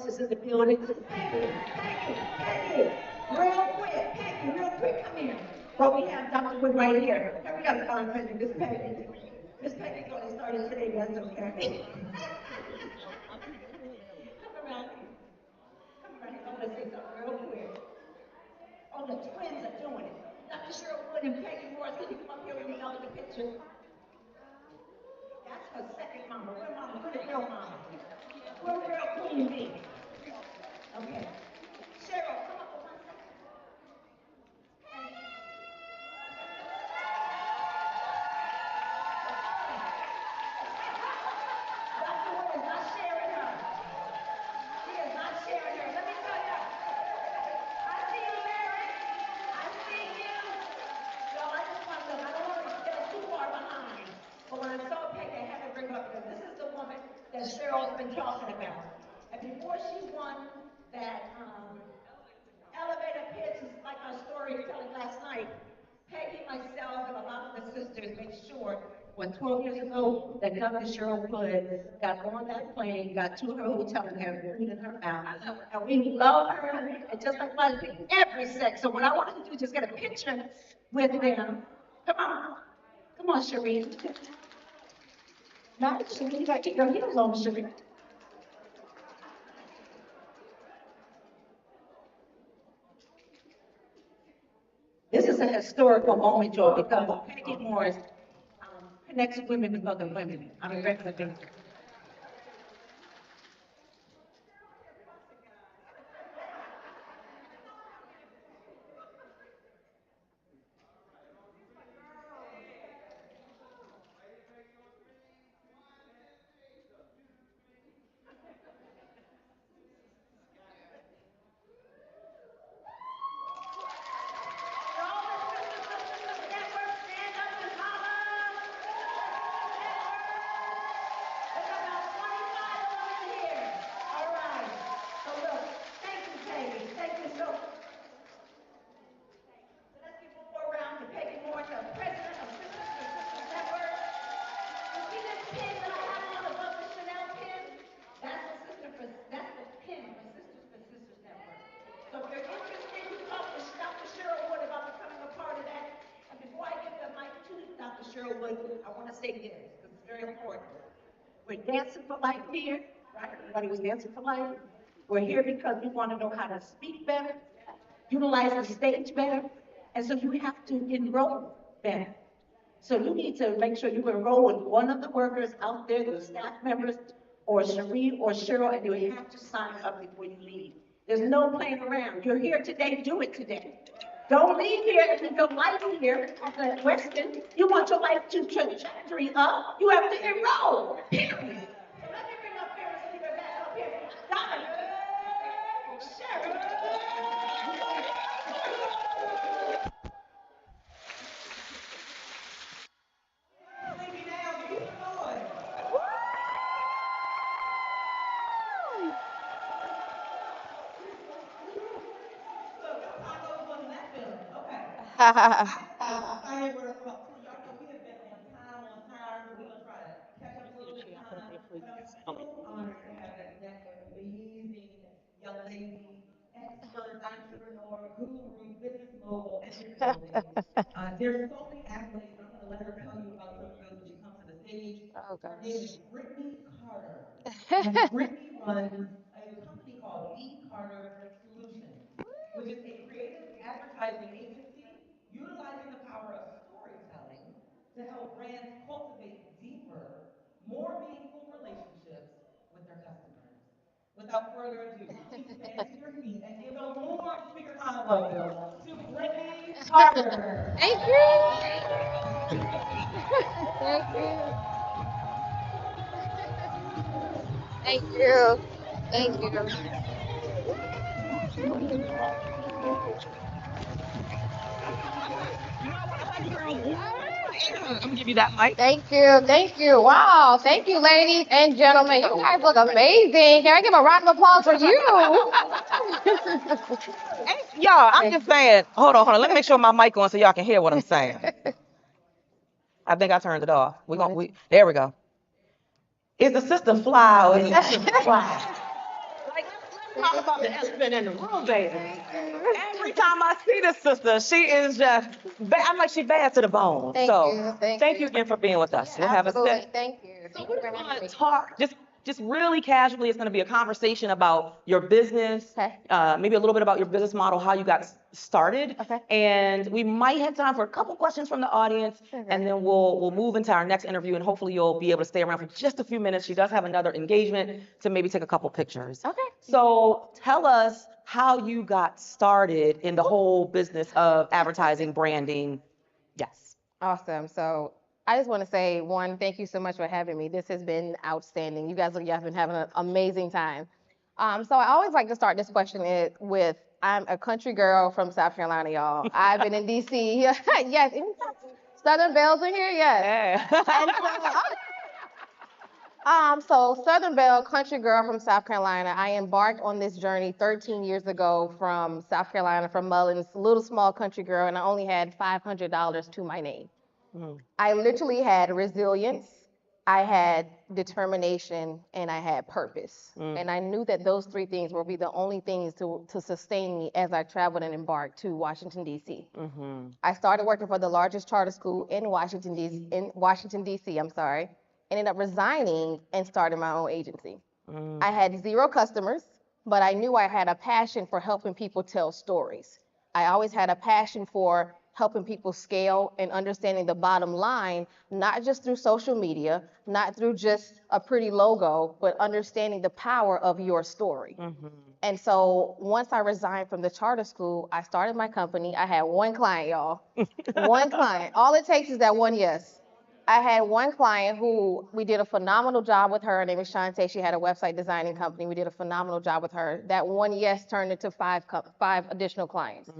Morris is in the building. Peggy, real quick, come here. Well, we have Dr. Wood right here. We got to call her Miss Peggy. Miss Peggy's going to start it today, but that's okay. Come around here. Come around here. I want to say something real quick. Oh, the twins are doing it. Dr. Cheryl Wood and Peggy Morris, can you come up here with me now in the picture? That's her second mama. Where mama? Where the real mama? Where real Queen Bee? Okay. Cheryl, come up for 1 second. Dr. Wood is not sharing her. She is not sharing her. Let me tell you. I see you, Mary. I see you. Yo, I just want to, I don't want to get too far behind. But when I saw Peggy, I had to bring up because this is the woman that Cheryl's been talking about. And before she won that elevator pitch, like our storytelling last night, Peggy, myself, and a lot of the sisters made sure when 12 years ago that Dr. Cheryl Wood got on that plane, got to her hotel and had food in her mouth. And we love her, and just like my every sex. So what I want to do is just get a picture with them. Come on. Come on, Shereen. Not Shereen, you got to keep your heels on, Shereen. This is a historical moment, Joe, because Peggy Morris connects women with other women. I'm a representative. I want to say this because it's very important. We're dancing for life here, right? Everybody was dancing for life. We're here because we want to know how to speak better, utilize the stage better, and so you have to enroll better. So you need to make sure you enroll with one of the workers out there, the staff members, or Cherie or Cheryl, and you have to sign up before you leave. There's no playing around. You're here today, do it today. Don't leave here and live your life here at Weston. You want your life to trajectory up, you have to enroll, period. So let me bring up Paris Leader back up here. Donna, Cheryl. Oh Is gosh. Brittany Carter. And Brittany runs a company called B. Carter Solutions, which is a creative advertising agency utilizing the power of storytelling to help brands cultivate deeper, more meaningful relationships with their customers. Without further ado, please stand to your feet and give a warm speaker combo to Brittany Carter. Thank you. Thank you. Thank you. Thank you. I'm gonna give you that mic. Thank you. Thank you. Wow. Thank you, ladies and gentlemen. You guys look amazing. Can I give a round of applause for you? Y'all, I'm just saying. Hold on. Let me make sure my mic on so y'all can hear what I'm saying. I think I turned it off. There we go. Is the sister fly or is the sister fly? Like, Talk about the elephant in the room, baby. Thank you. Every time I see this sister, she is just, I'm like, she bad to the bone. Thank So you. Thank thank you. you again for being with us. Yeah, We'll have a absolutely. sit. Thank you. So Thank you we're for just having gonna me. talk, just really casually. It's gonna be a conversation about your business, Okay. maybe a little bit about your business model, how you got started, Okay. and we might have time for a couple questions from the audience, Okay. and then we'll move into our next interview, and hopefully you'll be able to stay around for just a few minutes. She does have another engagement to maybe take a couple pictures. Okay. So tell us how you got started in the whole business of advertising, branding. Yes. Awesome. So I just want to say, one, thank you so much for having me. This has been outstanding. You guys have been having an amazing time. So I always like to start this question with, I'm a country girl from South Carolina, y'all. I've been in DC. Yes. Southern Bells in here, yes. Yeah. So Southern Belle, country girl from South Carolina. I embarked on this journey 13 years ago from South Carolina, from Mullins, little small country girl, and I only had $500 to my name. I literally had resilience, I had determination, and I had purpose. And I knew that those three things would be the only things to sustain me as I traveled and embarked to Washington, D.C. I started working for the largest charter school in Washington, D.C., I'm sorry. Ended up resigning and starting my own agency. I had zero customers, but I knew I had a passion for helping people tell stories. I always had a passion for helping people scale and understanding the bottom line, not just through social media, not through just a pretty logo, but understanding the power of your story. And so once I resigned from the charter school, I started my company. I had one client, y'all. One client. All it takes is that one yes. I had one client who we did a phenomenal job with her. Her name is Shantae. She had a website designing company. We did a phenomenal job with her. That one yes turned into five additional clients.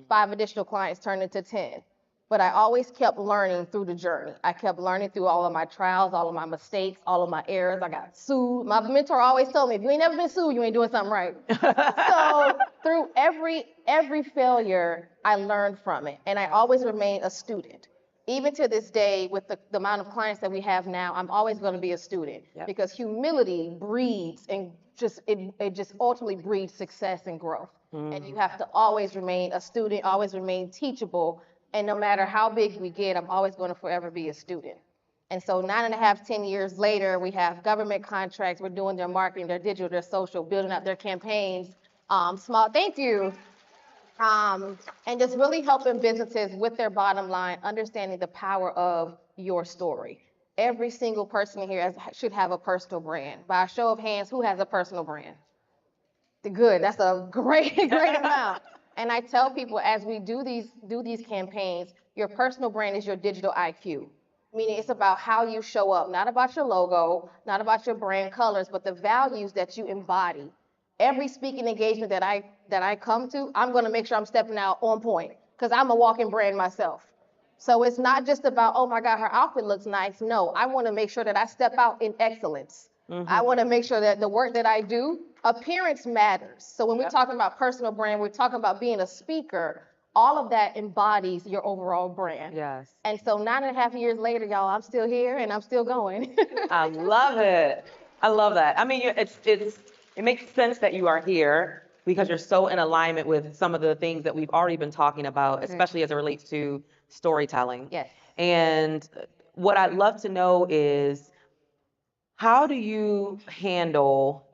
5 additional clients turned into 10. But I always kept learning through the journey. I kept learning through all of my trials, all of my mistakes, all of my errors. I got sued. My mentor always told me, if you ain't never been sued, you ain't doing something right. So through every failure, I learned from it. And I always remained a student. Even to this day, with the amount of clients that we have now, I'm always going to be a student. Yep. Because humility breeds and it just ultimately breeds success and growth. And you have to always remain a student, always remain teachable. And no matter how big we get, I'm always going to forever be a student. And so 9.5, 10 years later, we have government contracts. We're doing their marketing, their digital, their social, building up their campaigns. Thank you. And just really helping businesses with their bottom line, understanding the power of your story. Every single person here should have a personal brand. By a show of hands, who has a personal brand? Good, that's a great amount. And I tell people as we do these campaigns, your personal brand is your digital IQ. Meaning it's about how you show up, not about your logo, not about your brand colors, but the values that you embody. Every speaking engagement that I come to, I'm going to make sure I'm stepping out on point because I'm a walking brand myself. So it's not just about, oh my God, her outfit looks nice. No, I want to make sure that I step out in excellence. I want to make sure that the work that I do, appearance matters. So when we're talking about personal brand, we're talking about being a speaker, all of that embodies your overall brand. Yes. And so 9.5 years later, y'all, I'm still here and I'm still going. I love it. I love that. I mean, it makes sense that you are here because you're so in alignment with some of the things that we've already been talking about, especially as it relates to storytelling. Yes. And what I'd love to know is, how do you handle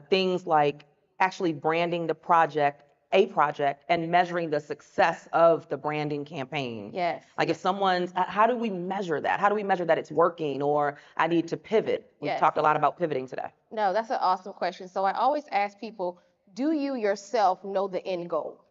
things like actually branding a project, and measuring the success of the branding campaign? Yes. Like if how do we measure that? How do we measure that it's working or I need to pivot? We've Yes. talked a lot about pivoting today. No, that's an awesome question. So I always ask people, do you yourself know the end goal?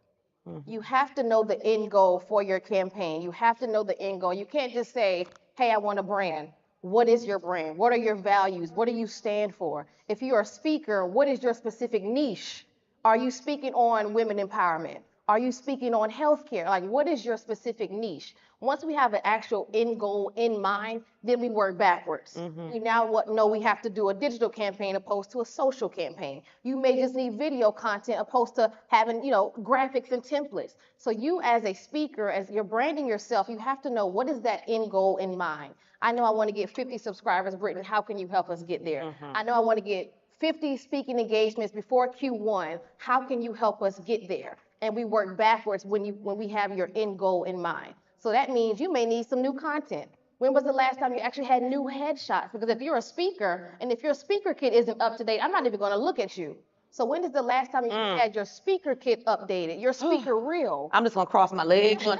You have to know the end goal for your campaign. You have to know the end goal. You can't just say, hey, I want a brand. What is your brand? What are your values? What do you stand for? If you're a speaker, what is your specific niche? Are you speaking on women empowerment? Are you speaking on healthcare? Like, what is your specific niche? Once we have an actual end goal in mind, then we work backwards. We now know we have to do a digital campaign opposed to a social campaign. You may just need video content opposed to having, graphics and templates. So you as a speaker, as you're branding yourself, you have to know what is that end goal in mind. I know I want to get 50 subscribers, Brittany. How can you help us get there? I know I want to get 50 speaking engagements before Q1. How can you help us get there? And we work backwards when we have your end goal in mind. So that means you may need some new content. When was the last time you actually had new headshots? Because if you're a speaker and if your speaker kit isn't up to date, I'm not even going to look at you. So when is the last time you had your speaker kit updated, your speaker reel? I'm just gonna cross my legs on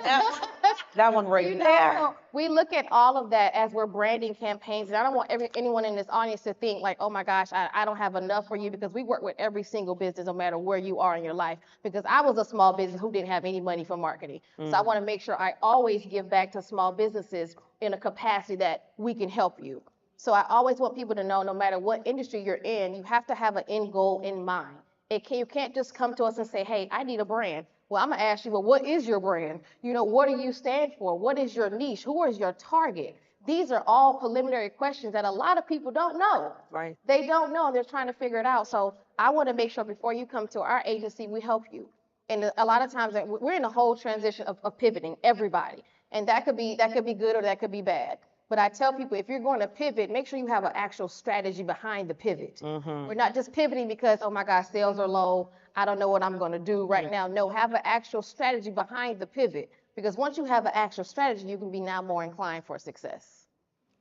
that one right You know, there. so we look at all of that as we're branding campaigns, and I don't want anyone in this audience to think like, oh my gosh, I don't have enough for you, because we work with every single business, no matter where you are in your life. Because I was a small business who didn't have any money for marketing. So I want to make sure I always give back to small businesses in a capacity that we can help you. So I always want people to know, no matter what industry you're in, you have to have an end goal in mind. You can't just come to us and say, hey, I need a brand. Well, I'm gonna ask you, well, what is your brand? You know, what do you stand for? What is your niche? Who is your target? These are all preliminary questions that a lot of people don't know. Right. They don't know, and they're trying to figure it out. So I want to make sure before you come to our agency, we help you. And a lot of times we're in a whole transition of pivoting, everybody. And that could be good or that could be bad. But I tell people, if you're going to pivot, make sure you have an actual strategy behind the pivot. We're not just pivoting because, oh my gosh, sales are low, I don't know what I'm going to do right now. No, have an actual strategy behind the pivot. Because once you have an actual strategy, you can be now more inclined for success.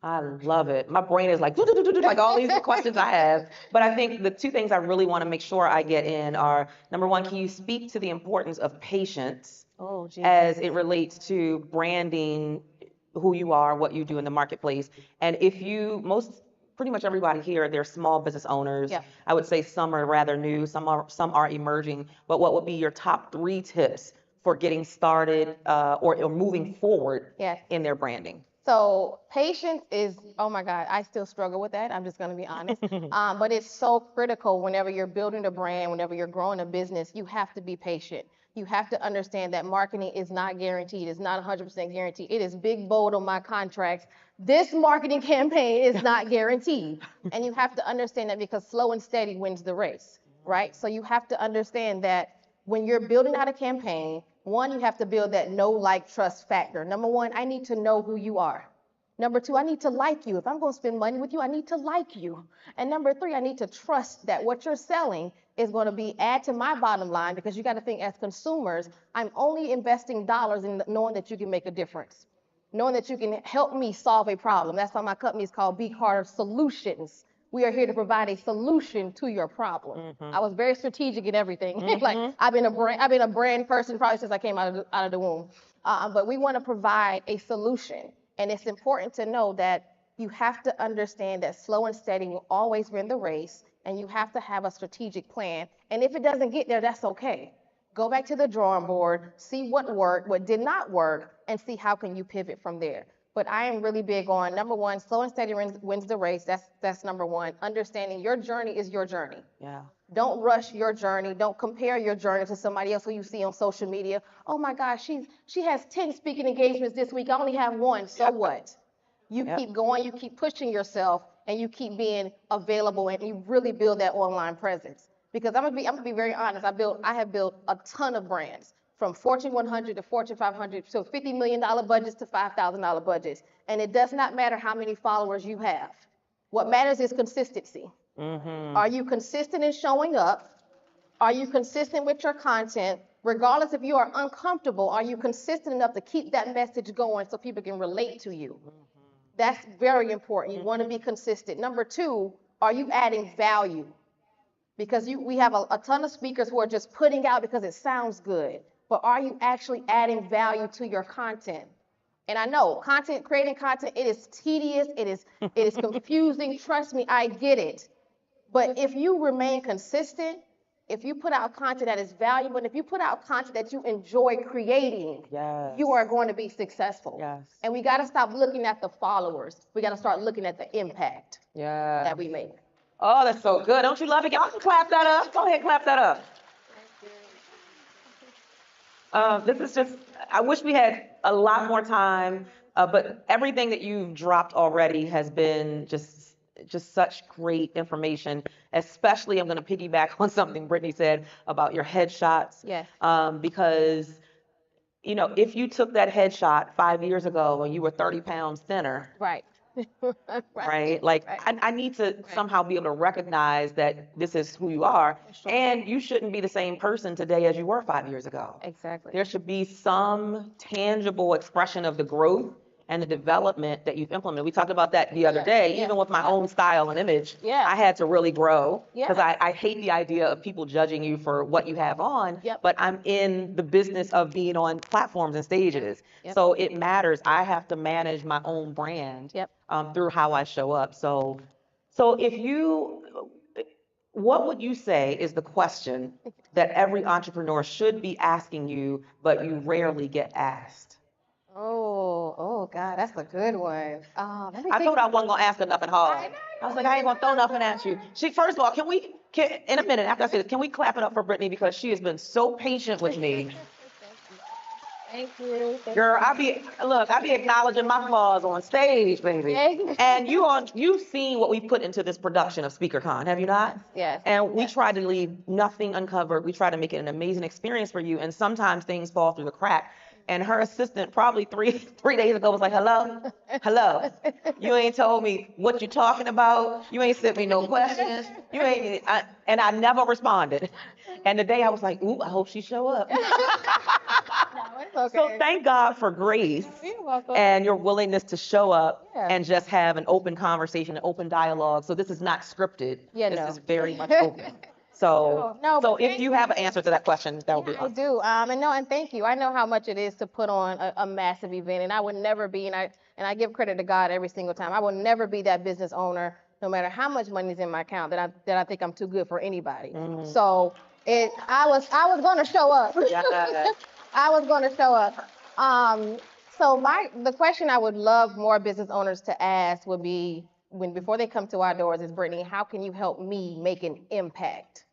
I love it. My brain is like, like all these questions I have. But I think the two things I really want to make sure I get in are, number one, can you speak to the importance of patience as it relates to branding who you are, what you do in the marketplace? And if you, pretty much everybody here, they're small business owners. Yeah. I would say some are rather new, some are emerging. But what would be your top 3 tips for getting started or moving forward in their branding? So patience is, oh my God, I still struggle with that. I'm just going to be honest. But it's so critical whenever you're building a brand, whenever you're growing a business, you have to be patient. You have to understand that marketing is not guaranteed. It's not 100% guaranteed. It is big, bold on my contracts. This marketing campaign is not guaranteed. And you have to understand that, because slow and steady wins the race, right? So you have to understand that when you're building out a campaign, one, you have to build that know, like, trust factor. Number one, I need to know who you are. Number two, I need to like you. If I'm going to spend money with you, I need to like you. And number three, I need to trust that what you're selling is going to add to my bottom line, because you got to think, as consumers, I'm only investing dollars in knowing that you can make a difference, knowing that you can help me solve a problem. That's why my company is called B. Carter Solutions. We are here to provide a solution to your problem. I was very strategic in everything. Like I've been a brand person probably since I came out of the womb. But we want to provide a solution, and it's important to know that you have to understand that slow and steady will always win the race, and you have to have a strategic plan. And if it doesn't get there, that's okay. Go back to the drawing board, see what worked, what did not work, and see how can you pivot from there. But I am really big on, number one, slow and steady wins the race. That's number one. Understanding your journey is your journey. Yeah. Don't rush your journey. Don't compare your journey to somebody else who you see on social media. Oh my gosh, she has 10 speaking engagements this week. I only have 1. So what? You keep going, you keep pushing yourself, and you keep being available, and you really build that online presence. Because I'm gonna be very honest. I have built a ton of brands, from Fortune 100 to Fortune 500, so $50 million budgets to $5,000 budgets. And it does not matter how many followers you have. What matters is consistency. Are you consistent in showing up? Are you consistent with your content? Regardless if you are uncomfortable, are you consistent enough to keep that message going so people can relate to you? That's very important. You want to be consistent. Number two, are you adding value? Because we have a ton of speakers who are just putting out because it sounds good. But are you actually adding value to your content? And I know creating content, it is tedious, it is confusing. Trust me, I get it. But if you remain consistent, if you put out content that is valuable, and if you put out content that you enjoy creating, you are going to be successful. And we got to stop looking at the followers. We got to start looking at the impact that we make. Oh, that's so good. Don't you love it? Y'all can clap that up. Go ahead, clap that up. This is just, I wish we had a lot more time, but everything that you've dropped already has been just such great information. Especially, I'm going to piggyback on something Brittany said about your headshots. Yes. Because, you know, if you took that headshot 5 years ago when you were 30 pounds thinner, right, right? Like, I need to somehow be able to recognize that this is who you are, Sure. and you shouldn't be the same person today as you were 5 years ago. Exactly. There should be some tangible expression of the growth and the development that you've implemented. We talked about that the other Yeah, day, yeah, even with my own style and image. Yeah. I had to really grow because Yeah. I hate the idea of people judging you for what you have on, Yep. but I'm in the business of being on platforms and stages. Yep. So it matters. I have to manage my own brand Yep. through how I show up. So if you, what would you say is the question that every entrepreneur should be asking you, but you rarely get asked? Oh, God, that's a good one. Let me I think. thought I wasn't gonna ask her nothing hard. I know. I was like, I ain't gonna throw nothing at you. First of all, in a minute after I say this, can we clap it up for Brittany because she has been so patient with me. Thank you. Girl, I be acknowledging my flaws on stage, baby. Yes. And you've seen what we put into this production of SpeakerCon, have you not? Yes. And we try to leave nothing uncovered. We try to make it an amazing experience for you. And sometimes things fall through the crack. And her assistant probably three days ago was like, hello, you ain't told me what you talking about. You ain't sent me no questions. And I never responded. And the day I was like, ooh, I hope she show up. No, it's okay. So thank God for grace You're welcome. and your willingness to show up Yeah. and just have an open conversation, an open dialogue. So this is not scripted. Yeah, This no. is very much open. So, No, so but if thank you have an answer to that question, that would be I awesome. do. And thank you. I know how much it is to put on a massive event, and I would never be, and I give credit to God every single time. I will never be that business owner, no matter how much money is in my account, that I think I'm too good for anybody. So I was going to show up. Yeah. I was going to show up. So the question I would love more business owners to ask would be before they come to our doors is, Brittany, how can you help me make an impact?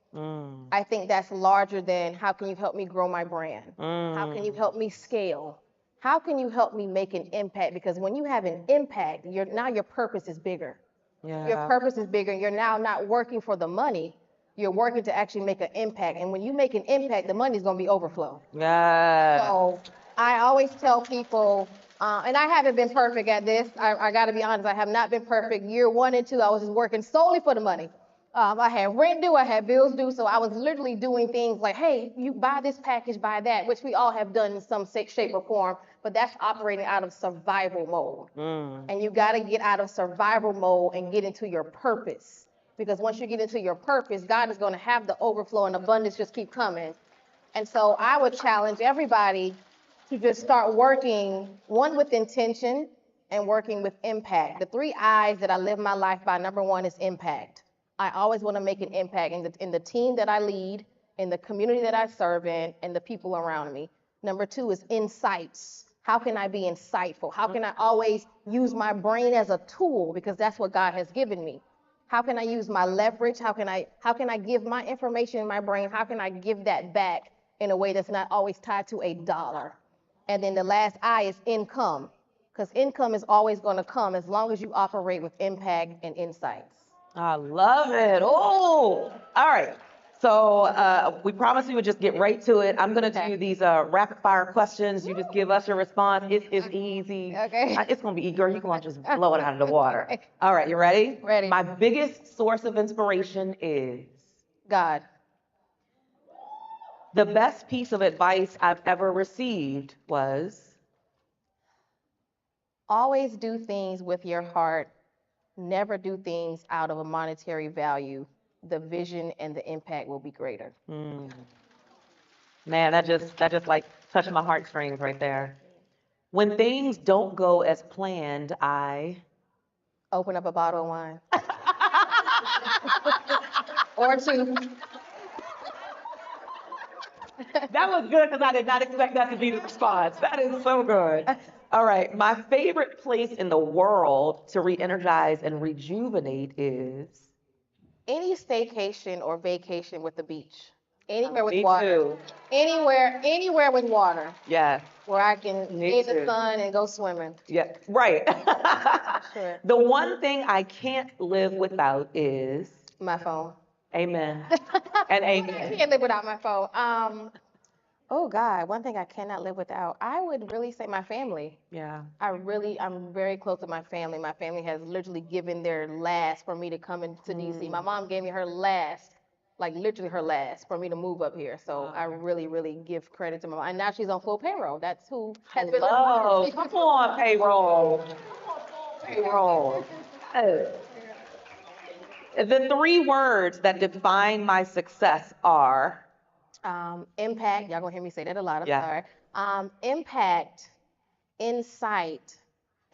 I think that's larger than how can you help me grow my brand? How can you help me scale? How can you help me make an impact? Because when you have an impact, now your purpose is bigger. Yeah. Your purpose is bigger. You're now not working for the money. You're working to actually make an impact. And when you make an impact, the money's going to be overflow. Yeah. So I always tell people, and I haven't been perfect at this. I got to be honest, I have not been perfect. Year 1 and 2, I was just working solely for the money. I had rent due, I had bills due, so I was literally doing things like, hey, you buy this package, buy that, which we all have done in some shape or form, but that's operating out of survival mode. And you got to get out of survival mode and get into your purpose. Because once you get into your purpose, God is going to have the overflow and abundance just keep coming. And so I would challenge everybody to just start working, one, with intention and working with impact. The 3 I's that I live my life by, number 1 is impact. I always want to make an impact in the team that I lead, in the community that I serve in, and the people around me. Number 2 is insights. How can I be insightful? How can I always use my brain as a tool? Because that's what God has given me. How can I use my leverage? How can I give my information in my brain? How can I give that back in a way that's not always tied to a dollar? And then the last I is income, because income is always going to come as long as you operate with impact and insights. I love it. Oh, all right. So we promised we would just get right to it. I'm going to do these rapid fire questions. You just give us your response. It is easy. Okay. It's going to be easy, girl. You're going to just blow it out of the water. All right, you ready? Ready. My biggest source of inspiration is? God. The best piece of advice I've ever received was? Always do things with your heart. Never do things out of a monetary value. The vision and the impact will be greater. Man, that just like touched my heartstrings right there. When things don't go as planned, I Open up a bottle of wine. Or 2. That was good because I did not expect that to be the response. That is so good. All right, my favorite place in the world to re-energize and rejuvenate is? Any staycation or vacation with the beach. Anywhere with Me water. too. Anywhere with water Yes. where I can Me stay in the too. sun and go swimming. Yeah, right. Sure. The one thing I can't live without is? My phone. Amen. And I amen. can't live without my phone. Oh God, one thing I cannot live without. I would really say my family. Yeah. I'm very close to my family. My family has literally given their last for me to come into DC. My mom gave me her last, like literally her last for me to move up here. So I really, really give credit to my mom. And now she's on full payroll. That's who has been Hello, looking come on, payroll. Payroll. Yes. The three words that define my success are, Impact. Y'all gonna hear me say that a lot. I'm yeah. sorry. Impact, insight,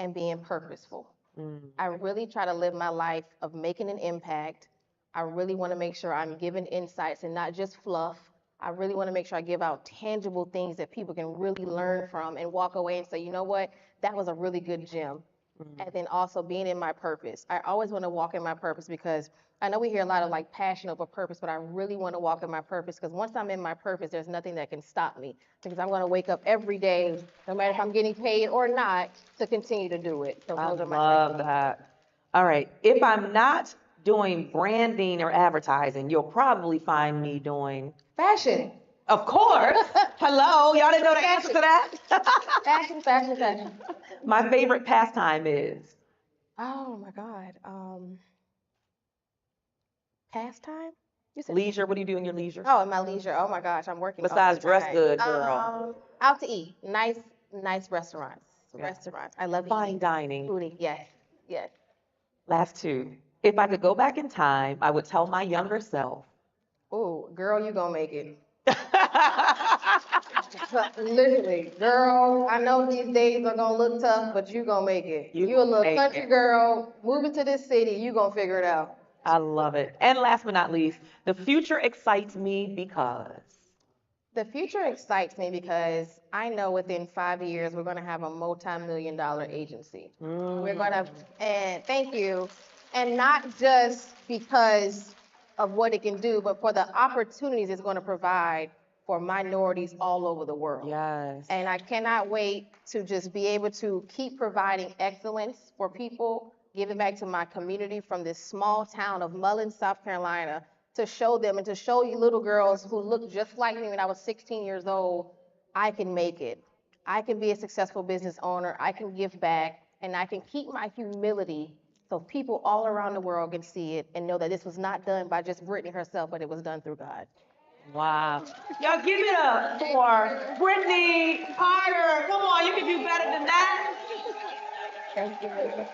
and being purposeful. I really try to live my life of making an impact. I really want to make sure I'm giving insights and not just fluff. I really want to make sure I give out tangible things that people can really learn from and walk away and say, you know what, that was a really good gem. And then also being in my purpose. I always want to walk in my purpose because I know we hear a lot of like passion over purpose, but I really want to walk in my purpose because once I'm in my purpose, there's nothing that can stop me because I'm going to wake up every day, no matter if I'm getting paid or not, to continue to do it. So I those are my love that. All right. If I'm not doing branding or advertising, you'll probably find me doing, fashion. of course. Hello, y'all didn't know the answer to that? Fashion, fashion, fashion. My favorite pastime is, Oh my God. Pastime? You said leisure. What do you do in your leisure? oh, in my leisure. Oh my gosh, I'm working all Besides the dress time. good, girl. Out to eat. Nice restaurants. Yeah. Restaurants. I love Fine eating. dining. Foodie. Yes. Yes. Last two. If I could go back in time, I would tell my younger self. Oh, girl, you gonna make it. Literally, girl, I know these days are gonna look tough, but you gonna make it. You You a gonna little make country it. girl, moving to this city, you gonna figure it out. I love it. And last but not least, the future excites me because. The future excites me because I know within 5 years we're going to have a multi-million-dollar agency. We're going to, and thank you, and not just because of what it can do, but for the opportunities it's going to provide for minorities all over the world. Yes. And I cannot wait to just be able to keep providing excellence for people, giving back to my community from this small town of Mullins, South Carolina, to show them and to show you little girls who look just like me when I was 16 years old, I can make it. I can be a successful business owner. I can give back and I can keep my humility so people all around the world can see it and know that this was not done by just Brittany herself, but it was done through God. Wow. Y'all give it up for Brittany Carter. Come on, you can do better than that. Thank you.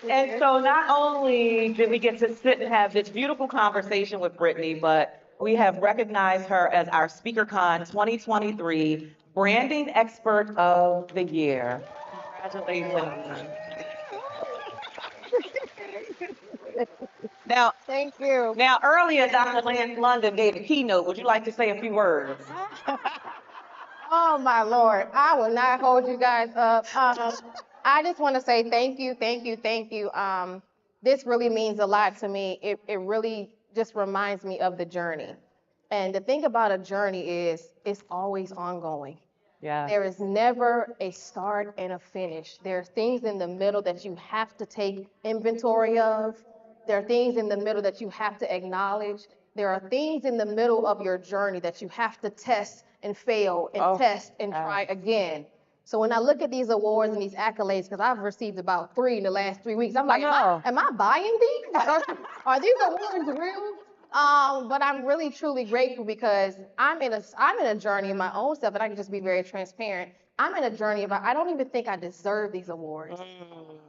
And so not only did we get to sit and have this beautiful conversation with Brittany, but we have recognized her as our SpeakerCon 2023 Branding Expert of the Year. Congratulations. Now, Thank you. now earlier, Dr. Lance London gave a keynote. Would you like to say a few words? Oh my Lord, I will not hold you guys up. I just want to say thank you, thank you, thank you. This really means a lot to me. It really just reminds me of the journey. And the thing about a journey is it's always ongoing. Yeah. There is never a start and a finish. There are things in the middle that you have to take inventory of. There are things in the middle that you have to acknowledge. There are things in the middle of your journey that you have to test and fail and test and try again. So when I look at these awards and these accolades, because I've received about 3 in the last 3 weeks, I'm like, am I buying these? Are these awards real? But I'm really truly grateful because I'm in a journey in my own self, and I can just be very transparent. I'm in a journey about I don't even think I deserve these awards.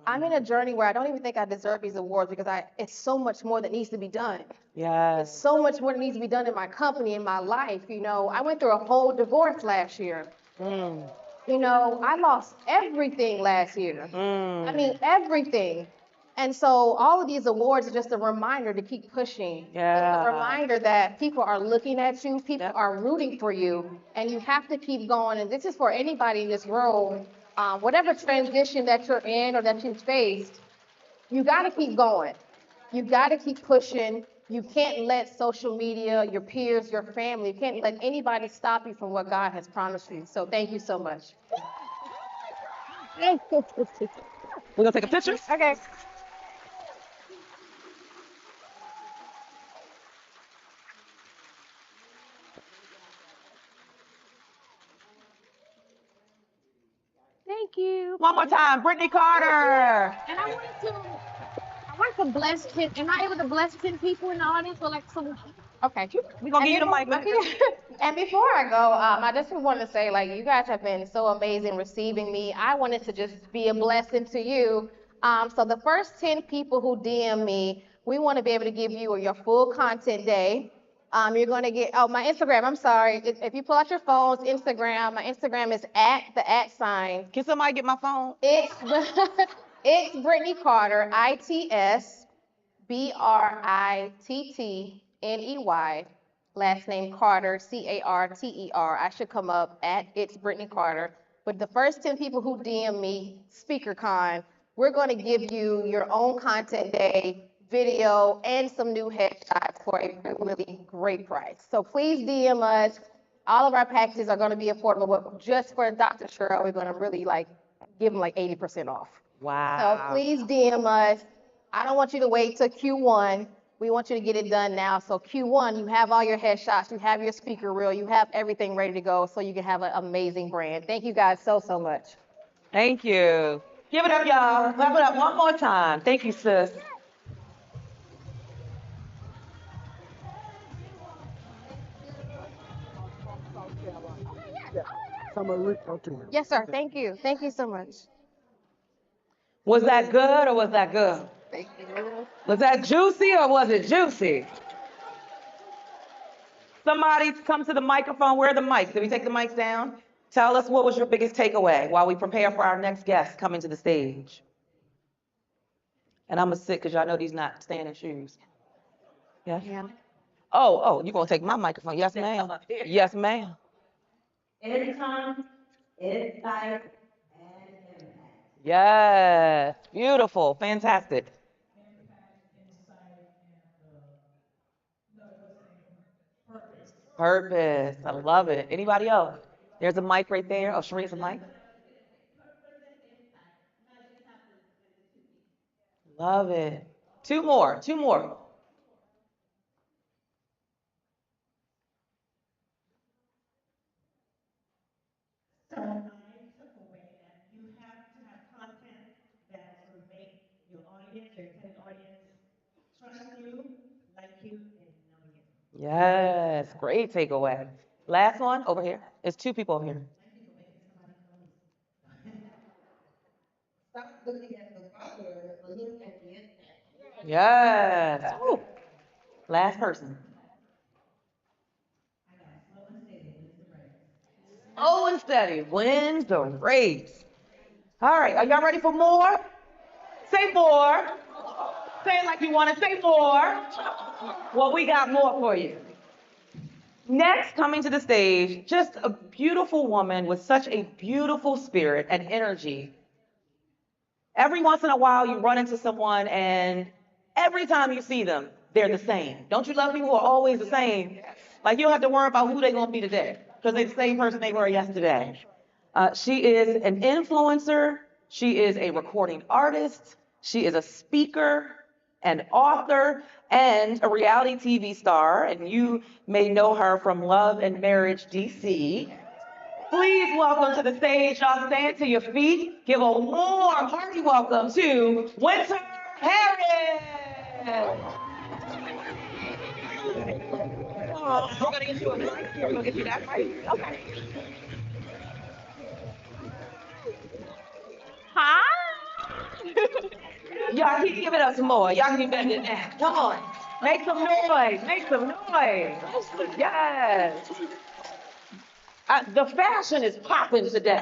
I'm in a journey where I don't even think I deserve these awards because it's so much more that needs to be done. It's Yes. so much more that needs to be done in my company, in my life. You know, I went through a whole divorce last year. You know, I lost everything last year. I mean, everything. And so all of these awards are just a reminder to keep pushing. Yeah. It's a reminder that people are looking at you, people are rooting for you, and you have to keep going. And this is for anybody in this room, whatever transition that you're in or that you've faced, you got to keep going. You got to keep pushing. You can't let social media, your peers, your family, you can't let anybody stop you from what God has promised you. So thank you so much. We're gonna take a picture. Okay. you. One more time, Brittany Carter. And I wanted to bless 10, am I able to bless 10 people in the audience or like some, okay. We're gonna give you the mic. And before I go, I just wanted to say, like, you guys have been so amazing receiving me. I wanted to just be a blessing to you. So the first 10 people who DM me, we want to be able to give you your full content day. You're going to get, oh, my Instagram, I'm sorry. If you pull out your phones, Instagram, my Instagram is @, Can somebody get my phone? it's, it's Brittany Carter, ITSBRITTNEY, last name Carter, CARTER. I should come up it's Brittany Carter. But the first 10 people who DM me, SpeakerCon, we're going to give you your own content day, video, and some new headshots for a really great price. So please DM us. All of our packages are going to be affordable, but just for Dr. Cheryl, we're going to really like give them like 80% off. Wow. So please DM us. I don't want you to wait till Q1. We want you to get it done now. So Q1, you have all your headshots, you have your speaker reel, you have everything ready to go so you can have an amazing brand. Thank you guys so much. Thank you. Give it up, y'all. Clap it up one more time. Thank you, sis. Yes, sir. Thank you. Thank you so much. Was that good or was that good? Thank you. Was that juicy or was it juicy? Somebody come to the microphone. Where are the mics? Did we take the mics down? Tell us what was your biggest takeaway while we prepare for our next guest coming to the stage. And I'm gonna sit because y'all know these not standing shoes. Yeah? Oh, you're gonna take my microphone. Yes, ma'am. Yes, ma'am. Anytime, anytime, and Yes. Beautiful. Fantastic. Purpose. I love it. Anybody else? There's a mic right there. Oh, Sharice, a mic. Love it. Two more. Two more. So I took away that you have to have content that will make your audience, your intended audience, trust you, like you, and know you. Yes. Great takeaway. Last one over here. It's two people over here. Stop looking at the followers, but look at the impact. Yes. Woo. Last person. Slow and steady wins the race. All right, are y'all ready for more? Say more. Say it like you want to say more. Well, we got more for you. Next, coming to the stage, just a beautiful woman with such a beautiful spirit and energy. Every once in a while, you run into someone, and every time you see them, they're the same. Don't you love people who are always the same? Like, you don't have to worry about who they're going to be today, because they're the same person they were yesterday. She is an influencer. She is a recording artist. She is a speaker, an author, and a reality TV star. And you may know her from Love and Marriage DC. Please welcome to the stage. Y'all stand to your feet. Give a warm, hearty welcome to Winter Harris. Oh, we're gonna get you a mic. We're gonna get you that mic. Okay. Hi. Y'all keep giving us some more. Y'all can do better than that. Come on. Make some noise. Make some noise. Yes. The fashion is popping today.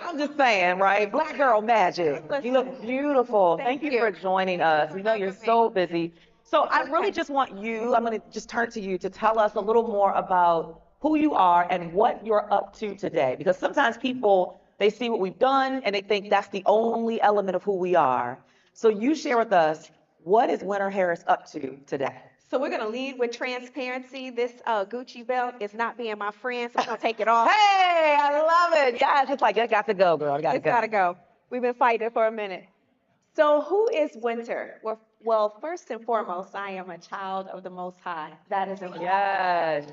I'm just saying, right? Black girl magic. You look beautiful. Thank you for joining us. We know you're so busy. So I really just want you, I'm going to just turn to you to tell us a little more about who you are and what you're up to today. Because sometimes people, they see what we've done and they think that's the only element of who we are. So you share with us, what is Winter Harris up to today? So we're going to lead with transparency. This Gucci belt is not being my friend, so we're going to take it off. Hey, I love it. Guys, it's like, it got to go, girl. It got to It's go. got to go. We've been fighting for a minute. So who is Winter? Well, first and foremost, I am a child of the Most High. That is important. Yes.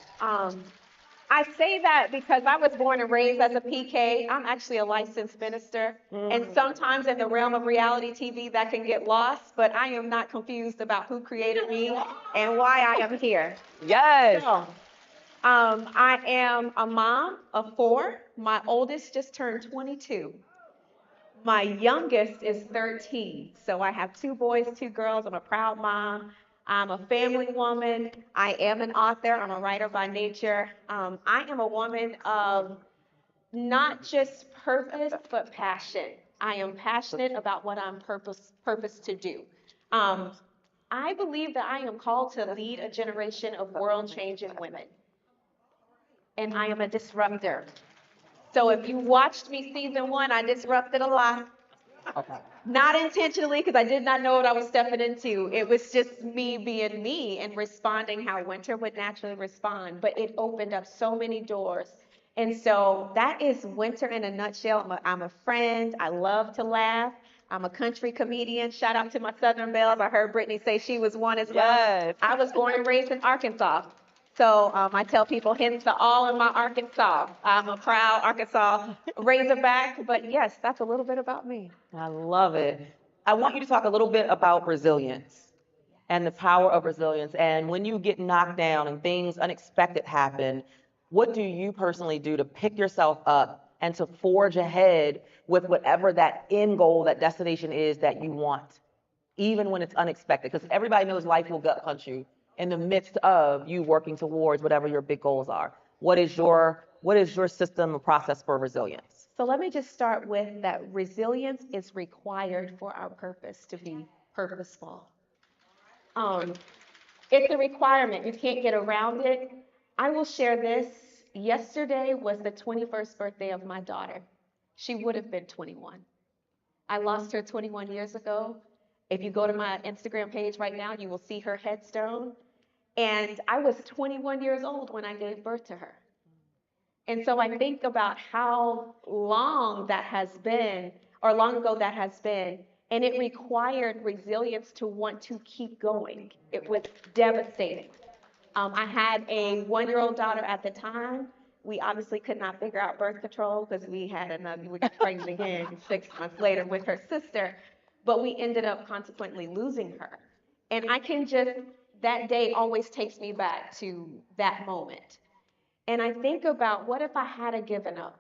I say that because I was born and raised as a PK. I'm actually a licensed minister. And sometimes in the realm of reality TV, that can get lost, but I am not confused about who created me and why I am here. Yes. So, I am a mom of 4. My oldest just turned 22. My youngest is 13. So I have 2 boys, 2 girls. I'm a proud mom. I'm a family woman. I am an author. I'm a writer by nature. I am a woman of not just purpose, but passion. I am passionate about what I'm purpose to do. Um, I believe that I am called to lead a generation of world-changing women, and I am a disruptor. So if you watched me season 1, I disrupted a lot. Not intentionally, because I did not know what I was stepping into. It was just me being me and responding how Winter would naturally respond. But it opened up so many doors. And so that is Winter in a nutshell. I'm a friend. I love to laugh. I'm a country comedian. Shout out to my Southern Belles. I heard Brittany say she was one as well. Yes. I was born and raised in Arkansas. So I tell people, hence the all in my Arkansas. I'm a proud Arkansas Razorback. But yes, that's a little bit about me. I love it. I want you to talk a little bit about resilience and the power of resilience. And when you get knocked down and things unexpected happen, what do you personally do to pick yourself up and to forge ahead with whatever that end goal, that destination is that you want, even when it's unexpected? Because everybody knows life will gut punch you in the midst of you working towards whatever your big goals are. What is your system or process for resilience? So let me just start with that resilience is required for our purpose to be purposeful. Um, it's a requirement. You can't get around it. I will share this. Yesterday was the 21st birthday of my daughter. She would have been 21. I lost her 21 years ago. If you go to my Instagram page right now, you will see her headstone. And I was 21 years old when I gave birth to her. And so I think about how long that has been, or long ago that has been, and it required resilience to want to keep going. It was devastating. I had a 1-year-old daughter at the time. We obviously could not figure out birth control because we got pregnant again 6 months later with her sister, but we ended up consequently losing her. And that day always takes me back to that moment. And I think about, what if I had given up?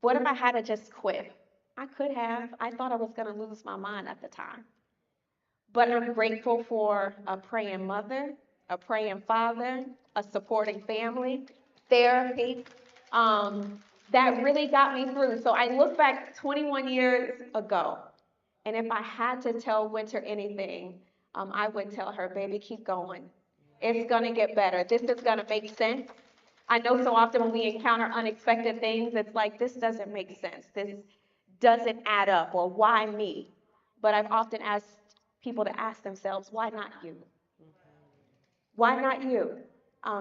What if I had just quit? I could have. I thought I was going to lose my mind at the time. But I'm grateful for a praying mother, a praying father, a supporting family, therapy, that really got me through. So I look back 21 years ago, and if I had to tell Winter anything, I would tell her, baby, keep going. It's going to get better. This is going to make sense. I know so often when we encounter unexpected things, it's like, this doesn't make sense. This doesn't add up, or why me? But I've often asked people to ask themselves, why not you? Why not you?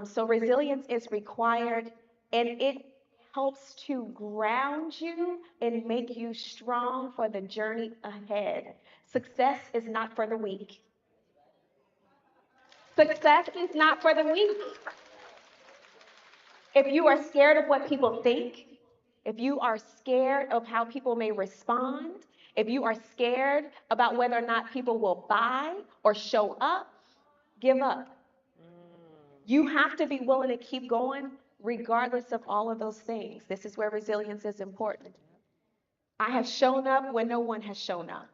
So resilience is required, and it helps to ground you and make you strong for the journey ahead. Success is not for the weak. Success is not for the weak. If you are scared of what people think, if you are scared of how people may respond, if you are scared about whether or not people will buy or show up, give up. You have to be willing to keep going regardless of all of those things. This is where resilience is important. I have shown up when no one has shown up.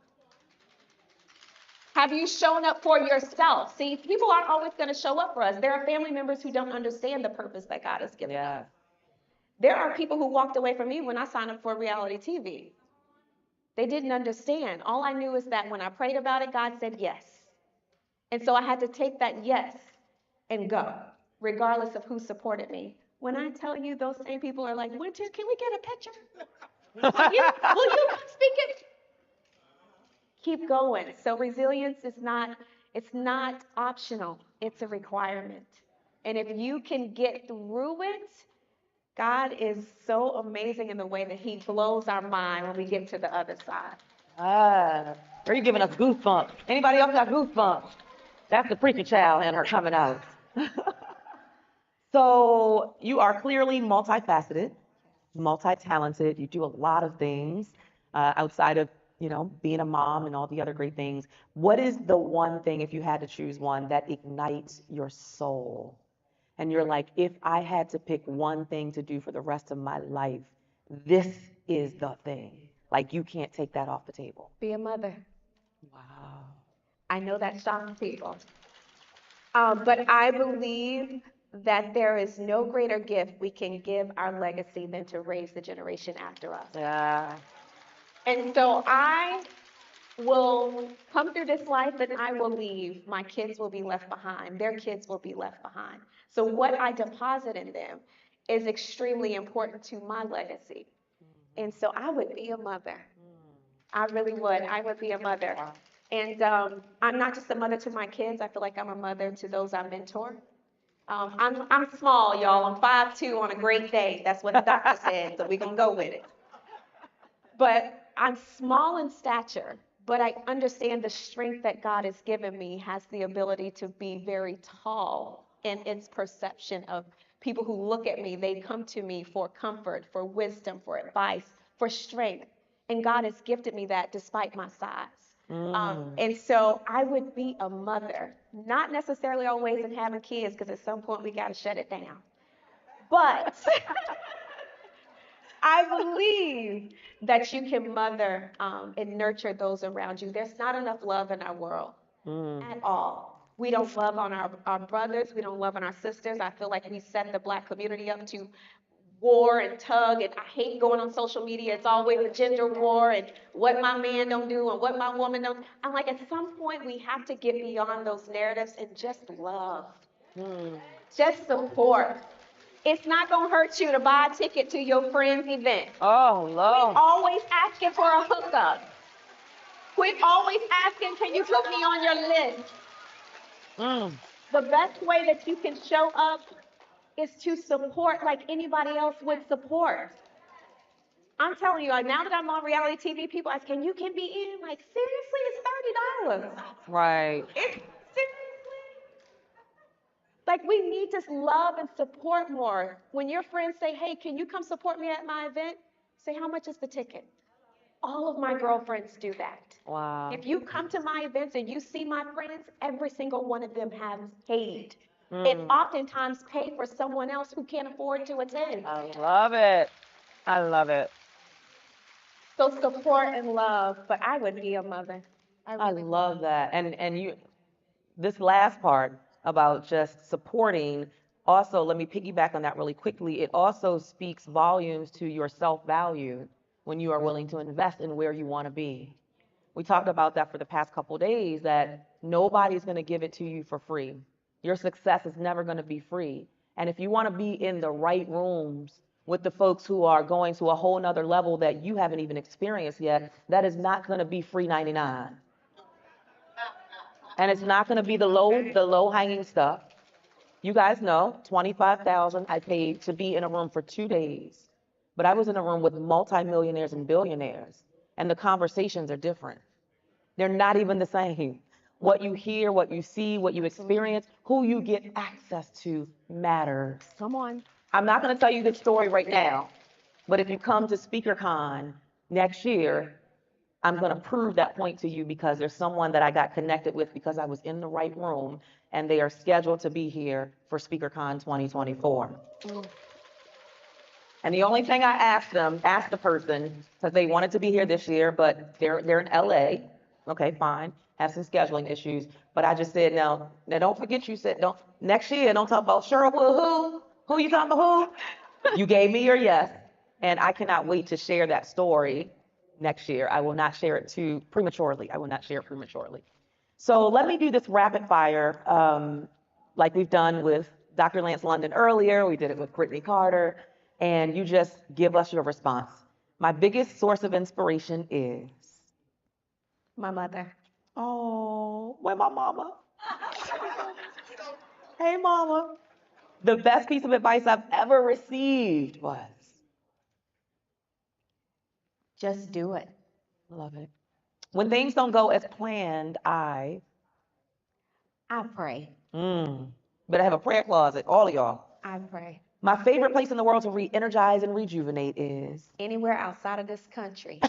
Have you shown up for yourself? See, people aren't always going to show up for us. There are family members who don't understand the purpose that God has given us. There are people who walked away from me when I signed up for reality TV. They didn't understand. All I knew is that when I prayed about it, God said yes. And so I had to take that yes and go, regardless of who supported me. When I tell you, those same people are like, Winter, can we get a picture? Will you come speak it? Keep going. So resilience it's not optional. It's a requirement. And if you can get through it, God is so amazing in the way that he blows our mind when we get to the other side. Are you giving us goosebumps? Anybody else got goosebumps? That's the preacher child and her coming out. So you are clearly multifaceted, multi-talented. You do a lot of things outside of, being a mom and all the other great things. What is the one thing, if you had to choose one, that ignites your soul? And you're like, if I had to pick one thing to do for the rest of my life, this is the thing. Like, you can't take that off the table. Be a mother. Wow. I know that shocks people. But I believe that there is no greater gift we can give our legacy than to raise the generation after us. Yeah. And so I will come through this life and I will leave. My kids will be left behind. Their kids will be left behind. So what I deposit in them is extremely important to my legacy. And so I would be a mother. I really would. I would be a mother. And I'm not just a mother to my kids. I feel like I'm a mother to those I mentor. I'm small, y'all. I'm 5'2" on a great day. That's what the doctor said. So we're gonna go with it. But I'm small in stature, but I understand the strength that God has given me has the ability to be very tall in its perception of people who look at me. They come to me for comfort, for wisdom, for advice, for strength. And God has gifted me that despite my size. And so I would be a mother, not necessarily always in having kids, because at some point we got to shut it down. But I believe that you can mother and nurture those around you. There's not enough love in our world at all. We don't love on our brothers. We don't love on our sisters. I feel like we set the Black community up to war and tug, and I hate going on social media. It's always a gender war and what my man don't do and what my woman don't. I'm like, at some point, we have to get beyond those narratives and just love, just support. It's not going to hurt you to buy a ticket to your friend's event. Oh, Quit Lord. always asking for a hookup. Quit always asking, can you put me on your list? The best way that you can show up is to support like anybody else would support. I'm telling you, like, now that I'm on reality TV, people ask, can be in? Like, seriously, it's $30. Right. It's seriously. Like, we need to love and support more. When your friends say, hey, can you come support me at my event? Say, how much is the ticket? All of my girlfriends do that. Wow. If you come to my events and you see my friends, every single one of them has paid. And oftentimes pay for someone else who can't afford to attend. I love it. I love it. So support and love, but I would be a mother. I love that. And you, this last part about just supporting, also, let me piggyback on that really quickly. It also speaks volumes to your self-value when you are willing to invest in where you want to be. We talked about that for the past couple of days, that nobody's going to give it to you for free. Your success is never going to be free. And if you want to be in the right rooms with the folks who are going to a whole nother level that you haven't even experienced yet, that is not going to be free 99. And it's not going to be the low hanging stuff. You guys know, $25,000 I paid to be in a room for 2 days. But I was in a room with multimillionaires and billionaires, and the conversations are different. They're not even the same. What you hear, what you see, what you experience, who you get access to matters. Come on. I'm not going to tell you the story right now, but if you come to SpeakerCon next year, I'm going to prove that point to you, because there's someone that I got connected with because I was in the right room, and they are scheduled to be here for SpeakerCon 2024. And the only thing I asked the person, because they wanted to be here this year, but they're in LA. Okay, fine. Have some scheduling issues. But I just said, now don't forget, you said, next year, don't talk about Sherwood who? Who you talking about who? You gave me your yes. And I cannot wait to share that story next year. I will not share it too prematurely. I will not share it prematurely. So let me do this rapid fire, like we've done with Dr. Lance London earlier. We did it with Brittany Carter. And you just give us your response. My biggest source of inspiration is? My mother. Oh, where my mama? Hey, mama. The best piece of advice I've ever received was? Just do it. Love it. When things don't go as planned, I pray. better have a prayer closet, all of y'all. I pray. My favorite place in the world to re-energize and rejuvenate is? Anywhere outside of this country.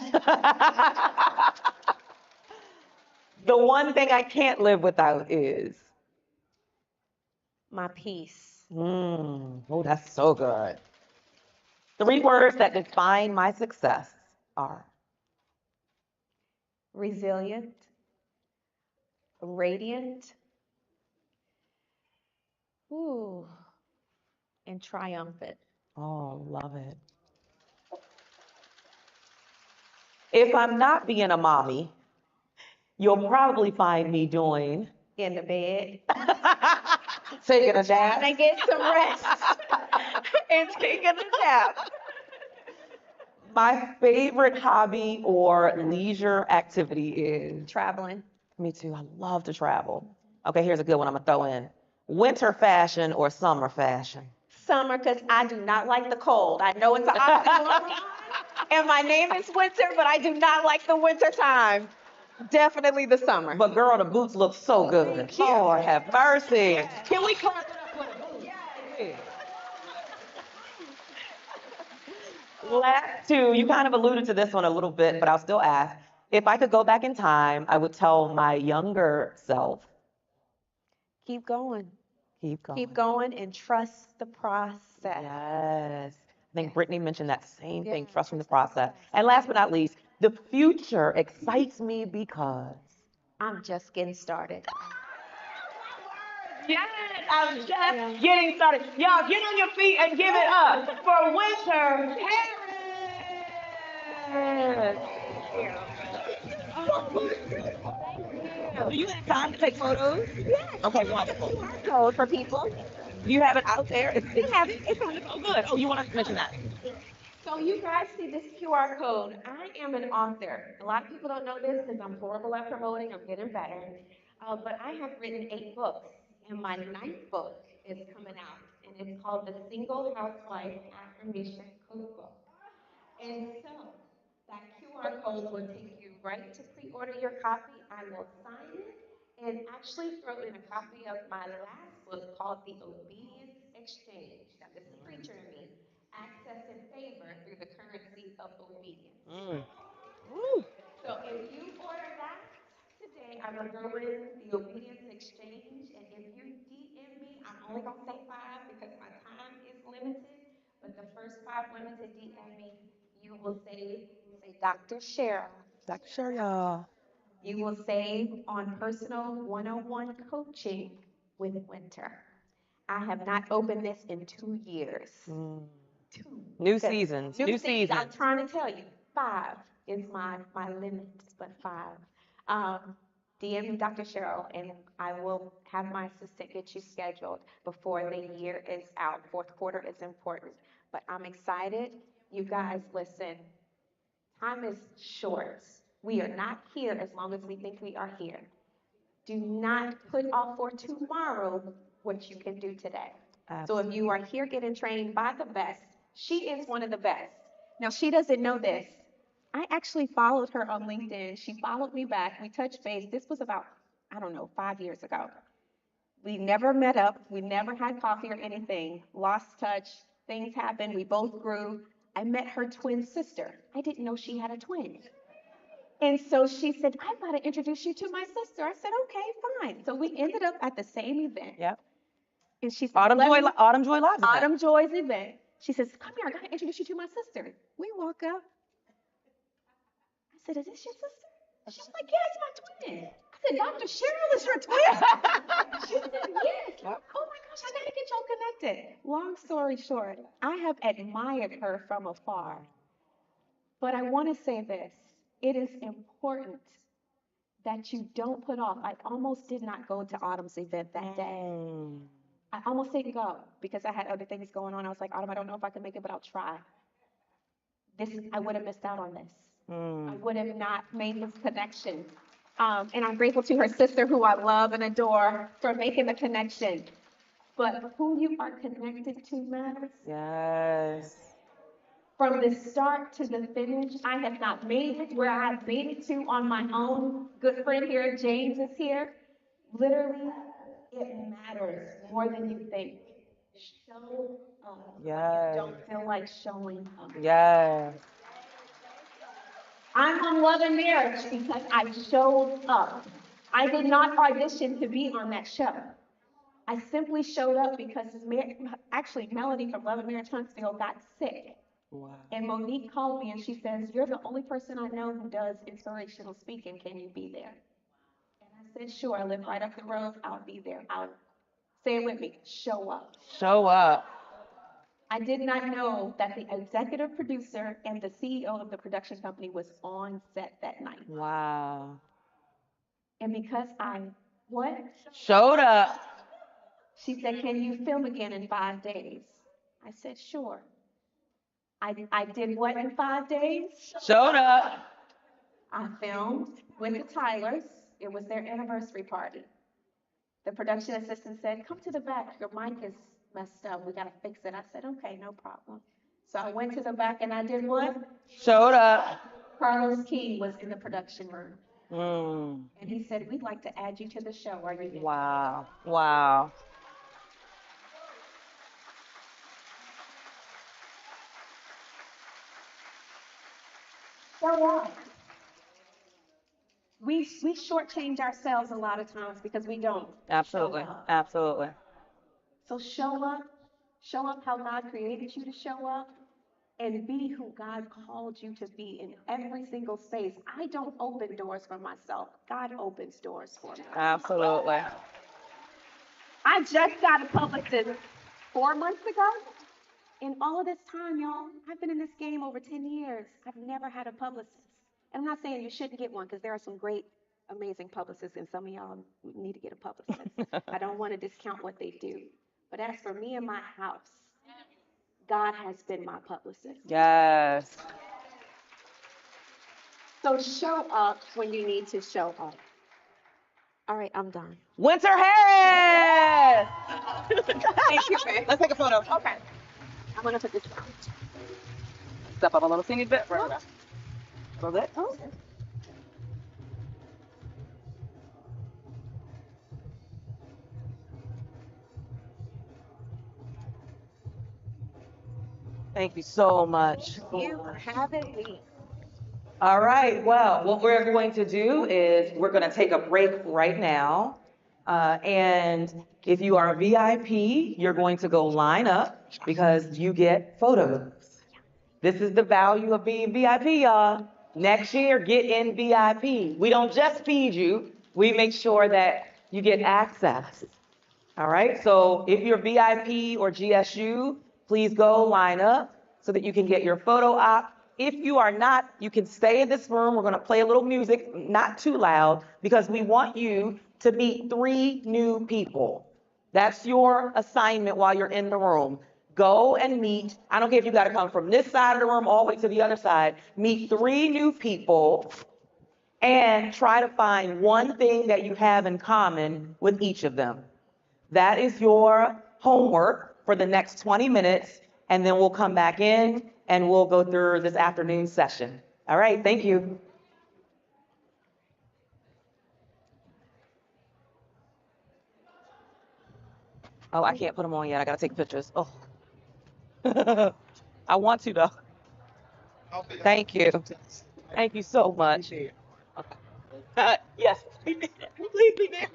The one thing I can't live without is? My peace. Oh, that's so good. 3 words that define my success are? Resilient. Radiant. Ooh. And triumphant. Oh, love it. If I'm not being a mommy, you'll probably find me doing In the bed. taking a Trying to nap. get some rest. And taking a nap. My favorite hobby or leisure activity is? Traveling. Me too. I love to travel. Okay, here's a good one I'm gonna throw in. Winter fashion or summer fashion? Summer, because I do not like the cold. I know it's an oxymoron, and my name is Winter, but I do not like the winter time. Definitely the summer. But girl, the boots look so good. Lord have mercy. Can we clap it up for the boots? Last two, you kind of alluded to this one a little bit, but I'll still ask. If I could go back in time, I would tell my younger self, Keep going. keep going. Keep going and trust the process. Yes. I think Yes. Brittany mentioned that same thing, Yeah, trusting the trust the process. process. And last but not least, the future excites me because. I'm just getting started. Yes, I'm just getting started. Y'all get on your feet and give it up for Winter Harris. Do you have time to take photos? Yes. Okay, wonderful. QR code for people. Do you have it out there? We have it. It's on the Oh, good. Oh, you want to mention that? So you guys see this QR code. I am an author. A lot of people don't know this because I'm horrible at promoting. I'm getting better. But I have written 8 books, and my 9th book is coming out, and it's called The Single Housewife Affirmation Cookbook. And so that QR code will take you right to pre-order your copy. I will sign it and actually throw in a copy of my last book called The Obedience Exchange. Now, this is preacher in me. Access and favor through the currency of obedience. So if you order that today, I will throw in the Obedience Exchange. And if you DM me, I'm only going to say 5 because my time is limited. But the first 5 women to DM me, you will say Dr. Cheryl. Dr. Sharia. You will save on personal one-on-one coaching with Winter. I have not opened this in 2 years. 2. New Because seasons. New New seasons. I'm seasons. trying to tell you, 5 is my limit, but 5. DM me Dr. Cheryl, and I will have my assistant get you scheduled before the year is out. 4th quarter is important, but I'm excited. You guys, listen, time is short. We are not here as long as we think we are here. Do not put off for tomorrow what you can do today. So if you are here getting trained by the best, she is one of the best. Now, she doesn't know this. I actually followed her on LinkedIn. She followed me back. We touched base. This was about, I don't know, 5 years ago. We never met up. We never had coffee or anything. Lost touch. Things happened. We both grew. I met her twin sister. I didn't know she had a twin. And so she said, I've got to introduce you to my sister. I said, okay, fine. So we ended up at the same event. Yep. And she said, Autumn "Let Joy, me-" Autumn Joy Lives. event. Autumn Joy's event. She says, come here, I got to introduce you to my sister. We walk up. I said, is this your sister? She's like, yeah, it's my twin. I said, Dr. Cheryl is her twin. She said, yes. Oh my gosh, I got to get y'all connected. Long story short, I have admired her from afar. But I want to say this. It is important that you don't put off. I almost did not go to Autumn's event that day. I almost didn't go because I had other things going on. I was like, Autumn, I don't know if I can make it, but I'll try. I would have missed out on this. I would have not made this connection. And I'm grateful to her sister, who I love and adore, for making the connection. But who you are connected to matters. Yes. From the start to the finish, I have not made it where I have made it to on my own. Good friend here, James, is here. Literally, it matters more than you think. Show up. Yes. Don't feel like showing up. Yes. I'm on Love and Marriage because I showed up. I did not audition to be on that show. I simply showed up because actually Melody from Love and Marriage Huntsville got sick. Wow. And Monique called me and she says, "You're the only person I know who does inspirational speaking. Can you be there?" And I said, "Sure, I live right up the road. I'll be there. I'll say it with me, show up." Show up. I did not know that the executive producer and the CEO of the production company was on set that night. Wow. And because I, what? Showed up. She said, "Can you film again in 5 days?" I said, "Sure." I did what in 5 days? Showed up. I filmed with the Tylers. It was their anniversary party. The production assistant said, "Come to the back. Your mic is messed up. We got to fix it." I said, "Okay, no problem." So I went to the back and I did what? Showed up. Carlos King was in the production room. Mm. And he said, "We'd like to add you to the show. Are you interested?" Wow. Wow. Show up. We shortchange ourselves a lot of times because we don't Absolutely. show up. Absolutely. So show up how God created you to show up, and be who God called you to be in every single space. I don't open doors for myself. God opens doors for me. Absolutely. I just got a publicist 4 months ago. In all of this time, y'all, I've been in this game over 10 years. I've never had a publicist. And I'm not saying you shouldn't get one because there are some great, amazing publicists, and some of y'all need to get a publicist. I don't want to discount what they do. But as for me and my house, God has been my publicist. Yes. So show up when you need to show up. All right, I'm done. Winter Harris. Thank you, babe. Let's take a photo. Okay. I'm going to put this down. Step up a little teeny bit further. A little bit. Oh. Thank you so much. You haven't me. All right. Well, what we're going to do is we're going to take a break right now. And if you are a VIP, you're going to go line up because you get photos. This is the value of being VIP, y'all. Next year, get in VIP. We don't just feed you, we make sure that you get access. All right, so if you're VIP or GSU, please go line up so that you can get your photo op. If you are not, you can stay in this room. We're going to play a little music, not too loud, because we want you to meet 3 new people. That's your assignment while you're in the room. Go and meet, I don't care if you got to come from this side of the room all the way to the other side, meet 3 new people and try to find one thing that you have in common with each of them. That is your homework for the next 20 minutes, and then we'll come back in and we'll go through this afternoon session. All right, thank you. Oh, I can't put them on yet. I gotta take pictures. Oh. I want to though. Thank you. Thank you so much. Okay. Yes. Please be there.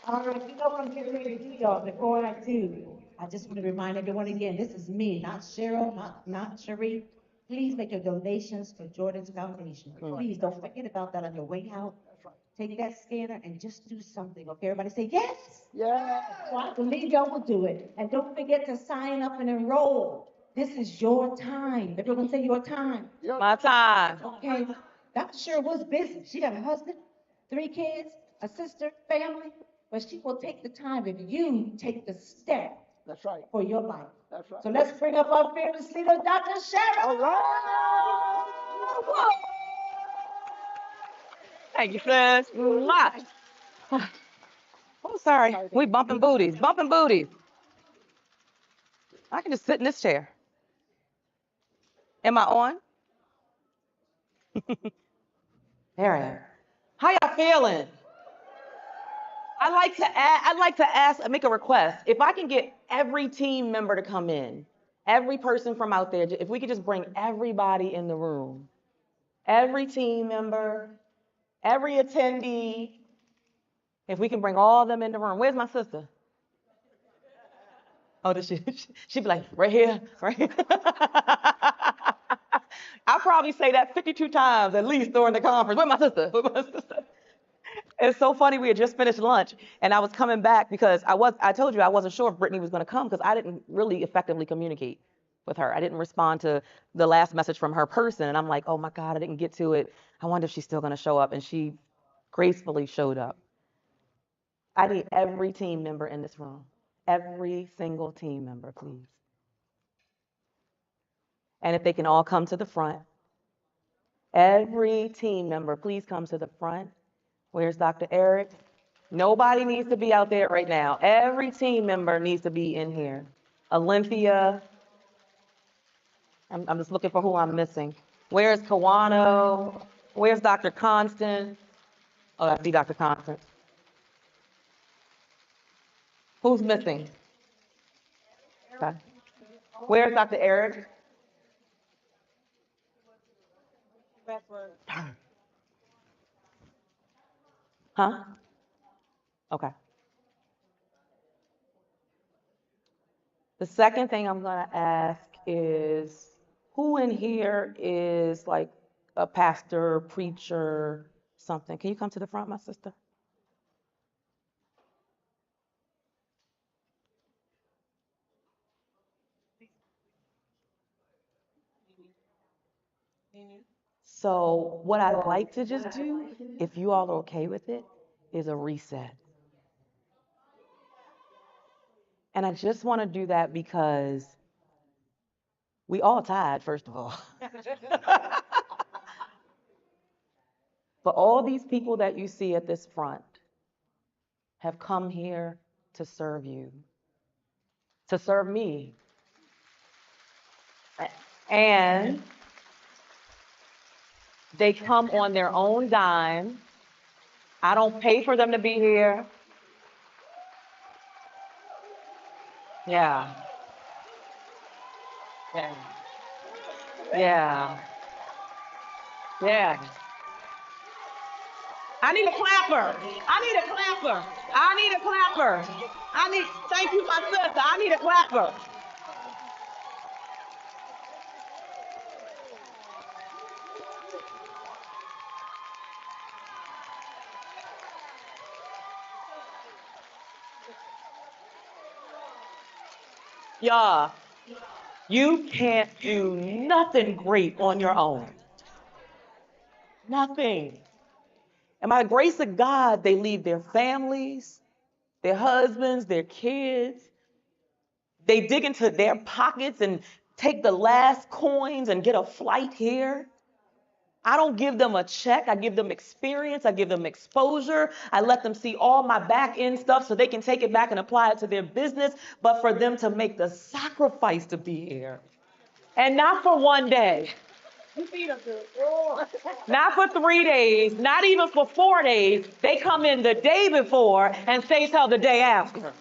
All right, you know what I'm getting ready to do, y'all. Before I do, I just want to remind everyone again, this is me, not Cheryl, not Cherie. Please make your donations for Jordan's Foundation. Please don't forget about that on your way out. Take that scanner and just do something. Okay, everybody say yes. So I believe y'all will do it. And don't forget to sign up and enroll. This is your time. Everyone say your time. My time. Okay, Dr. Cheryl was busy. She got a husband, 3 kids, a sister, family, but she will take the time if you take the step for your life. So let's bring up our fearless leader, Dr. Cheryl. Thank you, sis. Mwah. Oh, sorry. We bumping booties, bumping booties. I can just sit in this chair. Am I on? There I am. How y'all feeling? Make a request. If I can get every team member to come in, every person from out there, if we could just bring everybody in the room, every team member, every attendee, if we can bring all of them in the room. Where's my sister? Oh, does she? She'd be like, right here, right here. I'll probably say that 52 times at least during the conference. Where's my sister? Where's my sister? It's so funny. We had just finished lunch, and I was coming back because I told you I wasn't sure if Brittany was going to come because I didn't really effectively communicate with her. I didn't respond to the last message from her person, and I'm like, oh my God, I didn't get to it. I wonder if she's still going to show up, and she gracefully showed up. I need every team member in this room, every single team member, please. And if they can all come to the front, every team member, please come to the front. Where's Dr. Eric? Nobody needs to be out there right now. Every team member needs to be in here. Olympia. I'm just looking for who I'm missing. Where's Kawano? Where's Dr. Constant? Oh, I see Dr. Constant. Who's missing? Okay. Where's Dr. Eric? Huh? Okay. The second thing I'm going to ask is who in here is like a pastor, preacher, something? Can you come to the front, my sister? So, what I'd like to just do, if you all are okay with it, is a reset. And I just want to do that because we all tired, first of all. But all these people that you see at this front have come here to serve you, to serve me. And they come on their own dime. I don't pay for them to be here. Yeah. Yeah. Yeah. Yeah. I need a clapper. I need a clapper. I need a clapper. Thank you, my sister. I need a clapper. Y'all, you can't do nothing great on your own. Nothing. And by the grace of God, they leave their families, their husbands, their kids. They dig into their pockets and take the last coins and get a flight here. I don't give them a check. I give them experience. I give them exposure. I let them see all my back end stuff so they can take it back and apply it to their business. But for them to make the sacrifice to be here, and not for one day, not for 3 days, not even for 4 days. They come in the day before and stay till the day after.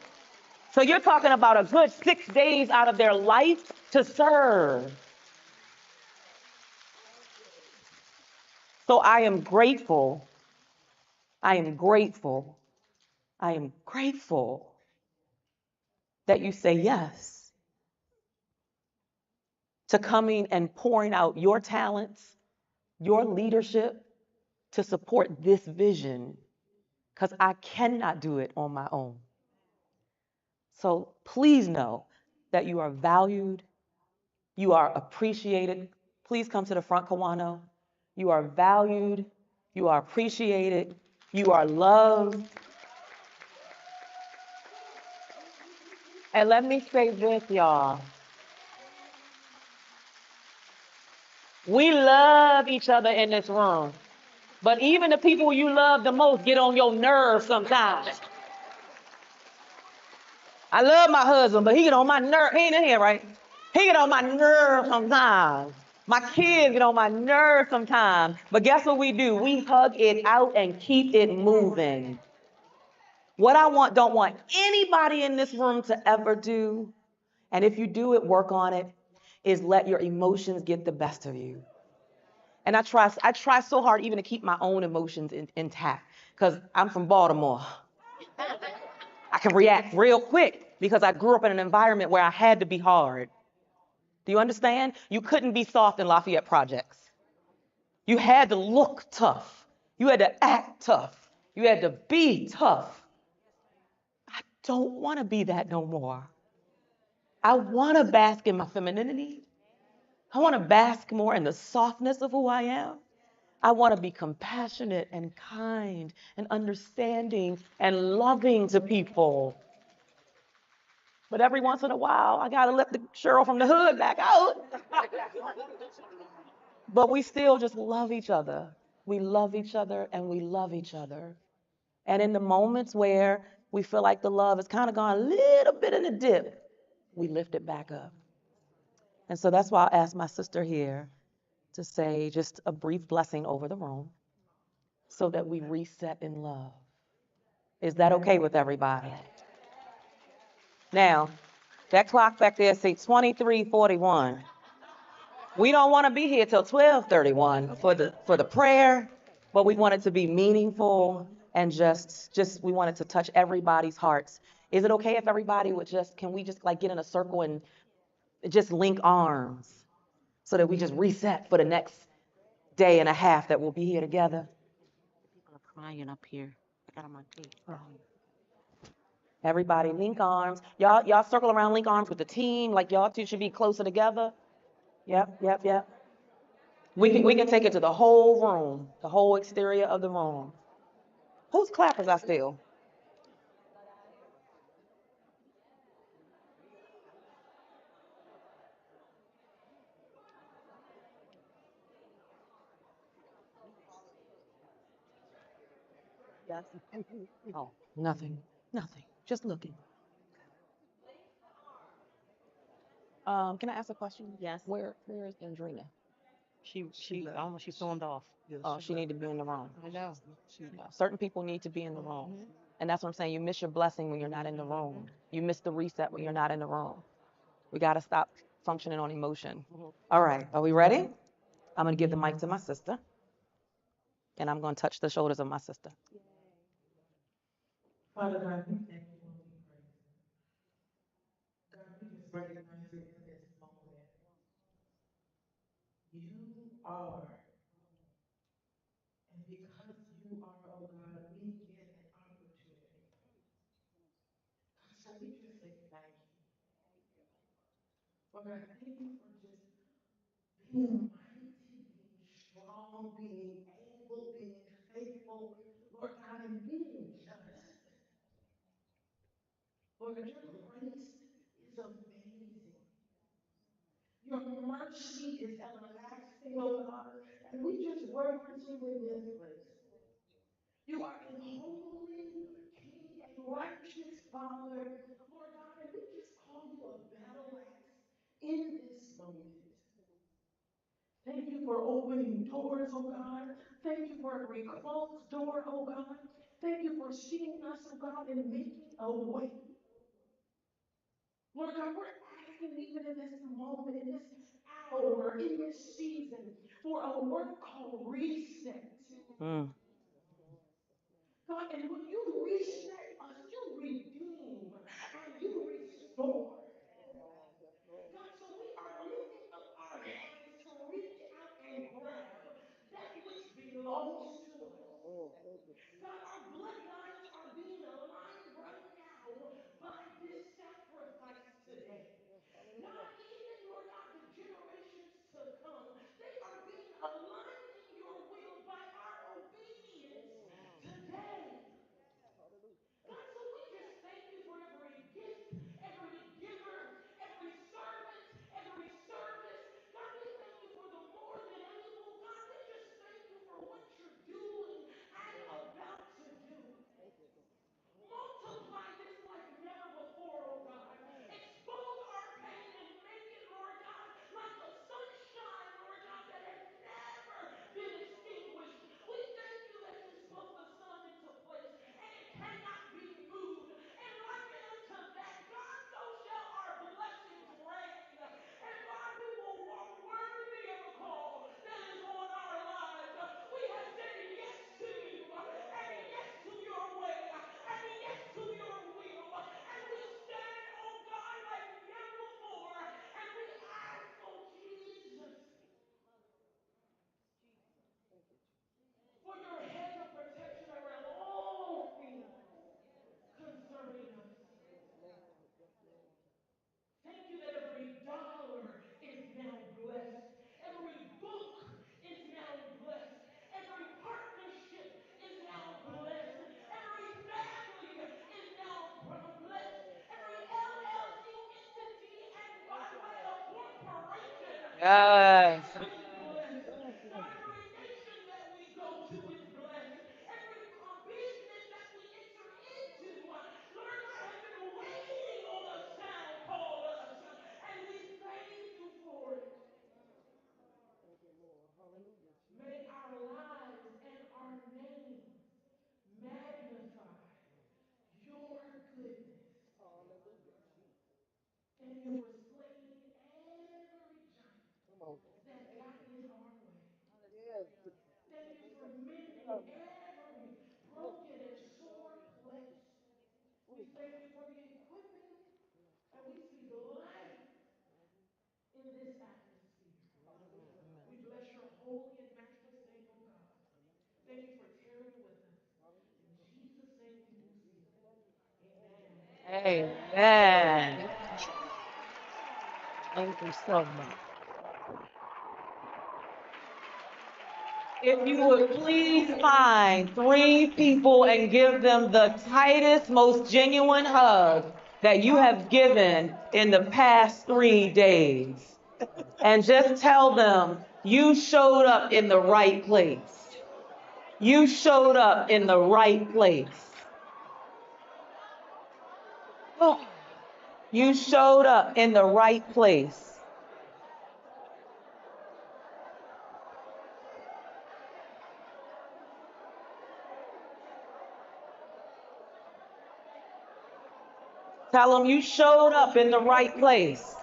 So you're talking about a good 6 days out of their life to serve. So I am grateful. I am grateful I am grateful that you say yes to coming and pouring out your talents, your leadership to support this vision, because I cannot do it on my own. So please know that you are valued, you are appreciated. Please come to the front, Kawano. You are valued, you are appreciated, you are loved. And let me say this, y'all. We love each other in this room. But even the people you love the most get on your nerves sometimes. I love my husband, but he get on my nerve. He ain't in here, right? He get on my nerves sometimes. My kids get on my nerves sometimes. But guess what we do? We hug it out and keep it moving. What I don't want anybody in this room to ever do, and if you do it, work on it, is let your emotions get the best of you. And I try so hard even to keep my own emotions intact because I'm from Baltimore. I can react real quick because I grew up in an environment where I had to be hard. Do you understand? You couldn't be soft in Lafayette Projects. You had to look tough. You had to act tough. You had to be tough. I don't want to be that no more. I want to bask in my femininity. I want to bask more in the softness of who I am. I want to be compassionate and kind and understanding and loving to people. But every once in a while, I got to let the Cheryl from the hood back out. But we still just love each other. We love each other and we love each other. And in the moments where we feel like the love has kind of gone a little bit in a dip, we lift it back up. And so that's why I asked my sister here to say just a brief blessing over the room so that we reset in love. Is that okay with everybody? Now, that clock back there says 23:41. We don't want to be here till 12:31 for the prayer, but we want it to be meaningful and just we want it to touch everybody's hearts. Is it okay if everybody would can we just like get in a circle and just link arms so that we just reset for the next day and a half that we'll be here together? People are crying up here. I got on my face. Everybody link arms. Y'all circle around, link arms with the team. Like y'all two should be closer together. Yep. We can take it to the whole room, the whole exterior of the room. Whose clappers I steal? Yes. Oh, nothing. Just looking. Can I ask a question? Yes. Where is Andrina? I don't know, she stormed off. Oh, she need to be in the room. I know. Yeah, certain people need to be in the room. And that's what I'm saying. You miss your blessing when you're not in the room. You miss the reset when you're not in the room. We got to stop functioning on emotion. All right. Are we ready? I'm going to give the mic to my sister. And I'm going to touch the shoulders of my sister. Father God, we thank you, Lord, we praise you. God, we just recognize it in this moment. You are, and because you are, oh God, we get an opportunity. God, so we just say thank you. Lord God, thank you for just being mighty, being strong, being able, being faithful, Lord God, and being just. Lord God, your grace is amazing. Your mercy is everlasting, oh God. And we just reverence you in this place. You are a holy King, a righteous Father, Lord God, and we just call you a battle axe in this moment. Thank you for opening doors, oh God. Thank you for every closed door, oh God. Thank you for seeing us, oh God, and making a way. Lord God, we're asking even in this moment, in this hour, in this season, for a work called reset. Mm. God, and when you reset us, Yes. Amen. Thank you so much. If you would please find 3 people and give them the tightest, most genuine hug that you have given in the past 3 days. And just tell them you showed up in the right place. You showed up in the right place. Oh, you showed up in the right place. Tell them you showed up in the right place.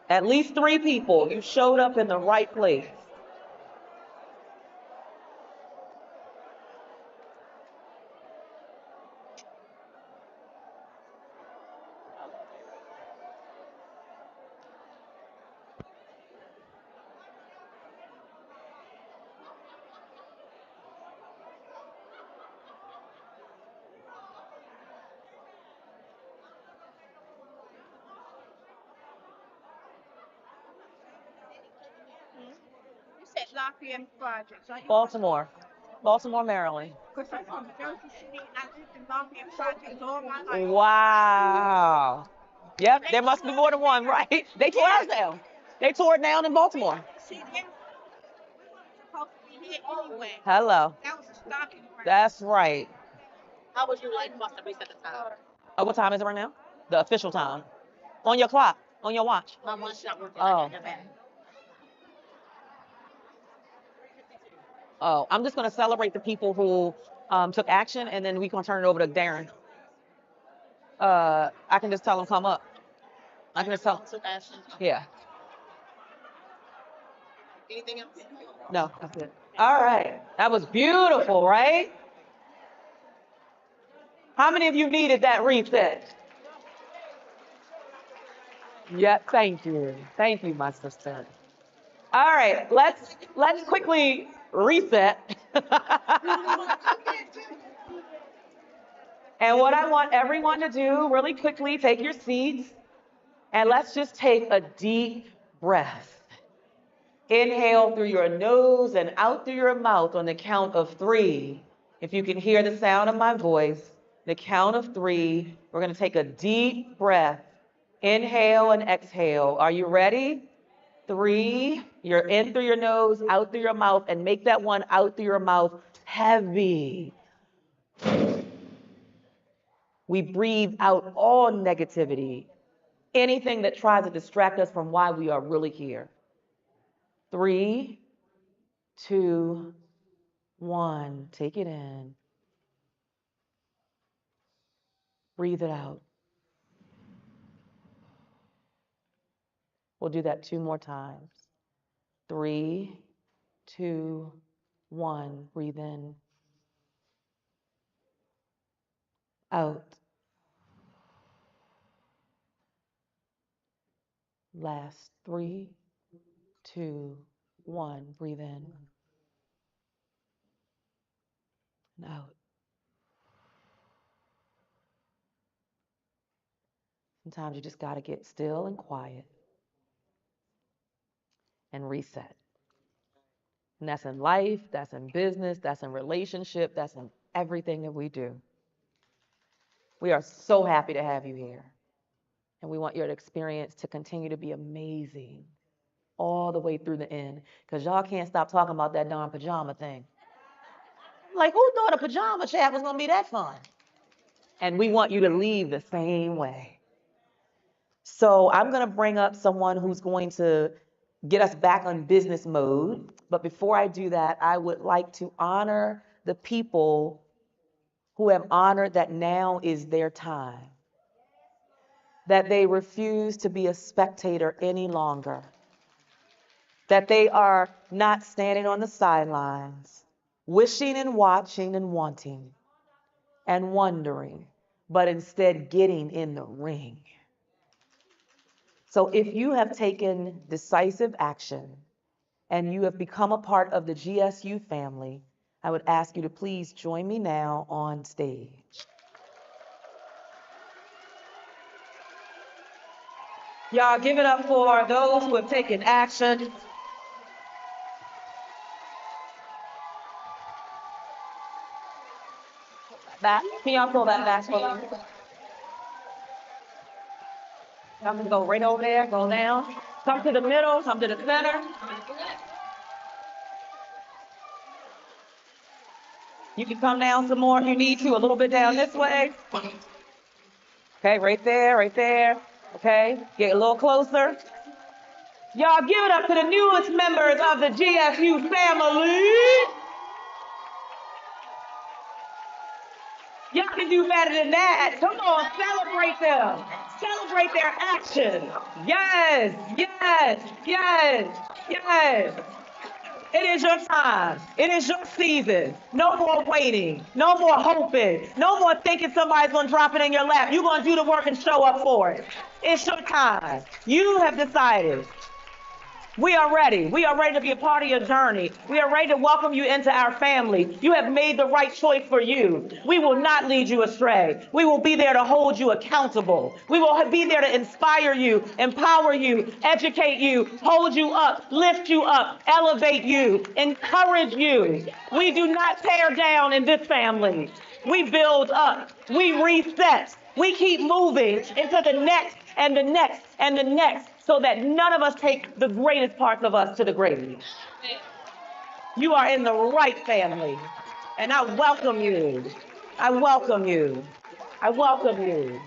At least 3 people, you showed up in the right place. You said Lafayette Projects. Are you Baltimore. Baltimore, Maryland. because I'm from Jersey City and I lived in Lafayette Projects all my life. Wow. Yep, there must be more than one, right? They tore ours down. They tore it down in Baltimore. See, we weren't supposed to be here anyway. Hello. That was a stopping ground. That's right. How would you like for us to reset the time? Oh, what time is it right now? The official time. On your clock, on your watch. My watch not working. Oh. I get it back. Oh, I'm just going to celebrate the people who took action, and then we can turn it over to Darren. I can just tell them come up. I can just tell. Took action. Yeah. Anything else? No, that's it. All right. That was beautiful, right? How many of you needed that reset? Yeah, thank you. Thank you, my sister. All right, let's quickly reset. And what I want everyone to do really quickly, take your seats and let's just take a deep breath. Inhale through your nose and out through your mouth on the count of 3. If you can hear the sound of my voice, the count of 3, we're going to take a deep breath. Inhale and exhale. Are you ready? 3, you're in through your nose, out through your mouth, and make that one out through your mouth heavy. We breathe out all negativity, anything that tries to distract us from why we are really here. 3, 2, 1. Take it in. Breathe it out. We'll do that 2 more times. 3, 2, 1. Breathe in. Out. Last 3, 2, 1. Breathe in. And out. Sometimes you just got to get still and quiet and reset. And that's in life, that's in business, that's in relationship, that's in everything that we do. We are so happy to have you here. And we want your experience to continue to be amazing. all the way through the end because y'all can't stop talking about that darn pajama thing. Like, who thought a pajama chat was going to be that fun? And we want you to leave the same way. So I'm going to bring up someone who's going to get us back on business mode. But before I do that, I would like to honor the people who have honored that now is their time, that they refuse to be a spectator any longer, that they are not standing on the sidelines, wishing and watching and wanting and wondering, but instead getting in the ring. So if you have taken decisive action and you have become a part of the GSU family, I would ask you to please join me now on stage. Y'all give it up for those who have taken action. Back. Can y'all pull that back for me? Y'all can go right over there, go down. Come to the middle, come to the center. You can come down some more if you need to, a little bit down this way. Okay, right there, right there. Okay, get a little closer. Y'all give it up to the newest members of the GSU family. Y'all can do better than that. Come on, celebrate them. Celebrate their action. Yes, yes, yes, yes. It is your time. It is your season. No more waiting. No more hoping. No more thinking somebody's going to drop it in your lap. You're going to do the work and show up for it. It's your time. You have decided. We are ready. We are ready to be a part of your journey. We are ready to welcome you into our family. You have made the right choice for you. We will not lead you astray. We will be there to hold you accountable. We will be there to inspire you, empower you, educate you, hold you up, lift you up, elevate you, encourage you. We do not tear down in this family. We build up. We reset. We keep moving into the next and the next and the next, so that none of us take the greatest parts of us to the grave. You are in the right family, and I welcome you. I welcome you. I welcome you.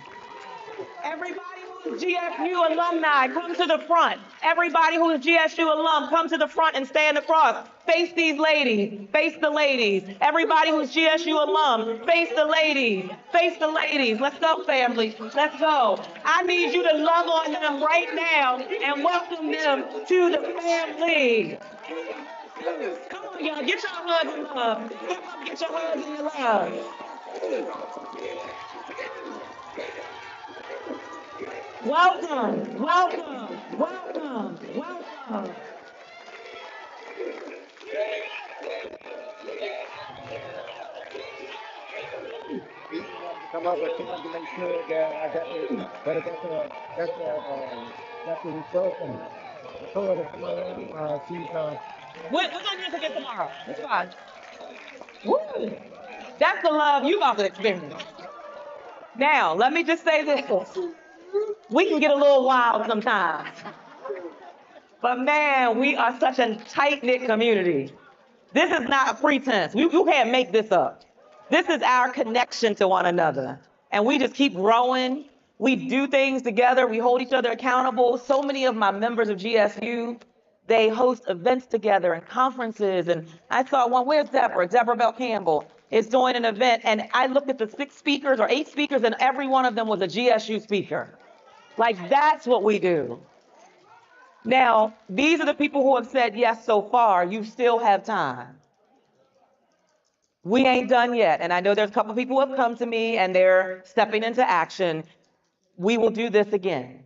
Everybody who's GSU alumni, come to the front. Everybody who's GSU alum, come to the front and stand across. Face these ladies. Face the ladies. Everybody who's GSU alum, face the ladies. Face the ladies. Let's go, family. Let's go. I need you to love on them right now and welcome them to the family. Come on, y'all. Get your hugs and love. Get your hugs and your love. Welcome, welcome, welcome, welcome. Come up, but to make sure that I got it. But that's the referral. I told her to come on. We're gonna do it again tomorrow. It's fine. Woo! That's the love you about to experience. Now, let me just say this. We can get a little wild sometimes. But man, we are such a tight-knit community. This is not a pretense. You can't make this up. This is our connection to one another. And we just keep growing. We do things together. We hold each other accountable. So many of my members of GSU, they host events together and conferences. And I saw one, where's Deborah? Deborah Bell Campbell is doing an event. And I looked at the 6 speakers or 8 speakers, and every one of them was a GSU speaker. Like, that's what we do. Now, these are the people who have said yes so far. You still have time. We ain't done yet. And I know there's a couple of people who have come to me and they're stepping into action. We will do this again.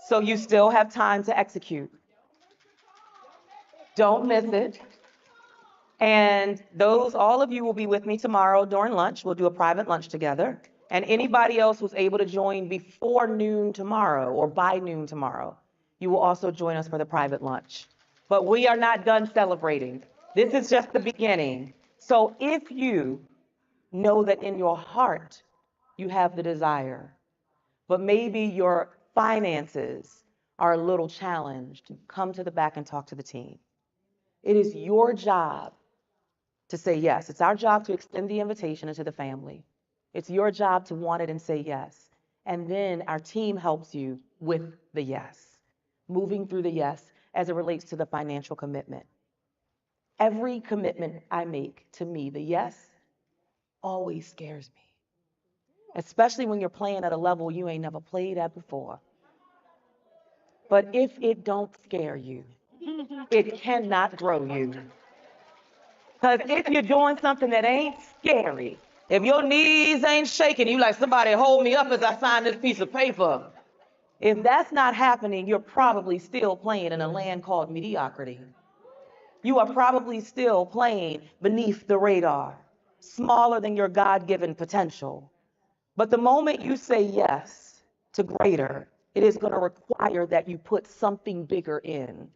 So you still have time to execute. Don't miss it. And all of you will be with me tomorrow during lunch. We'll do a private lunch together. And anybody else who's able to join before noon tomorrow or by noon tomorrow, you will also join us for the private lunch. But we are not done celebrating. This is just the beginning. So if you know that in your heart you have the desire, but maybe your finances are a little challenged, come to the back and talk to the team. It is your job to say yes. It's our job to extend the invitation into the family. It's your job to want it and say yes. And then our team helps you with the yes, moving through the yes as it relates to the financial commitment. Every commitment I make to me, the yes, always scares me, especially when you're playing at a level you ain't never played at before. But if it don't scare you, it cannot grow you. Because if you're doing something that ain't scary, if your knees ain't shaking, you like, somebody hold me up as I sign this piece of paper. If that's not happening, you're probably still playing in a land called mediocrity. You are probably still playing beneath the radar, smaller than your God-given potential. But the moment you say yes to greater, it is going to require that you put something bigger in.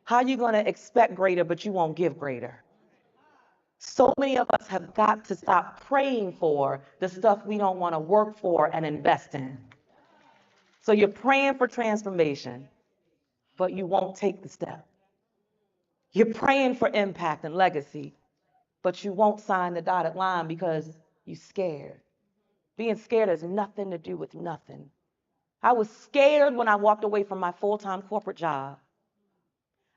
How are you going to expect greater, but you won't give greater? So many of us have got to stop praying for the stuff we don't want to work for and invest in. So you're praying for transformation, but you won't take the step. You're praying for impact and legacy, but you won't sign the dotted line because you're scared. Being scared has nothing to do with nothing. I was scared when I walked away from my full-time corporate job.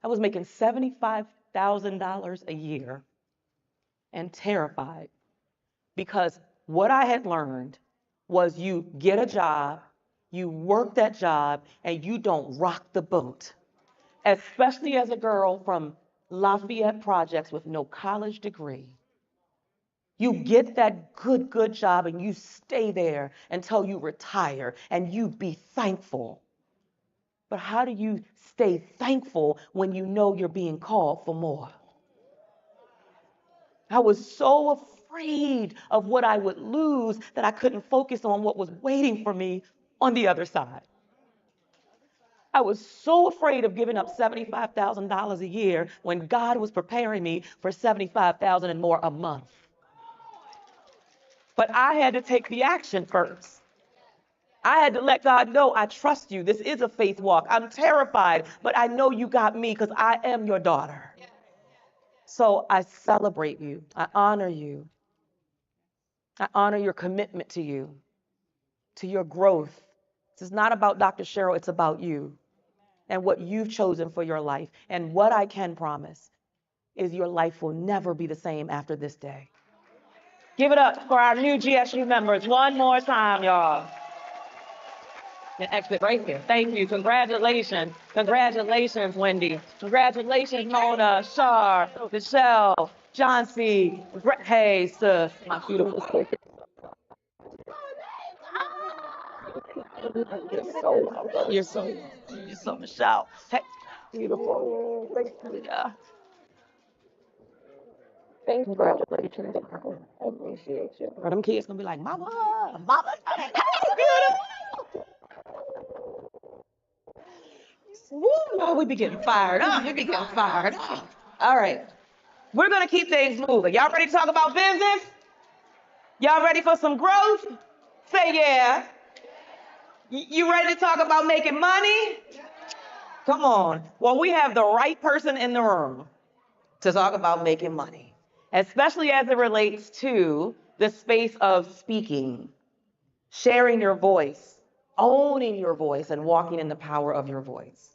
I was making $75,000 a year and terrified because what I had learned was you get a job, you work that job, and you don't rock the boat, especially as a girl from Lafayette Projects with no college degree. You get that good job and you stay there until you retire and you be thankful. But how do you stay thankful when you know you're being called for more? I was so afraid of what I would lose that I couldn't focus on what was waiting for me on the other side. I was so afraid of giving up $75,000 a year when God was preparing me for $75,000 and more a month. But I had to take the action first. I had to let God know, I trust you. This is a faith walk. I'm terrified, but I know you got me because I am your daughter. So I celebrate you. I honor you. I honor your commitment to you, to your growth. This is not about Dr. Cheryl, it's about you and what you've chosen for your life. And what I can promise is your life will never be the same after this day. Give it up for our new GSU members one more time, y'all. And exit right here. Thank you. Congratulations. Congratulations, Wendy. Congratulations, Mona, Shar, Michelle, John C. Hey, sis, my beautiful sister. You're so Michelle. Hey, beautiful. Yeah. Thank you. Congratulations. I appreciate you. Or them kids gonna be like, Mama, Mama, hey, beautiful. Woo, oh, we be getting fired up. We be getting fired up. All right. We're gonna keep things moving. Y'all ready to talk about business? Y'all ready for some growth? Say yeah. You ready to talk about making money? Come on. Well, we have the right person in the room to talk about making money, especially as it relates to the space of speaking, sharing your voice, owning your voice, and walking in the power of your voice.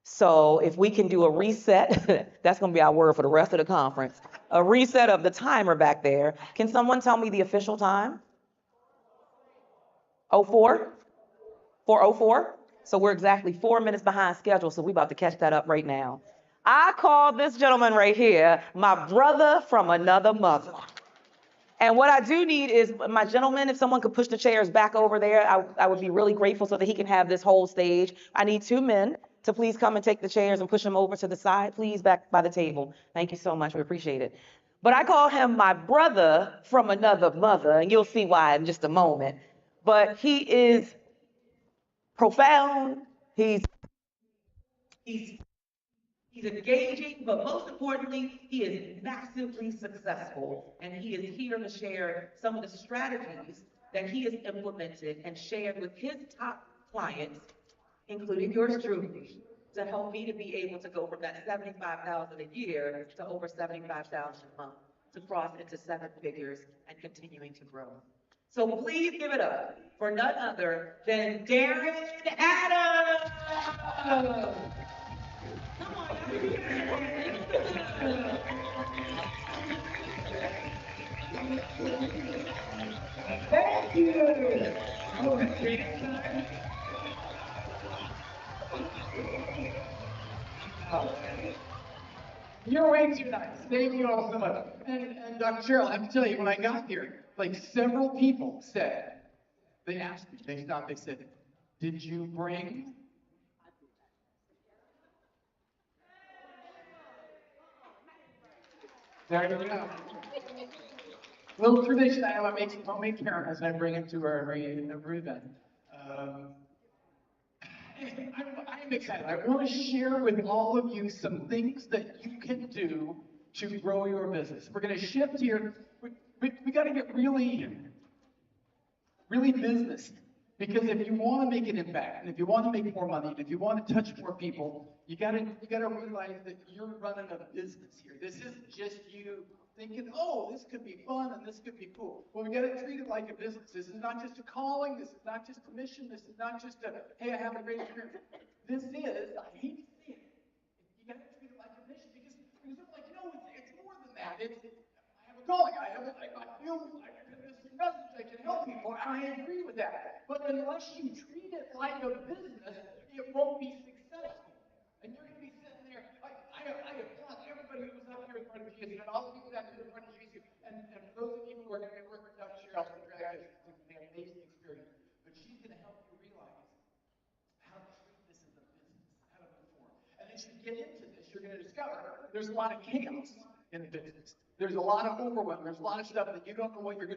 So if we can do a reset, that's going to be our word for the rest of the conference, a reset of the timer back there. Can someone tell me the official time? 04? 4:04? So we're exactly 4 minutes behind schedule, so we're about to catch that up right now. I call this gentleman right here my brother from another mother. And what I do need is my gentleman, if someone could push the chairs back over there, I would be really grateful so that he can have this whole stage. I need 2 men to please come and take the chairs and push them over to the side, please, back by the table. Thank you so much. We appreciate it. But I call him my brother from another mother, and you'll see why in just a moment. But he is profound. He's engaging, but most importantly, he is massively successful. And he is here to share some of the strategies that he has implemented and shared with his top clients including yours truly, to help me to be able to go from that 75,000 a year to over 75,000 a month, to cross into seven figures and continuing to grow. So please give it up for none other than Darren Adams. Come on, Thank you. Oh, you're way too nice. Thank you all so much. And Dr. Cheryl, I have to tell you, when I got here, like several people said, they asked me, they stopped, they said, did you bring? There you go. Little tradition I have, I make some homemade caramels and I bring them to our event. Um, I'm excited. I want to share with all of you some things that you can do to grow your business. We're going to shift here. We got to get really business. Because if you want to make an impact, and if you want to make more money, and if you want to touch more people, you gotta realize that you're running a business here. This isn't just you thinking, oh, this could be fun and this could be cool. Well, we gotta treat it like a business. This is not just a calling. This is not just a mission. This is not just a, hey, I have a great experience. This is, I hate to say it, you gotta treat it like a mission because you're like, no, it's more than that. I have a calling. I feel like this message I can help people. I agree with that. But unless you treat it like a business, it won't be successful. And you're going to be sitting there. I applaud everybody who was up here in front of Jesus and all the people that are in front of Jesus. And for those of you who are going to work with Dr. Cheryl, congratulations. It's an amazing experience. But she's going to help you realize how to treat this as a business, how to move forward. And as you get into this, you're going to discover there's a lot of chaos in the business. There's a lot of overwhelm. There's a lot of stuff that you don't know what you're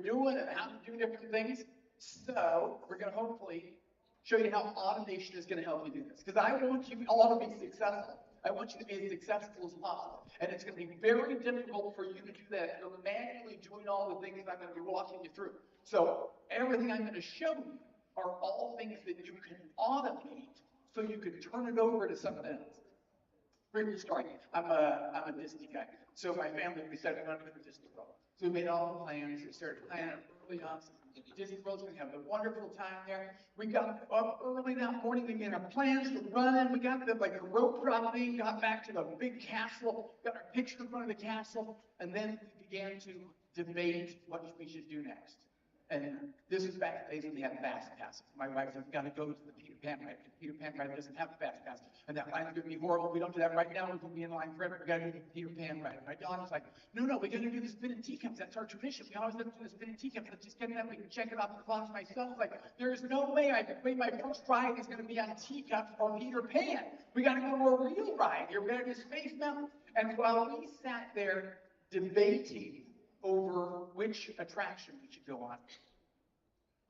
doing and how to do different things. So we're going to hopefully show you how automation is going to help you do this. Because I want you all to be successful. I want you to be as successful as possible. And it's going to be very difficult for you to do that if you're manually doing all the things I'm going to be walking you through. So everything I'm going to show you are all things that you can automate so you can turn it over to someone else. Brief story. I'm a Disney guy. So my family, we decided we wanted to go to Disney World. So we made all the plans. We started planning early on. Disney World's going to have a wonderful time there. We got up early that morning. We made our plans to run in. We got the rope drop thing. Got back to the big castle. Got our picture in front of the castle, and then we began to debate what we should do next. And this is back in the days when they had fast passes. My wife said, we've got to go to the Peter Pan ride. The Peter Pan ride doesn't have a fast pass. And that line's going to be horrible. We don't do that right now. We're going to be in line forever. We've got to do the Peter Pan ride. My daughter's like, no, we got to do the spinning teacups. That's our tradition. We always have to do the spinning teacups. Let's just get that. We can check it off the clocks. My son's like, there's no way my first ride is going to be on teacups or Peter Pan. We got to go to a real ride here. We got to do Space Mountain. And while we sat there debating over which attraction we should go on,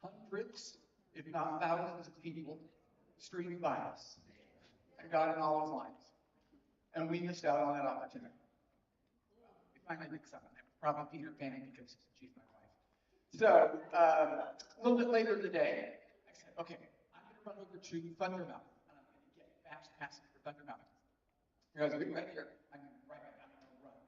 hundreds, if not thousands of people streamed by us and got in all his lines. And we missed out on that opportunity. We finally did something. Probably Peter Pan because she's my wife. So, a little bit later in the day, I said, okay, I'm going to run over to Thunder Mountain. And I'm going to get fast passes for Thunder Mountain. You guys, right here. I'm going to run.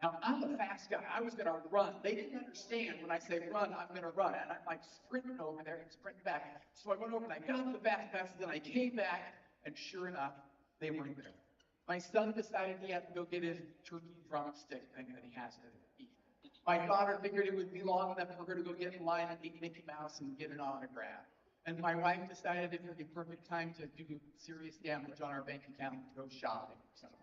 Now, I'm a fast guy. I was going to run. They didn't understand when I say run, I'm going to run. And I'm like sprinting over there and sprinting back. So I went over and I got the fast passes and I came back, and sure enough, they weren't there. My son decided he had to go get his turkey drumstick thing that he has to eat. My daughter figured it would be long enough for her to go get in line and meet Mickey Mouse and get an autograph. And my wife decided it would be perfect time to do serious damage on our bank account and go shopping or something.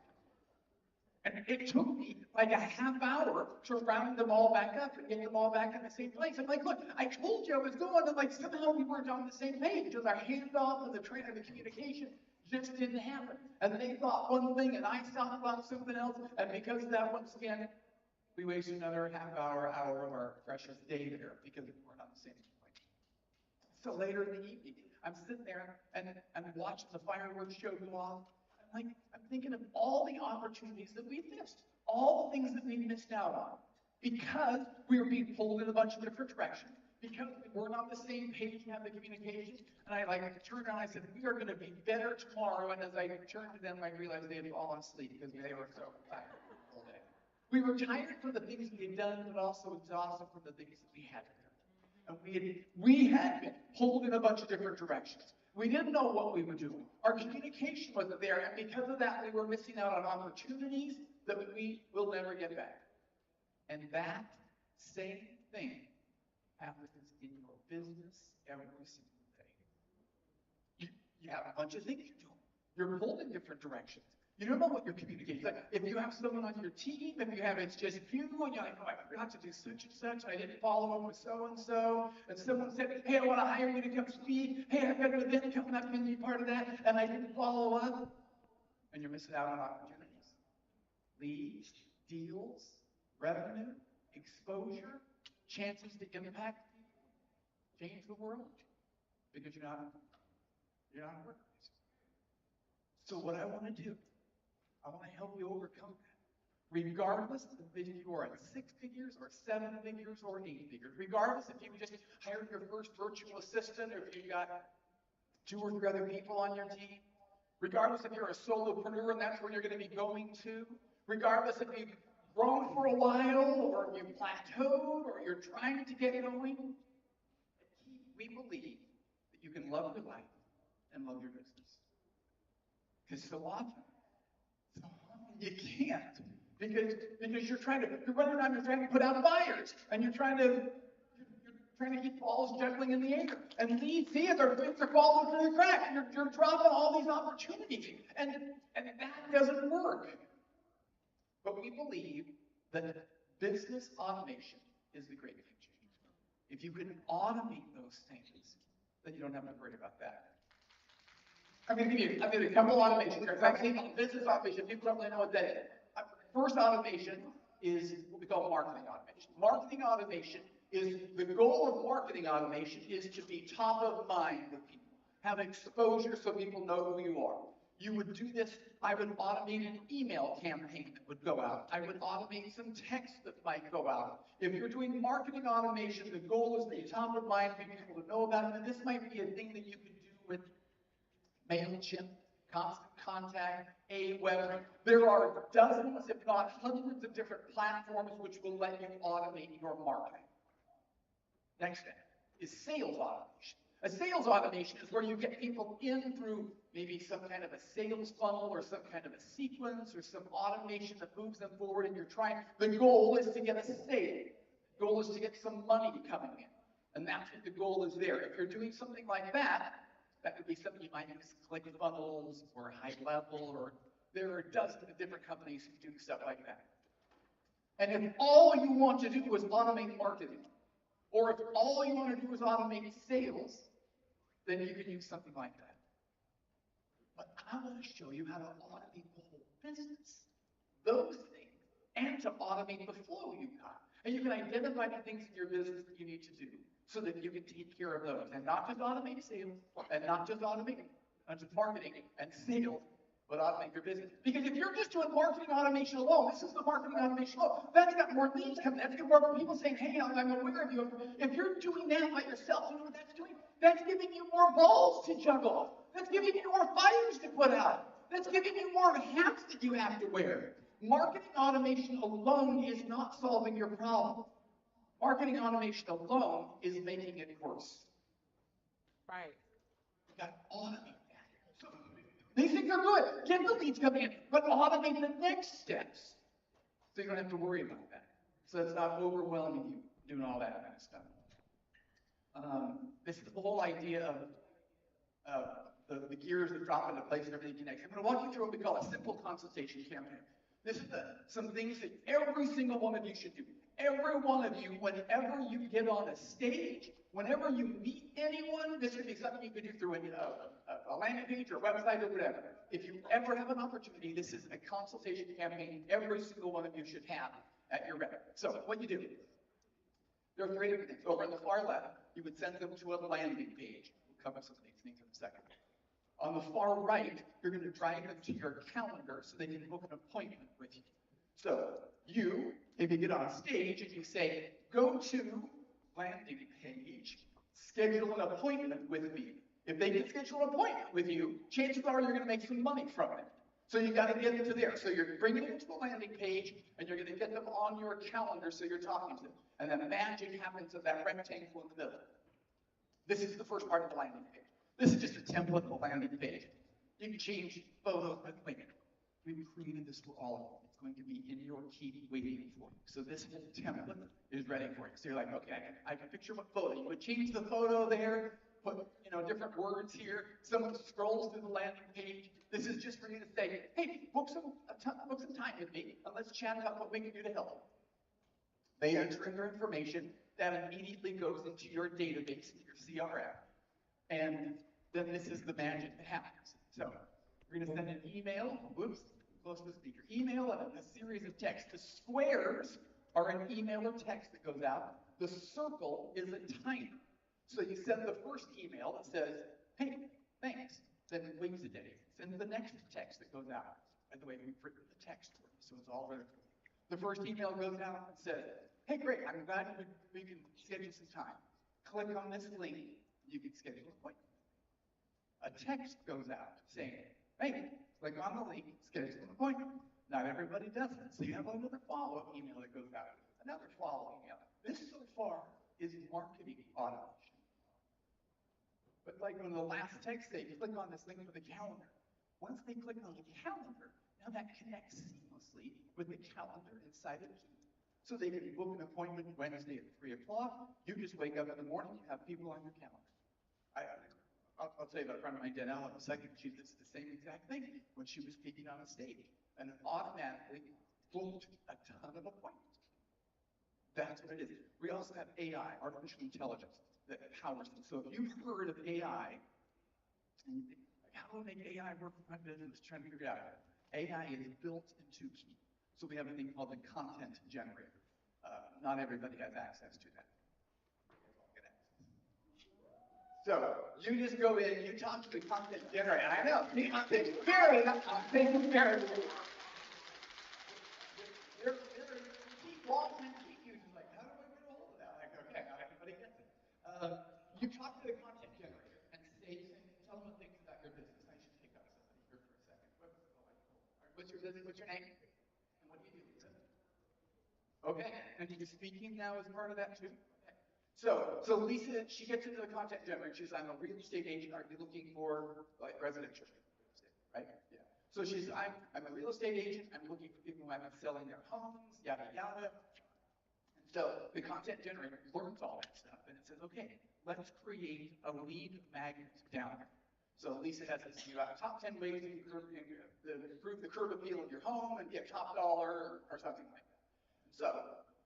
And it took me like a half hour to round them all back up and get them all back in the same place. I'm like, look, I told you I was going, and like somehow we weren't on the same page because our handoff and the communication just didn't happen. And they thought one thing and I thought something else. And because of that, once again, we wasted another half hour of our precious day there because we weren't on the same page. So later in the evening, I'm sitting there and watching the fireworks show go off. I'm thinking of all the opportunities that we missed, all the things that we missed out on, because we were being pulled in a bunch of different directions, because we weren't on the same page and have the communication. And I like turned around and I said, we are going to be better tomorrow. And as I turned to them, I realized they had fallen asleep because they were so tired all day. We were tired from the things we had done, but also exhausted from the things that we hadn't done. And we had been pulled in a bunch of different directions. We didn't know what we were doing. Our communication wasn't there. And because of that, we were missing out on opportunities that we will never get back. And that same thing happens in your business every single day. You have a bunch of things you're doing. You're pulled in different directions. You don't know what you're communicating. Like if you have someone on your team, if you have it's just you, and you're like, oh, I forgot to do such and such, I didn't follow up with so and someone said, hey, I want to hire you to come speak. Hey, I've got an event coming up, can you be part of that? And I didn't follow up, and you're missing out on opportunities, leads, deals, revenue, exposure, chances to impact people, change the world, because you're not working. So what I want to do, I want to help you overcome that. Regardless of if you are at 6 figures or 7 figures or 8 figures, regardless if you just hired your first virtual assistant or if you got 2 or 3 other people on your team, regardless if you're a solopreneur and that's where you're going to be going to, regardless if you've grown for a while or you've plateaued or you're trying to get going, we believe that you can love your life and love your business. Because so often you can't. Because you're running around, you're trying to put out fires, and you're trying to keep balls juggling in the air. And things are falling through the cracks. You're dropping all these opportunities. And that doesn't work. But we believe that business automation is the great game changer. If you can automate those things, then you don't have to worry about that. I'm going to give you a couple automations here. I'm saying business automation. People don't really know what that is. First automation is what we call marketing automation. Marketing automation is the goal of marketing automation is to be top of mind with people, have exposure so people know who you are. You would do this. I would automate an email campaign that would go out. I would automate some text that might go out. If you're doing marketing automation, the goal is to be top of mind for people to know about it. And this might be a thing that you could do with MailChimp, Constant Contact, Aweber. There are dozens, if not hundreds, of different platforms which will let you automate your marketing. Next step is sales automation. A sales automation is where you get people in through maybe some kind of a sales funnel or some kind of a sequence or some automation that moves them forward, and the goal is to get a sale. The goal is to get some money coming in. And that's what the goal is there. If you're doing something like that, that would be something you might use ClickFunnels or High Level, or there are dozens of different companies who do stuff like that. And if all you want to do is automate marketing, or if all you want to do is automate sales, then you can use something like that. But I want to show you how to automate the whole business, those things, and to automate the flow you've got. And you can identify the things in your business that you need to do so that you can take care of those. And not just automate sales, and not just marketing and sales, but automate your business. Because if you're just doing marketing automation alone, this is the marketing automation alone, that's got more leads coming. That's got more people saying, hey, I'm aware of you. If you're doing that by yourself, you know what that's doing? That's giving you more balls to juggle. That's giving you more fires to put out. That's giving you more hats that you have to wear. Marketing automation alone is not solving your problem. Marketing automation alone is making it worse. Right. You got to automate that. So, these things are good. Get the leads coming in, but automate the next steps so you don't have to worry about that. So it's not overwhelming you doing all that kind of stuff. This is the whole idea of the gears that drop into place and everything connects. I'm going to walk you through what we call a simple consultation campaign. This is some things that every single one of you should do. Every one of you, whenever you get on a stage, whenever you meet anyone, this could be something you could do through a landing page or a website or whatever. If you ever have an opportunity, this is a consultation campaign every single one of you should have at your rep. So what you do, there are 3 different things. Over on the far left, you would send them to a landing page. We'll cover some of these things in a second. On the far right, you're going to drag them to your calendar so they can book an appointment with you. So you, if you get on stage and you say, go to landing page, schedule an appointment with me. If they can schedule an appointment with you, chances are you're going to make some money from it. So you got to get them to there. So you're bringing them to the landing page, and you're going to get them on your calendar so you're talking to them. And then magic happens at that rectangle in the middle. This is the first part of the landing page. This is just a template of the landing page. You can change photos, but wait, we've created this for all of you. It's going to be in your key waiting for you. So this whole template is ready for you. So you're like, okay, I can picture what photo. You would change the photo there, put different words here. Someone scrolls through the landing page. This is just for you to say, hey, book some time with me, and let's chat about what we can do to help. They enter in their information. That immediately goes into your database, your CRM. And then this is the magic that happens. So we're going to send an email. Whoops, close to the speaker. Email and a series of texts. The squares are an email or text that goes out. The circle is a timer. So you send the first email that says, hey, thanks. Then waits a day. Send the next text that goes out. By the way, we've written the text for you, so it's all ready. The first email goes out and says, hey, great, I'm glad we can schedule some time. Click on this link, you can schedule an appointment. A text goes out saying, hey, click on the link, schedule an appointment. Not everybody does it, so you have another follow-up email that goes out. Another follow-up email. This so far is marketing automation. But like when the last text says, click on this link for the calendar. Once they click on the calendar, now that connects seamlessly with the calendar inside of Keep. So they can book an appointment Wednesday at 3 o'clock. You just wake up in the morning, you have people on your calendar. I'll tell you about a friend of mine, Danielle, in a second. She did the same exact thing when she was speaking on a stage. And it automatically booked a ton of appointments. That's what it is. We also have AI, artificial intelligence, that powers them. So if you've heard of AI, and you think, how do I make AI work for my business? Trying to figure it out. AI is built into Keep. So we have a thing called the content generator. Not everybody has access to that. So you just go in, you talk to the content generator. I know, I'm thinking very. Keep walking and keep using, like, how do I get a hold of that? Like, okay, not everybody gets it. You talk to the content generator and tell them things about your business. I should pick up somebody here for a second. What's your business? What's your name? And what do you do? Okay, and you're speaking now as part of that too? Okay. So Lisa, she gets into the content generator. She says, I'm a real estate agent. Are you looking for like residential real estate, right? Yeah. So she says, I'm a real estate agent. I'm looking for people who have been selling their homes, yada, yada. And so the content generator learns all that stuff. And it says, okay, let's create a lead magnet down there. So Lisa has this top 10 ways to improve the curb appeal of your home and get top dollar or something like that. So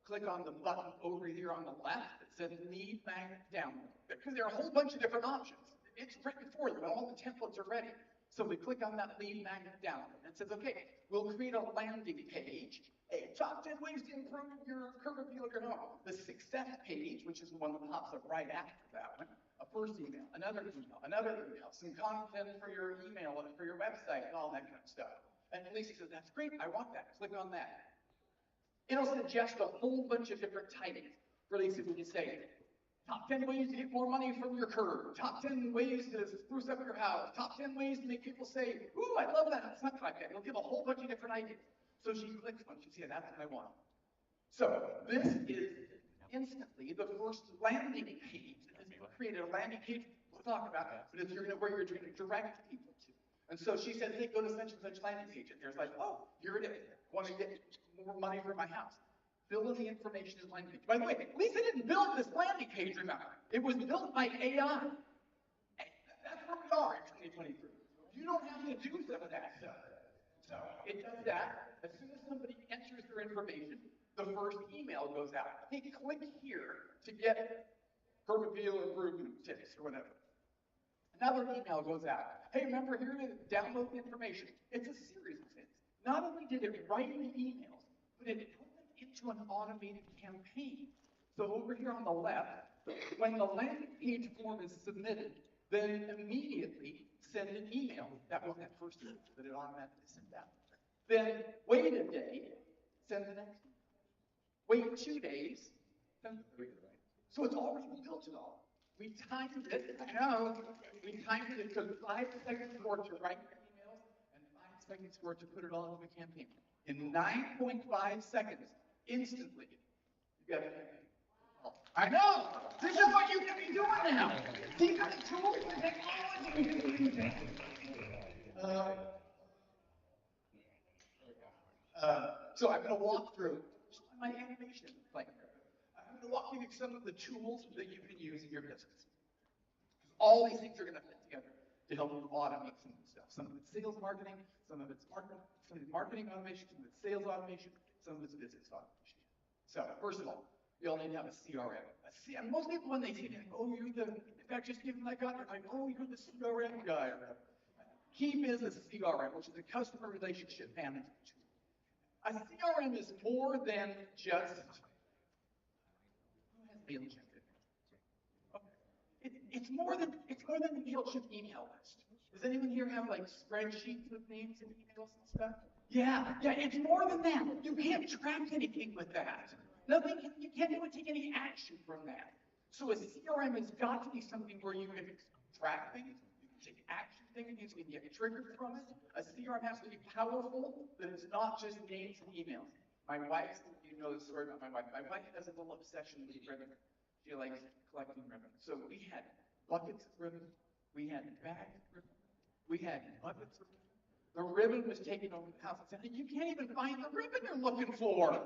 click on the button over here on the left that says lead magnet download. Because there are a whole bunch of different options. It's written for you, and all the templates are ready. So we click on that lead magnet download. And it says, okay, we'll create a landing page. Hey, top 10 ways to improve your curb appeal of your home. The success page, which is the one that pops up right after that one. A first email, another email, some content for your email and for your website and all that kind of stuff. And Lisa says, that's great, I want that. Click on that. It'll suggest a whole bunch of different titles for Lisa who can say, top 10 ways to get more money from your curb, top 10 ways to spruce up your house, top 10 ways to make people say, ooh, I love that, it's not like that. It'll give a whole bunch of different ideas. So she clicks one, she says, that's what I want. So this is instantly the first landing page. We've created a landing page we'll talk about, but it's where you're going to direct people to. And so she says, hey, go to such and such landing page. And there's like, oh, here it is. Want to get more money for my house. Fill in the information in the landing page. By the way, Lisa didn't build this landing page, remember. It was built by AI. That's where we are in 2023. You don't have to do some of that stuff. So it does that. As soon as somebody enters their information, the first email goes out. Hey, click here to get curb appeal improvement tips or whatever. Another email goes out. Hey, remember here to download the information. It's a series of things. Not only did it write the emails, but it put them into an automated campaign. So over here on the left, when the landing page form is submitted, then immediately send an email. That was that first email that it automatically sent out. Then wait a day, send the next email. Wait 2 days, send the third. So it's already built it all. We timed it, I know, we timed it, took 5 seconds for it to write your emails and 5 seconds for it to put it all into a campaign. In 9.5 seconds, instantly, you got a campaign. I know, this is what you can be doing now. These are the tools and technology we can be using. So I'm going to walk through my animation playground. I'm going to walk you through some of the tools that you can use in your business. All these things are going to fit together to help you automate some of the stuff. Some of it's sales marketing, some of it's marketing automation, some of it's sales automation, some of it's business automation. So first of all, you all need to have a CRM. Most people when they see it, oh, you're the, in fact, just given I got, they're like, oh, you're the CRM guy. Key business CRM, which is a customer relationship management tool. A CRM is more than just, who has MailChimp in there? Okay. It's more than the MailChimp email list. Does anyone here have like spreadsheets with names and emails and stuff? Yeah, it's more than that. You can't track anything with that. You can't even take any action from that. So a CRM has got to be something where you can track things, you can take action things, you can get triggered from it. A CRM has to be powerful, that it's not just names and emails. My wife, you know the story about my wife. My wife has a little obsession with ribbon. She likes collecting ribbon. So we had buckets of ribbon, we had bags of ribbon, we had buckets of ribbon. The ribbon was taken over the house and said, you can't even find the ribbon you're looking for.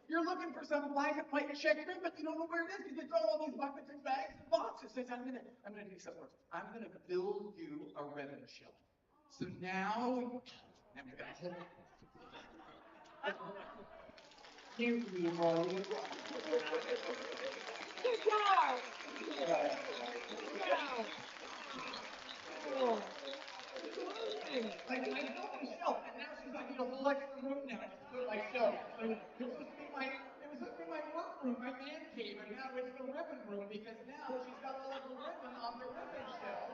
You're looking for some black and white check ribbon, you don't know where it is because it's all these buckets and bags and boxes. Says, I'm gonna do something. I'm gonna build you a ribbon shelf. So now we gotta hold it. You all. Good job. Like I built a shelf, and now she's like, a whole extra room now to put my shelf. So it was supposed to be my workroom, my man cave, and now it's the ribbon room because now she's got all of the ribbon on the ribbon shelf.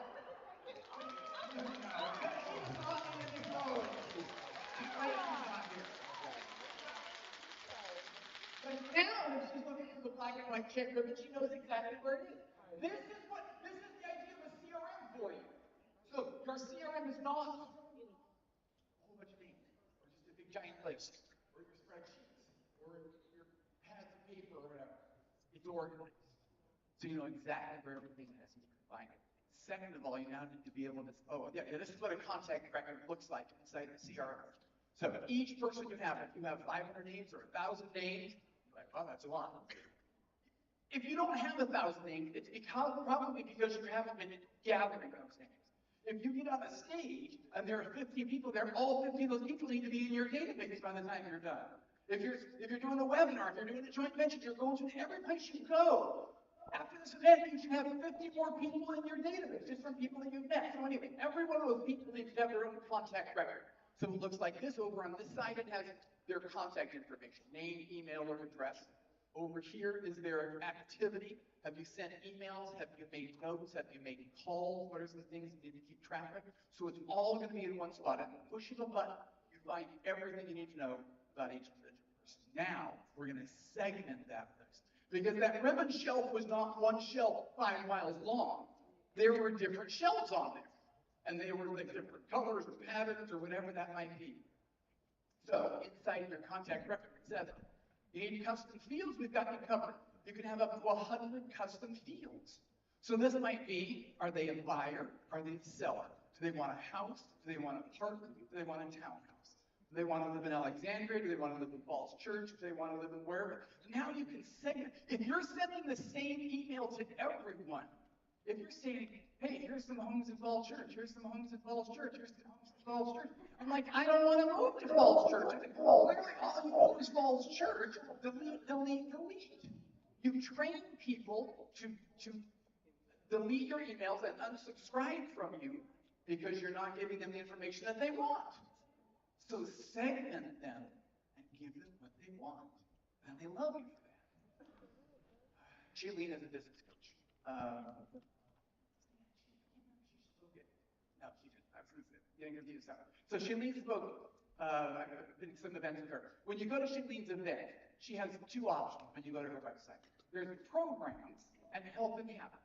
But now, if she's looking for the black and white check ribbon, she knows exactly where it is. This is the idea of a CRM for you. So your CRM is not a whole bunch of names, or just a big giant list, or your spreadsheets, or your pads of paper, or whatever. It's organized. So you know exactly where everything is and you can find it. Second of all, you now need to be able to, this is what a contact record looks like inside the CRM. So each person you have, if you have 500 names or 1,000 names, you're like, oh, that's a lot. If you don't have 1,000 names, it's probably because you haven't been gathering those names. If you get on a stage and there are 50 people there, all 50 of those people need to be in your database by the time you're done. If you're doing a webinar, if you're doing a joint venture, you're going to every place you go. After this event, you should have 50 more people in your database, just from people that you've met. So anyway, every one of those people needs to have their own contact record. So it looks like this. Over on this side, it has their contact information, name, email, or address. Over here is their activity. Have you sent emails? Have you made notes? Have you made calls? What are some things you need to keep track of? So it's all going to be in one spot. And pushing a button, you find everything you need to know about each individual person. Now, we're going to segment that list. Because that ribbon shelf was not one shelf 5 miles long. There were different shelves on there. And they were like different colors or patterns or whatever that might be. So inside your contact record, it says, you need custom fields, we've got you covered. You can have up to 100 custom fields. So this might be, are they a buyer? Are they a seller? Do they want a house? Do they want an apartment? Do they want a townhouse? Do they want to live in Alexandria? Do they want to live in Falls Church? Do they want to live in wherever? Now you can segment. If you're sending the same email to everyone, if you're saying, hey, here's some homes in Falls Church, here's some homes in Falls Church, here's some homes in Falls Church. I'm like, I don't want to move to Falls Church. Clearly, all you know is Falls Church. Delete, delete, delete. You train people to delete your emails and unsubscribe from you because you're not giving them the information that they want. So segment them and give them what they want. And they love you for that. Shailene is a business coach. Getting confused now. So Shailene spoke. I've been to some events with her. When you go to Shailene's event, she has 2 options when you go to her website. There's programs and health and habits.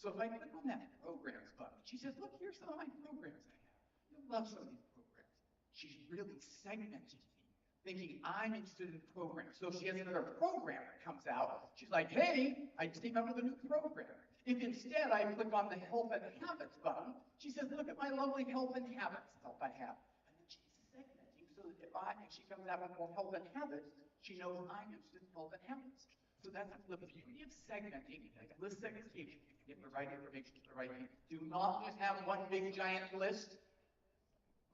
So if I click on that programs button, she says, look, here's some of my programs I have. You'll love some of these programs. She's really segmenting me, thinking I'm interested in programs. So if she has another program that comes out, she's like, hey, I just came out with a new program. If instead I click on the health and habits button, she says, look at my lovely health and habits stuff I have. And then she's segmenting so that if she comes out with more health and habits, she knows I'm interested in health and habits. So that's the beauty of segmenting, list segmentation. You can get the right information to the right people. Do not just have one big giant list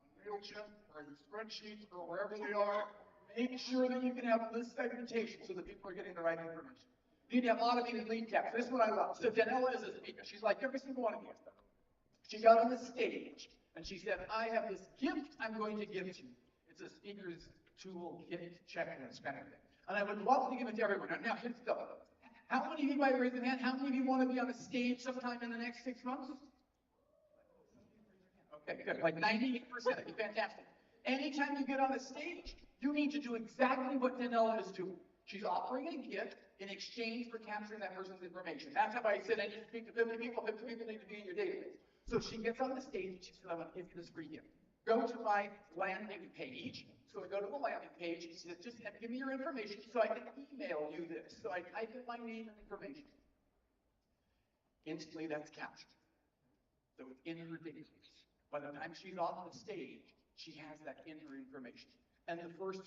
on MailChimp or in spreadsheets or wherever they are. Make sure that you can have list segmentation so that people are getting the right information. You need to have automated lead capture. This is what I love. So Danella is a speaker. She's like every single one of you. She got on the stage and she said, I have this gift I'm going to give to you. It's a speaker's tool gift checklist kind of thing. And I would love to give it to everyone. Now, here's the deal. How many of you, by raising hand, how many of you want to be on a stage sometime in the next 6 months? Okay, good. Like 98%. That'd be fantastic. Anytime you get on a stage, you need to do exactly what Danella is doing. She's offering a gift in exchange for capturing that person's information. That's how I said I need to speak to 50 people. 50 people need to be in your database. So she gets on the stage and she says, I'm going to give you this free gift. Go to my landing page. So I go to the landing page and she says, just give me your information so I can email you this. So I type in my name and information. Instantly, that's captured. So it's in her database. By the time she's off the stage, she has that in her information. And the first,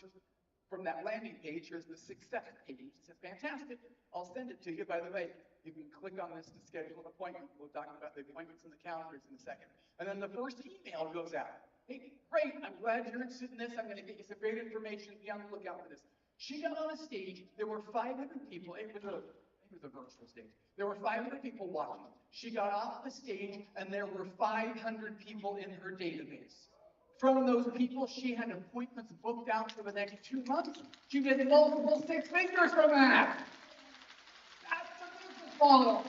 from that landing page, here's the success page. It says, fantastic, I'll send it to you. By the way, you can click on this to schedule an appointment. We'll talk about the appointments and the calendars in a second. And then the first email goes out. Hey, great, I'm glad you're interested in this. I'm going to get you some great information. Be on the lookout for this. She got on a stage. There were 500 people. It was a virtual stage. There were 500 people watching. She got off the stage, and there were 500 people in her database. From those people, she had appointments booked out for the next 2 months. She did multiple six figures from that. That's the business model.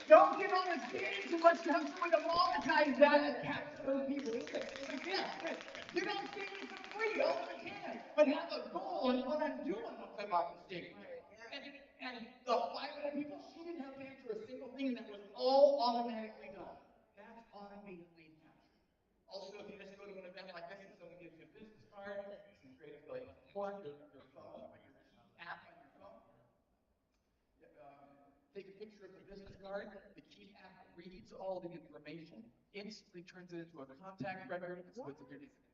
Don't get on the stage unless you have someone to monetize that and capture those people. You don't see me for free all the time, but have a goal on what I'm doing once I'm off the stage. And the 500 people, she didn't have to answer a single thing. That was all automatically done. That's automated lead capture. Also, if you just go to an event like this and someone gives you a business card, some great affiliate. One, your phone, your key app on your phone. Take a picture of the business card. The key app reads all the information, instantly turns it into a contact record, and puts it in your database.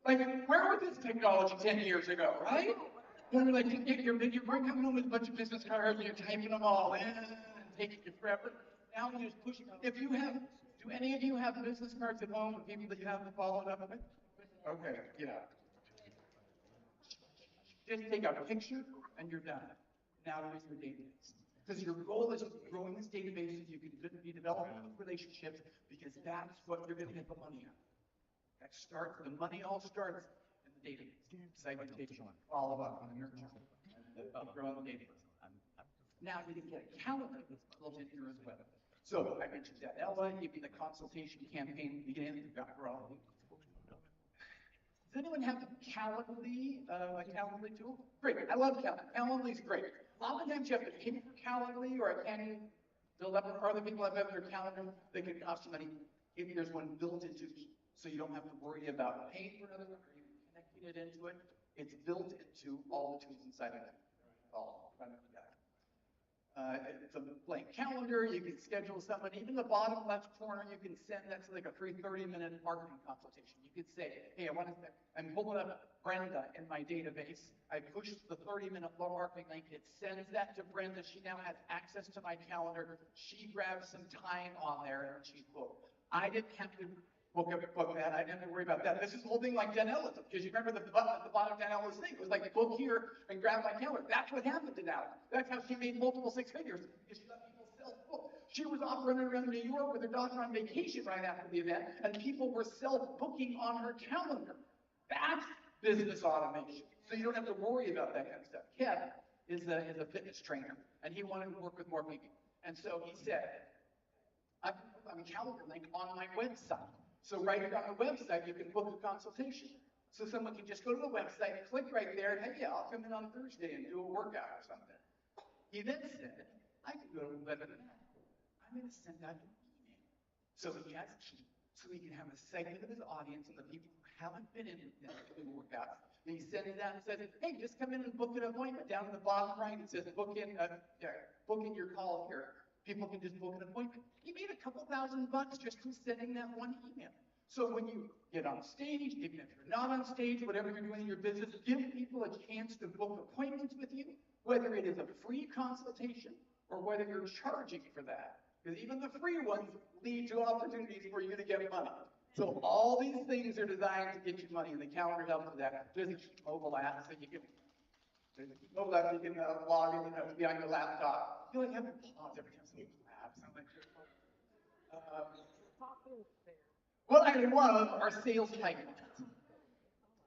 Like, where was this technology 10 years ago, right? When you're like, you're coming home with a bunch of business cards and you're typing them all in and taking you forever. Now you just push it. If you have, do any of you have business cards at home with people that you haven't followed up with? Okay, yeah. Just take a picture and you're done. Now here's your database. Because your goal is growing this database so you can be developing relationships, because that's what you're going to get the money out of. That starts, the money all starts in the database. Segmentation, follow up, and nurture, growing the database. Now you can get a calendar that's built in here as well. So I mentioned that Ella, even the consultation campaign at the beginning, we've got for all of you. Does anyone have Calendly, a Calendly tool? Great, I love Calendly. Calendly's great. A lot of times you have to pay for Calendly, or other people have their calendar that can cost you money. If there's one built into it, so you don't have to worry about paying for another one or even connecting it into it. It's built into all the tools inside of it. All kind of together. It's a blank calendar. You can schedule someone. Even the bottom left corner, you can send that's like a free 30-minute marketing consultation. You could say, hey, I'm pulling up Brenda in my database. I push the 30-minute marketing link. It sends that to Brenda. She now has access to my calendar. She grabs some time on there and she's booked. I didn't have to book that. I didn't have to worry about that. This is the whole thing like Danella's, because you remember the button at the bottom of Danella's thing. It was like, book here and grab my calendar. That's what happened to Danella. That's how she made multiple six figures, because she let people self-book. She was off running around New York with her daughter on vacation right after the event, and people were self-booking on her calendar. That's business automation. So you don't have to worry about that kind of stuff. Kevin is a fitness trainer, and he wanted to work with more people. And so he said, I'm a calendar link on my website. So right here on the website, you can book a consultation. So someone can just go to the website, click right there, and hey, yeah, I'll come in on Thursday and do a workout or something. He then said, I could go better than that. I'm going to send out an email. So he has Keep, so he can have a segment of his audience and the people who haven't been in the workout. And he sends it out and says, hey, just come in and book an appointment. Down in the bottom right, it says book in your call here. People can just book an appointment. He made a couple $1,000 just from sending that one email. So when you get on stage, even if you're not on stage, whatever you're doing in your business, give people a chance to book appointments with you, whether it is a free consultation or whether you're charging for that. Because even the free ones lead to opportunities for you to get money. So all these things are designed to get you money, and the calendar helps with that. There's a Keep mobile app, so you can log in, be on your laptop. I feel like I have to pause every time somebody laughs. I'm like, well, actually, one of them are sales pipelines.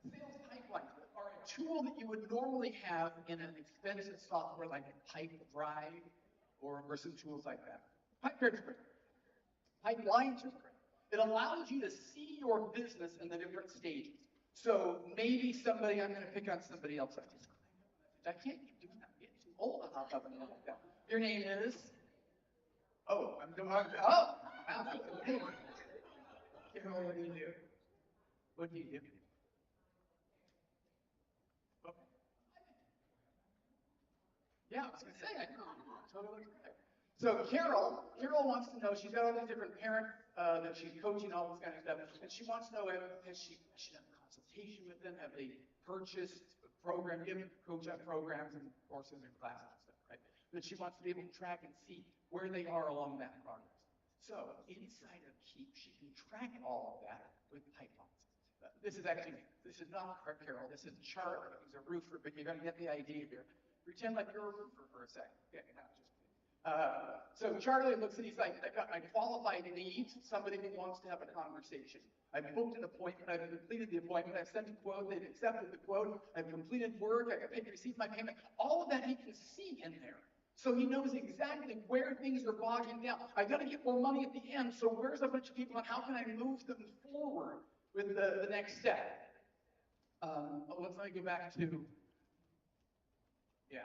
Sales pipelines are a tool that you would normally have in an expensive software like Pipedrive or some tools like that. Pipedrive is great. Pipelines are great. It allows you to see your business in the different stages. So maybe somebody, I'm going to pick on somebody else. I can't keep doing that. I'm getting too old to hop up and down like that. Your name is? Oh, I'm doing, oh, wow. Carol, what do you do? What do you do? Yeah, I was going to say, I know. Totally correct. So Carol wants to know, she's got all these different parents that she's coaching, all this kind of stuff, and she wants to know, has she done a consultation with them? Have they purchased a program, given coach up programs and courses and classes and stuff, right? But she wants to be able to track and see where they are along that progress. So inside of Keep, she can track all of that with pipelines. This is not Carol, this is Charlie. He's a roofer, but you're going to get the idea here. Pretend like you're a roofer for a second. Okay, no, just so Charlie looks and he's like, I've got my qualified needs, somebody who wants to have a conversation. I've booked an appointment, I've completed the appointment, I've sent a quote, they've accepted the quote, I've completed work, I've received my payment. All of that he can see in there. So he knows exactly where things are bogging down. I've got to get more money at the end, so where's a bunch of people and how can I move them forward with the next step? Let me go back to, yeah.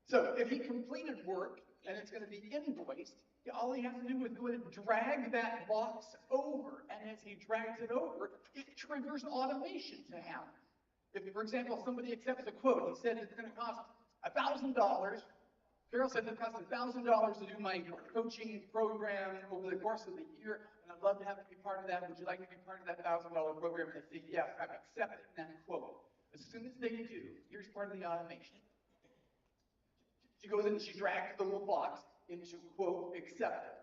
So if he completed work and it's going to be invoiced, all he has to do is go ahead and drag that box over. And as he drags it over, it triggers automation to happen. If, for example, somebody accepts a quote, he said it's going to cost $1,000. Carol said it costs $1,000 to do my coaching program over the course of the year, and I'd love to have you be part of that. Would you like to be part of that $1,000 program? And they say, yes, I'm accepting that quote. As soon as they do, here's part of the automation. She goes in and she drags the little box into quote accepted.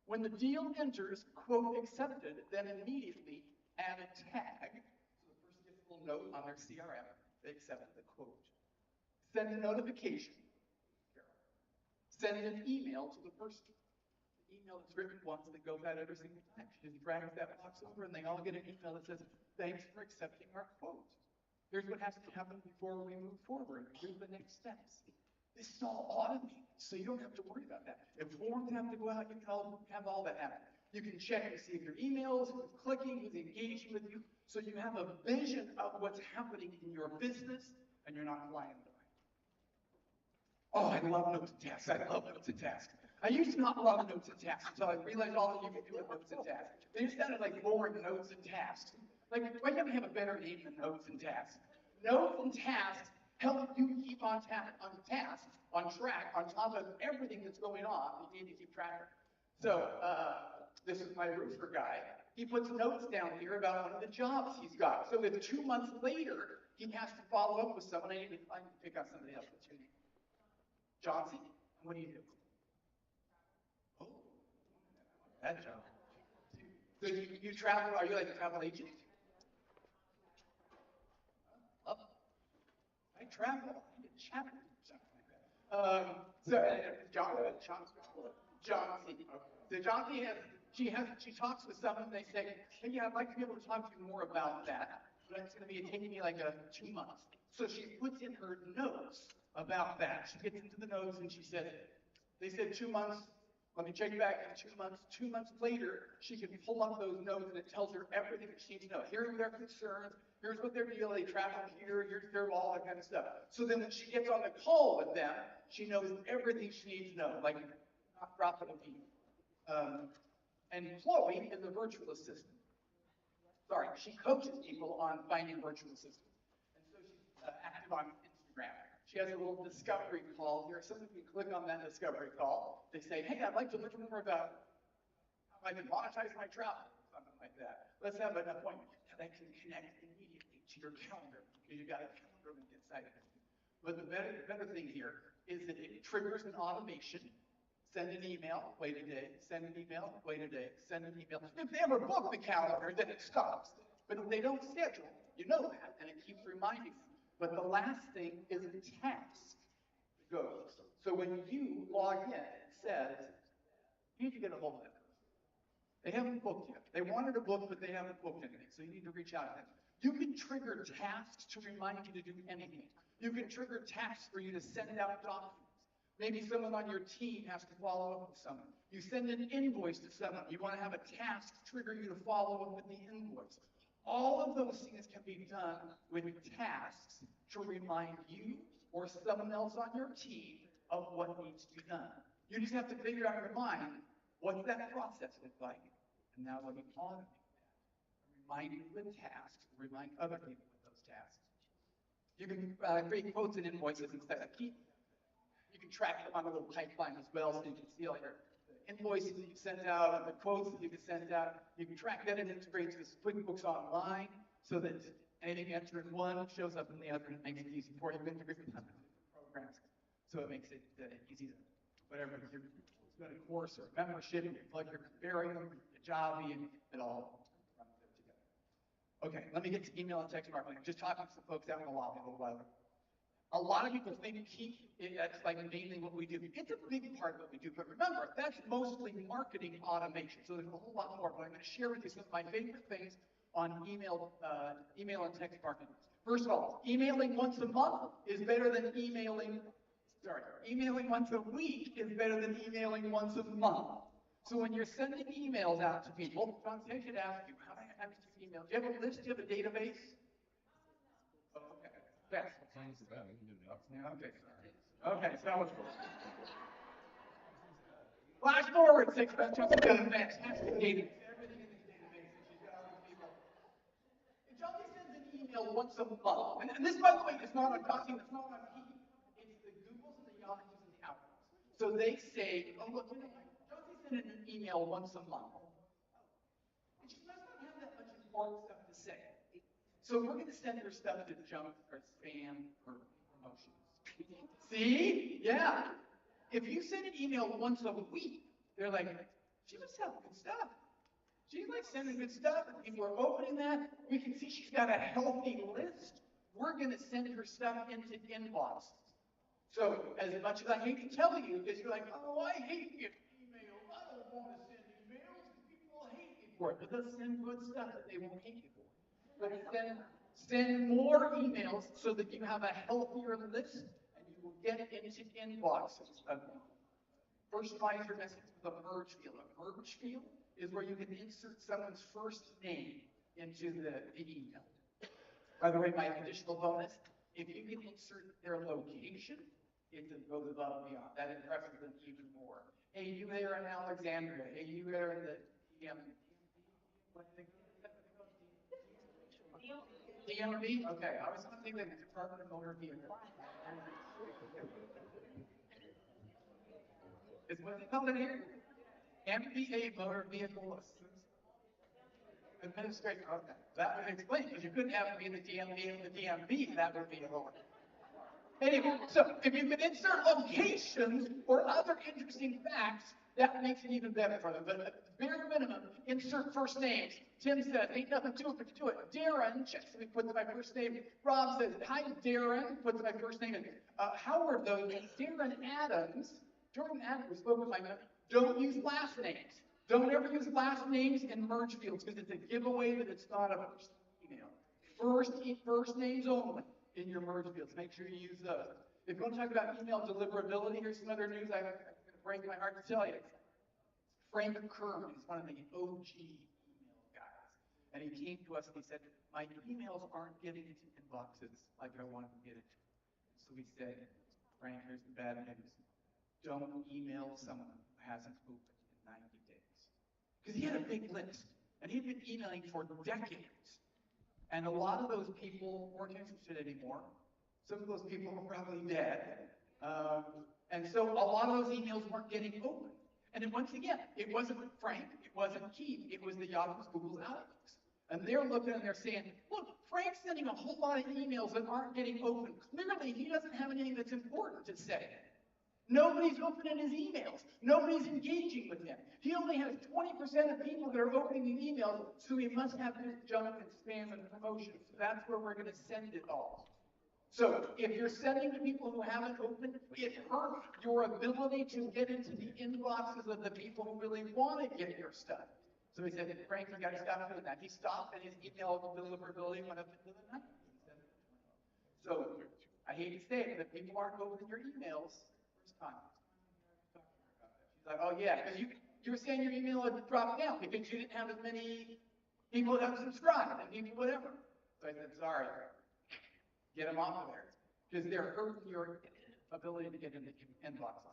When the deal enters quote accepted, then immediately add a tag. So the person gets a little note on their CRM, they accepted the quote. Send a notification. Send an email to the person. The email that's written once that goes out every single time. She just drags that box over and they all get an email that says, thanks for accepting our quote. Here's what has to happen before we move forward. Here's the next steps. This is all automated, so you don't have to worry about that. If forms have to go out, you can have all that happen. You can check and see if your emails, who's clicking, who's engaging with you, so you have a vision of what's happening in your business, and you're not flying blind. Oh, I love notes and tasks. I love notes and tasks. I used to not love notes and tasks until I realized all that you could do with notes and tasks. They just sounded like boring notes and tasks. Like, why can't we have a better name than notes and tasks? Notes and tasks help you keep on track, on top of everything that's going on that you need to keep track of. So, this is my roofer guy. He puts notes down here about one of the jobs he's got. So that 2 months later, he has to follow up with someone. I need to pick out somebody else. What's your name? Johnson, what do you do? Oh, that job. So you travel, are you like a travel agent? I travel, I get chaplain or something like that. She talks with someone and they say, hey, yeah, I'd like to be able to talk to you more about that, but it's going to be taking me like 2 months. So she puts in her notes about that. She gets into the notes and she said, they said 2 months, Let me check back in 2 months. 2 months later, she can pull up those notes and it tells her everything that she needs to know. Here are their concerns. Here's what they're dealing. They travel here. Here's their all that kind of stuff. So then when she gets on the call with them, she knows everything she needs to know, like not dropping a beat. And Chloe is a virtual assistant. Sorry, she coaches people on finding virtual assistants. And so she's active on Instagram. She has a little discovery call here. So if you click on that discovery call, they say, hey, I'd like to learn more about how I can monetize my travel, something like that. Let's have an appointment. That can connect immediately to your calendar because you've got a calendar link inside of it. But the better thing here is that it triggers an automation. Send an email, wait a day, send an email, wait a day, send an email. If they ever book the calendar, then it stops. But if they don't schedule, you know that, and it keeps reminding them. But the last thing is a task that goes. So when you log in, it says, you need to get a hold of that person. They haven't booked yet. They wanted to book, but they haven't booked anything. So you need to reach out to them. You can trigger tasks to remind you to do anything. You can trigger tasks for you to send out documents. Maybe someone on your team has to follow up with someone. You send an invoice to someone. You want to have a task trigger you to follow up with the invoice. All of those things can be done with tasks to remind you or someone else on your team of what needs to be done. You just have to figure out in your mind, what's that process look like? And now let me automate that. Remind you with tasks, remind other people with those tasks. You can create quotes and invoices instead of keep. You can track them on a little pipeline as well, so you can see all your invoices that you sent out and the quotes that you can send out. You can track that and integrate with QuickBooks Online so that anything you enter in one shows up in the other, and it makes it easy for you to integrate with different programs. So it makes it easy to, whatever, if you've got a course or a membership, you plug your Barium, your Javi, and it all runs there together. Okay, let me get to email and text marketing. I'm just talking to some folks out in the lobby a little while ago. A lot of people think that's like mainly what we do. It's a big part of what we do, but remember, that's mostly marketing automation. So there's a whole lot more, but I'm going to share with you some of my favorite things on email and text marketing. First of all, emailing once a month is better than emailing once a week is better than emailing once a month. So when you're sending emails out to people, John, I should ask you, how do I have to email? Do you have a list? Do you have a database? Oh, okay. Yes. Okay. Okay, so flash forward 6 months. Fantastic database. Everything in this database that she's got with people. And Johnny sends an email once a month. And this, by the way, is not on Johnny, it's not on me. It's the Googles and the Yahoos and the Outlooks. So they say, oh, look, you know, Johnny sent an email once a month. And she must not have that much important stuff to say. So we're going to send her stuff to junk or spam or promotions. See? Yeah. If you send an email once a week, they're like, she must have good stuff. She's like sending good stuff, and people are opening that. We can see she's got a healthy list. We're going to send her stuff into inboxes. So as much as I hate to tell you, because you're like, oh, I hate getting emails. I don't want to send emails because people hate me for it. But let's send good stuff that they won't hate you for. But send more emails so that you have a healthier list and you will get into inboxes. Personalize your message with a merge field. A merge field is where you can insert someone's first name into the email. By the way, my additional bonus, if you can insert their location, it goes above and beyond. That impresses them even more. Hey, you there in Alexandria. Hey, you there in the DMV? Okay, I was thinking the Department of Motor Vehicles. Is what they call it here? MVA Motor Vehicle Administration. Okay, that would explain, because you couldn't have me in the DMV and the DMV, that would be a little. Anyway, so if you can insert locations or other interesting facts, that makes it even better for them. But at the bare minimum, insert first names. Tim says, ain't nothing to it but to do it. Darren checks me, puts my first name. Rob says, hi, Darren, puts my first name in. Howard, though, Darren Adams, Jordan Adams spoke with my member. Don't use last names. Don't ever use last names in merge fields because it's a giveaway that it's not a first email. First names only in your merge fields. Make sure you use those. If you want to talk about email deliverability, here's some other news. I'm going to break my heart to tell you. Frank Kerr is one of the OG email guys. And he came to us and he said, my emails aren't getting into inboxes like I want to get into. So we said, Frank, here's the bad news. Don't email someone who hasn't opened in 90 days. Because he had a big list, and he'd been emailing for decades. And a lot of those people weren't interested anymore. Some of those people were probably dead. And so a lot of those emails weren't getting opened. And then once again, it wasn't Frank, it wasn't Keith, it was the Yahoo's, Google's, Outlooks. And they're looking and they're saying, look, Frank's sending a whole lot of emails that aren't getting opened. Clearly, he doesn't have anything that's important to say. Nobody's opening his emails. Nobody's engaging with him. He only has 20% of people that are opening the emails, so he must have this junk and spam and promotions. So that's where we're going to send it all. So if you're sending to people who haven't opened, it hurts your ability to get into the inboxes of the people who really want to get your stuff. So he said, Frank, you got to stop doing that. He stopped, and his email deliverability went up into the 90s. So I hate to say it, but if people aren't opening your emails, first time. She's like, oh yeah, because you were saying your email had dropped down because you didn't have as many people that subscribed and people whatever. So I said, sorry. Get them off of there, because they're hurting your ability to get into inboxes.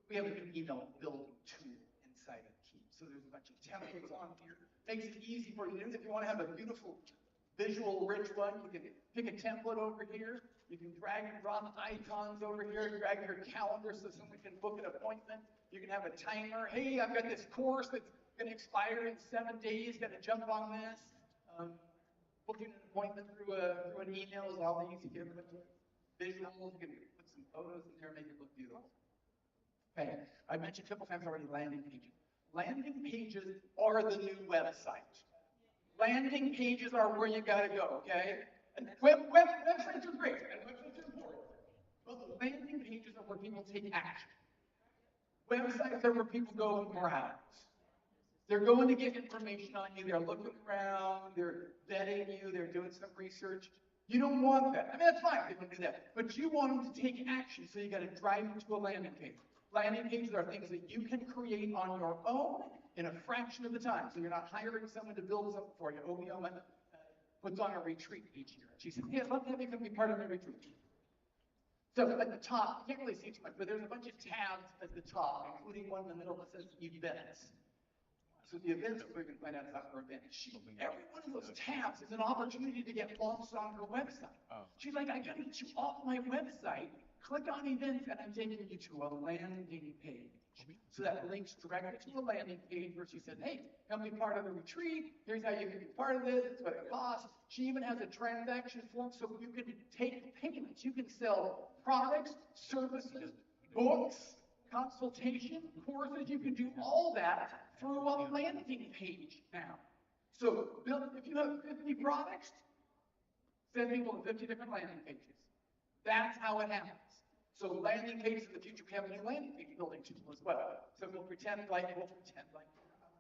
We have a new email building tool inside of Keep. So there's a bunch of templates on here. Makes it easy for you to do. If you want to have a beautiful, visual, rich one, you can pick a template over here. You can drag and drop icons over here, drag your calendar so someone can book an appointment. You can have a timer. Hey, I've got this course that's going to expire in 7 days. Got to jump on this. Booking an appointment through an email is all easy. You can put visuals, you can put some photos in there, make it look beautiful. Okay, I mentioned a couple times already landing pages. Landing pages are the new website. Landing pages are where you gotta go, okay? And websites are great, and websites are important. But landing pages are where people take action. Websites are where people go and browse. They're going to get information on you. They're looking around. They're vetting you. They're doing some research. You don't want that. I mean, that's fine if they want to do that. But you want them to take action, so you got to drive them to a landing page. Landing pages are things that you can create on your own in a fraction of the time. So you're not hiring someone to build something for you. Obioma puts on a retreat each year. She said, hey, I'd love to have you come be part of my retreat. So at the top, you can't really see too much, but there's a bunch of tabs at the top, including one in the middle that says events. So the events, we're going to find out about her event. Every one of those tabs is an opportunity to get lost on her website. She's like, I got to get you off my website. Click on events, and I'm taking you to a landing page. So that links directly to a landing page where she said, hey, come be part of the retreat. Here's how you can be part of this. It's what it costs. She even has a transaction form so you can take payments. You can sell products, services, books, consultation, courses. You can do all that through a landing page now. So if you have 50 products, send people to 50 different landing pages. That's how it happens. So landing pages in the future, we have a new landing page building tool as well. So we'll pretend like Lisa Realtor here.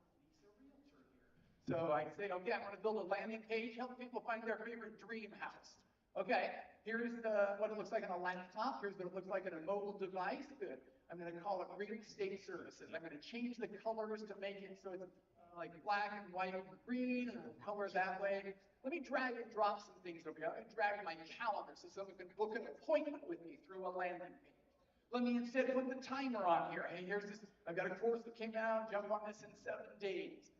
So I say, okay, I want to build a landing page, help people find their favorite dream house. Okay, here's what it looks like on a laptop. Here's what it looks like on a mobile device. Good. I'm going to call it real estate services. I'm going to change the colors to make it so it's like black and white and green, and the color that way. Let me drag and drop some things over here. I'm going to drag my calendar so someone can book an appointment with me through a landing page. Let me instead put the timer on here. Hey, here's this. I've got a course that came out. Jump on this in 7 days.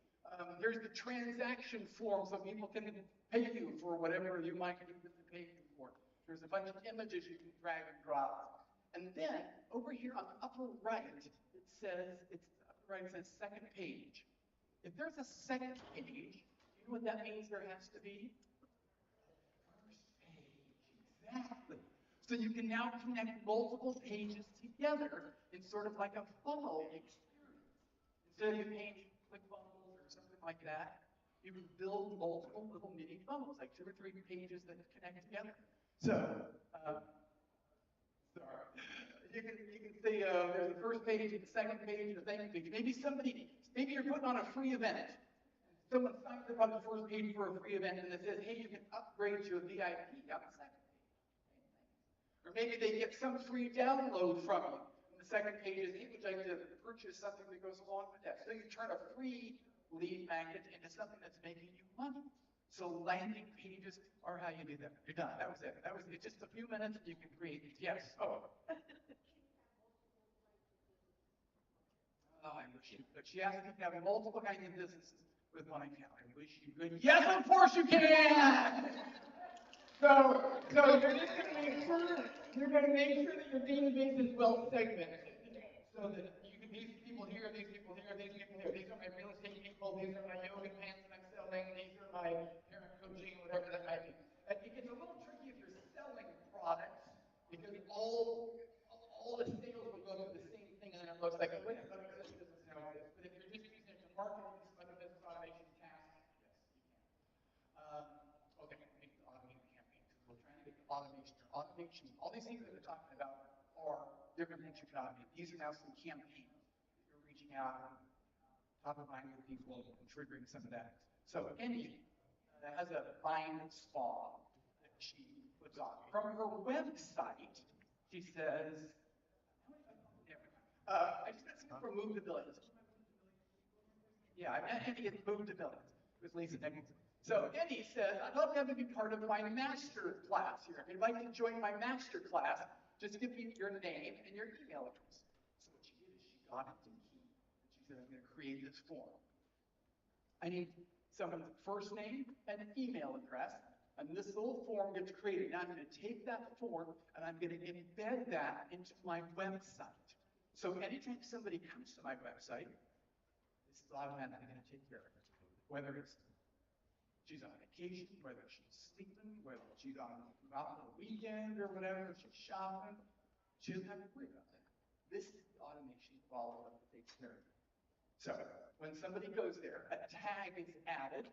Here's the transaction form so people can pay you for whatever you might need them to pay you for. There's a bunch of images you can drag and drop. And then over here on the upper right, it says, second page. If there's a second page, you know what that means there has to be? First page, exactly. So you can now connect multiple pages together in sort of like a funnel experience. Instead of you paying ClickFunnels or something like that, you can build multiple little mini funnels, like 2 or 3 pages that connect together. So, sorry. You can say there's the first page, the second page, the second page. Maybe you're putting on a free event. Someone signs up on the first page for a free event, and it says, hey, you can upgrade to a VIP on the second page. Or maybe they get some free download from you. On the second page is, hey, would you like to purchase something that goes along with that? So you turn a free lead magnet into something that's making you money. So landing pages are how you do that. You're done. That was it. It's just a few minutes and you can create these. Yes. Oh. Oh, I wish you could. She asked me to have multiple kinds of businesses with one account. I wish you could. Yes, of course you can! So you're going to make sure that your database is well segmented. So that you can, these people here, these people here, these people here. These are my real estate people. These are my yoga pants that I'm selling. These are my parent coaching, whatever that might be. And it gets a little tricky if you're selling products because all the sales will go to the same thing, and then it looks like, wait, I thought this business now this. But if you're just using it to market some other business automation tasks, yes, you can. Okay, make the automated campaigns. We're trying to get the automation. All these things that we're talking about are different things you can automate. These are now some campaigns. You're reaching out, top of mind with people, and triggering some of that. So Andy has a Mind Spa that she puts on. From her website, she says, I just got something from Move to Billions. Yeah, Andy has moved to Billions with Lisa Nicholson. So Andy says, I'd love to have you be part of my master class here. If you'd like to join my master class, just give me your name and your email address. So what she did is she got it to Key. She said, I'm going to create this form. I need someone's first name and email address, and this little form gets created. Now I'm going to take that form and I'm going to embed that into my website. So anytime somebody comes to my website, this is automatically going to take care of it. Whether it's she's on vacation, whether she's sleeping, whether she's out on the weekend or whatever, she's shopping, she doesn't have to worry about that. This is the automation follow-up that takes care of it. So when somebody goes there, a tag is added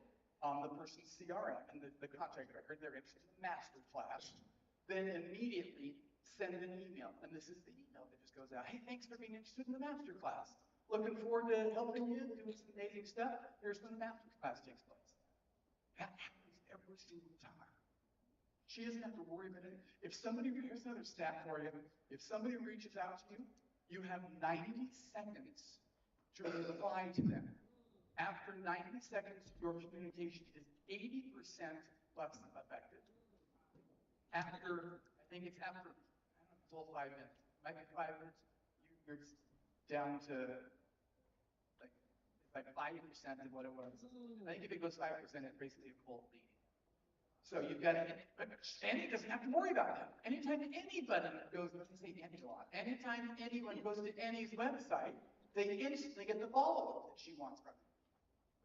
on the person's CRM and the contact record, they're interested in the master class, then immediately send an email. And this is the email that just goes out. Hey, thanks for being interested in the master class. Looking forward to helping you, doing some amazing stuff. Here's when the master class takes place. That happens every single time. She doesn't have to worry about it. If somebody, here's another stat for you. If somebody reaches out to you, you have 90 seconds to reply to them. After 90 seconds, your communication is 80% less effective. After, I think it's after, I don't know, full 5 minutes, might be 5 minutes, you're down to like 5% of what it was. I think if it goes 5%, it's basically a cold lead. So you've got to, but Andy doesn't have to worry about that. Anytime anybody goes, let's say Andy a lot, anytime anyone goes to Andy's website, they instantly get the follow-up that she wants from you.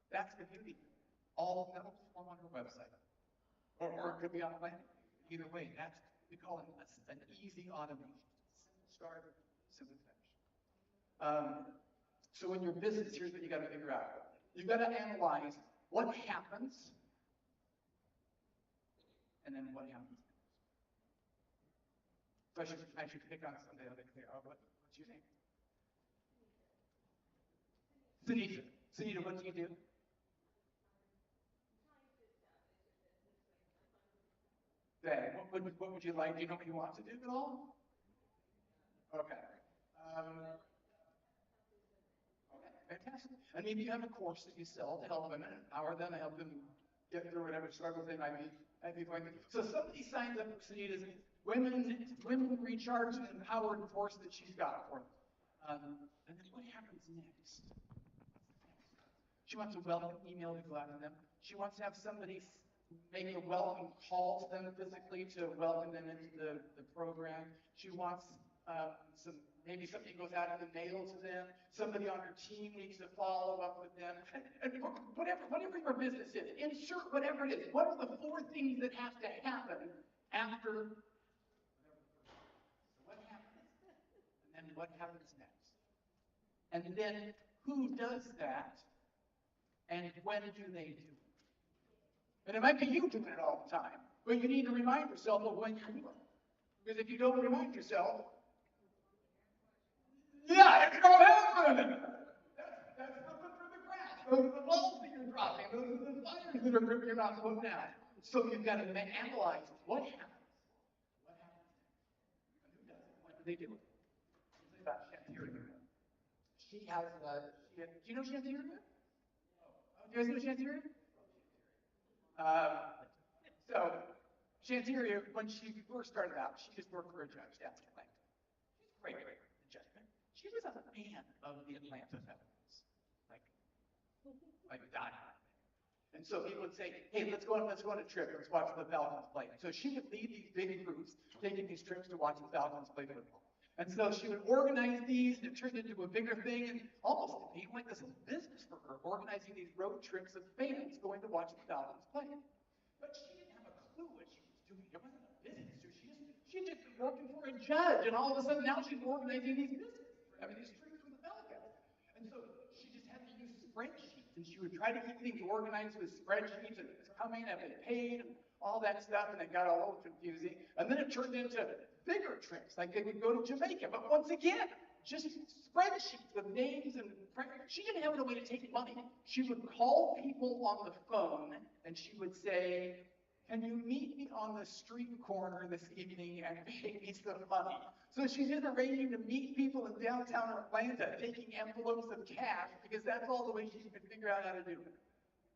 That's the beauty. All of that will form on her website. Or it could be on a landing. Either way, that's, we call it an easy automation. Simple start, simple finish. So in your business, here's what you got to figure out. You've got to analyze what happens, and then what happens next. So I should pick on somebody. What's your name? Sunita. Sunita, what do you do? Okay. What would you like? Do you know what you want to do at all? Okay. Fantastic. And maybe you have a course that you sell to help women, empower them, help them get through whatever struggles they might be going through. So somebody signs up for Sunita's Women Recharge and Empowered course that she's got for them. And then what happens next? She wants a welcome email to go out to them. She wants to have somebody make a welcome call to them physically to welcome them into the program. She wants maybe something goes out in the mail to them. Somebody on her team needs to follow up with them. And whatever your business is, insert whatever it is. What are the 4 things that have to happen after what happens? And then what happens next? And then who does that? And when do they do it? And it might be you doing it all the time, but you need to remind yourself of when you're doing it. Because if you don't remind yourself, yeah, it's going to happen. That's looking for the grass. Those are the balls that you're dropping. Those are the fires that you're not putting out. So you've got to analyze what happens. What happens? And who does it? When do they do it? Usually about 10 She has, do you know Shantiria? Do you guys know Shantiria? So, Shantiria, when she first started out, she just worked for a judge down in Atlanta. She's great, the judgment. She was a fan of the Atlanta Falcons, like diehard. And so he would say, hey, let's go on a trip. Let's watch the Falcons play. So she would lead these big groups taking these trips to watch the Falcons play football. And so she would organize these, and it turned into a bigger thing, and almost became like this business for her, organizing these road trips of fans going to watch the Falcons play. But she didn't have a clue what she was doing. It wasn't a business. She'd just been working for a judge, and all of a sudden now she's organizing these businesses, having these trips with the Falcons. And so she just had to use spreadsheets, and she would try to keep things organized with spreadsheets, and it was coming, and they paid, and all that stuff, and it got a little confusing. And then it turned into bigger trips, like they would go to Jamaica. But once again, just spreadsheets with names and she didn't have a way to take money. She would call people on the phone, and she would say, can you meet me on the street corner this evening and pay me some money? So she's just arranging to meet people in downtown Atlanta, taking envelopes of cash, because that's all the way she could figure out how to do it.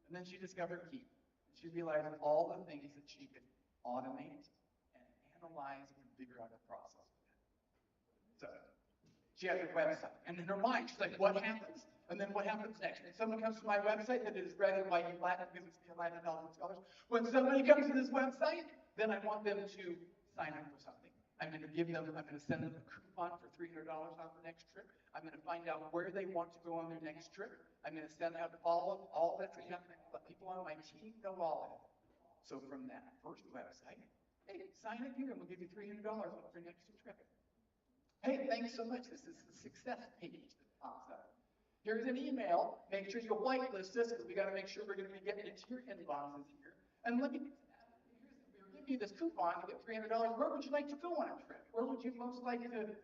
And then she discovered Keep. She realized all the things that she could automate and analyze and figure out the process. So she has a website, and in her mind, she's like, what happens? And then what happens next? When someone comes to my website that is red and white and black because it's the Atlanta Falcons colors, when somebody comes to this website, then I want them to sign up for something. I'm going to send them a coupon for $300 on the next trip. I'm going to find out where they want to go on their next trip. I'm going to send out all that's going to happen. Let people on my team know all that. So from that first website, hey, sign up here and we'll give you $300 off your next trip. Hey, thanks so much. This is the success page that pops up. Here's an email. Make sure you whitelist us because we got to make sure we're going to be getting into your inboxes here. And we're giving you this coupon to get $300. Where would you like to go on a trip? Where would you most like to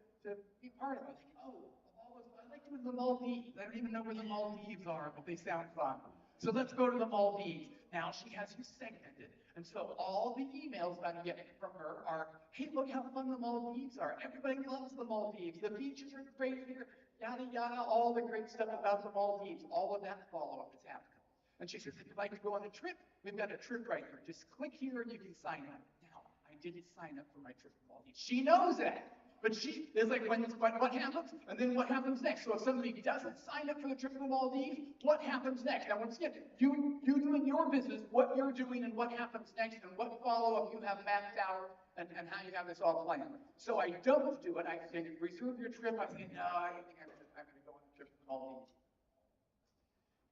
be part of it? I'd like to go to the Maldives. I don't even know where the Maldives are, but they sound fun. So let's go to the Maldives. Now she has you segmented. And so all the emails I'm getting from her are, hey, look how fun the Maldives are. Everybody loves the Maldives. The beaches are great here, yada, yada, all the great stuff about the Maldives. All of that follow-up is happening. And she says, if you'd like to go on a trip, we've got a trip right here. Just click here and you can sign up. Now, I didn't sign up for my trip to the Maldives. She knows that. But she is like, what happens? And then what happens next? So if somebody doesn't sign up for the trip to the Maldives, what happens next? Now, once again, you doing your business, what you're doing and what happens next, and what follow-up you have mapped out, and how you have this all planned. So I don't do it. I say, reserve your trip. I say, no, I don't think I'm going to go on the trip to the Maldives.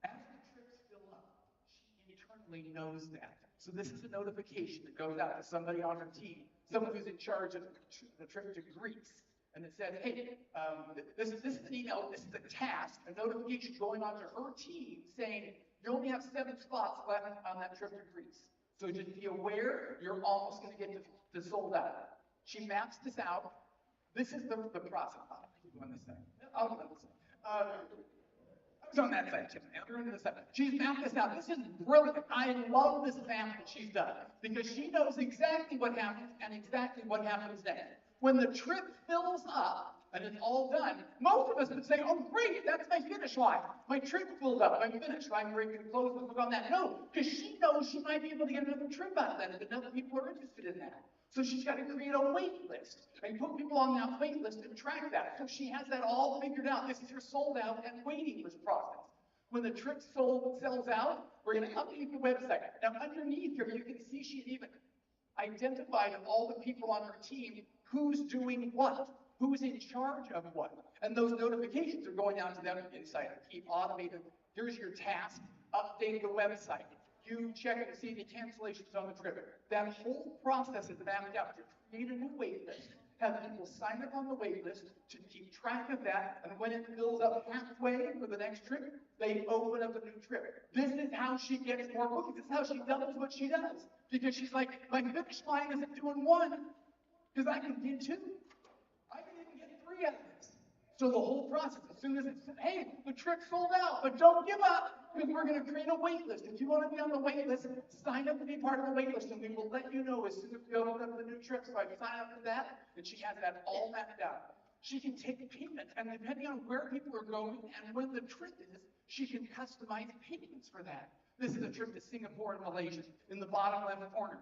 As the trips fill up, she internally knows that. So this is a notification that goes out to somebody on her team, someone who's in charge of the trip to Greece. And it says, hey, this is an email, this is a task, a notification going on to her team saying, you only have 7 spots left on that trip to Greece. So just be aware, you're almost going to get to sold out. She maps this out. This is the process. I'll keep on this side. I'll go on this side. It's on that side, Tim. She's mapped this out. This is brilliant. I love this map that she's done because she knows exactly what happens and exactly what happens next. When the trip fills up and it's all done, most of us would say, oh, great, that's my finish line. My trip filled up, my finish line, we can close the book on that. No, because she knows she might be able to get another trip out of that if enough people are interested in that. So she's got to create a wait list and put people on that wait list and track that. So she has that all figured out. This is her sold out and waiting list process. When the trip sells out, we're going to update the website. Now underneath here, you can see she's even identified all the people on her team, who's doing what, who's in charge of what. And those notifications are going out to them inside of Keep automated. Here's your task, update the website. You check and see the cancellations on the trip. That whole process is mapped out to create a new wait list, have people sign up on the wait list to keep track of that, and when it fills up halfway for the next trip, they open up a new trip. This is how she gets more bookings. This is how she doubles what she does. Because she's like, my finish line isn't doing 1, because I can get 2. I can even get 3 out of this. So the whole process, as soon as it's, hey, the trip's sold out, but don't give up, because we're going to create a wait list. If you want to be on the wait list, sign up to be part of the wait list, and we will let you know as soon as we open up the new trip. So I sign up for that, and she has that all mapped out. She can take payment, and depending on where people are going and when the trip is, she can customize payments for that. This is a trip to Singapore and Malaysia in the bottom left corner.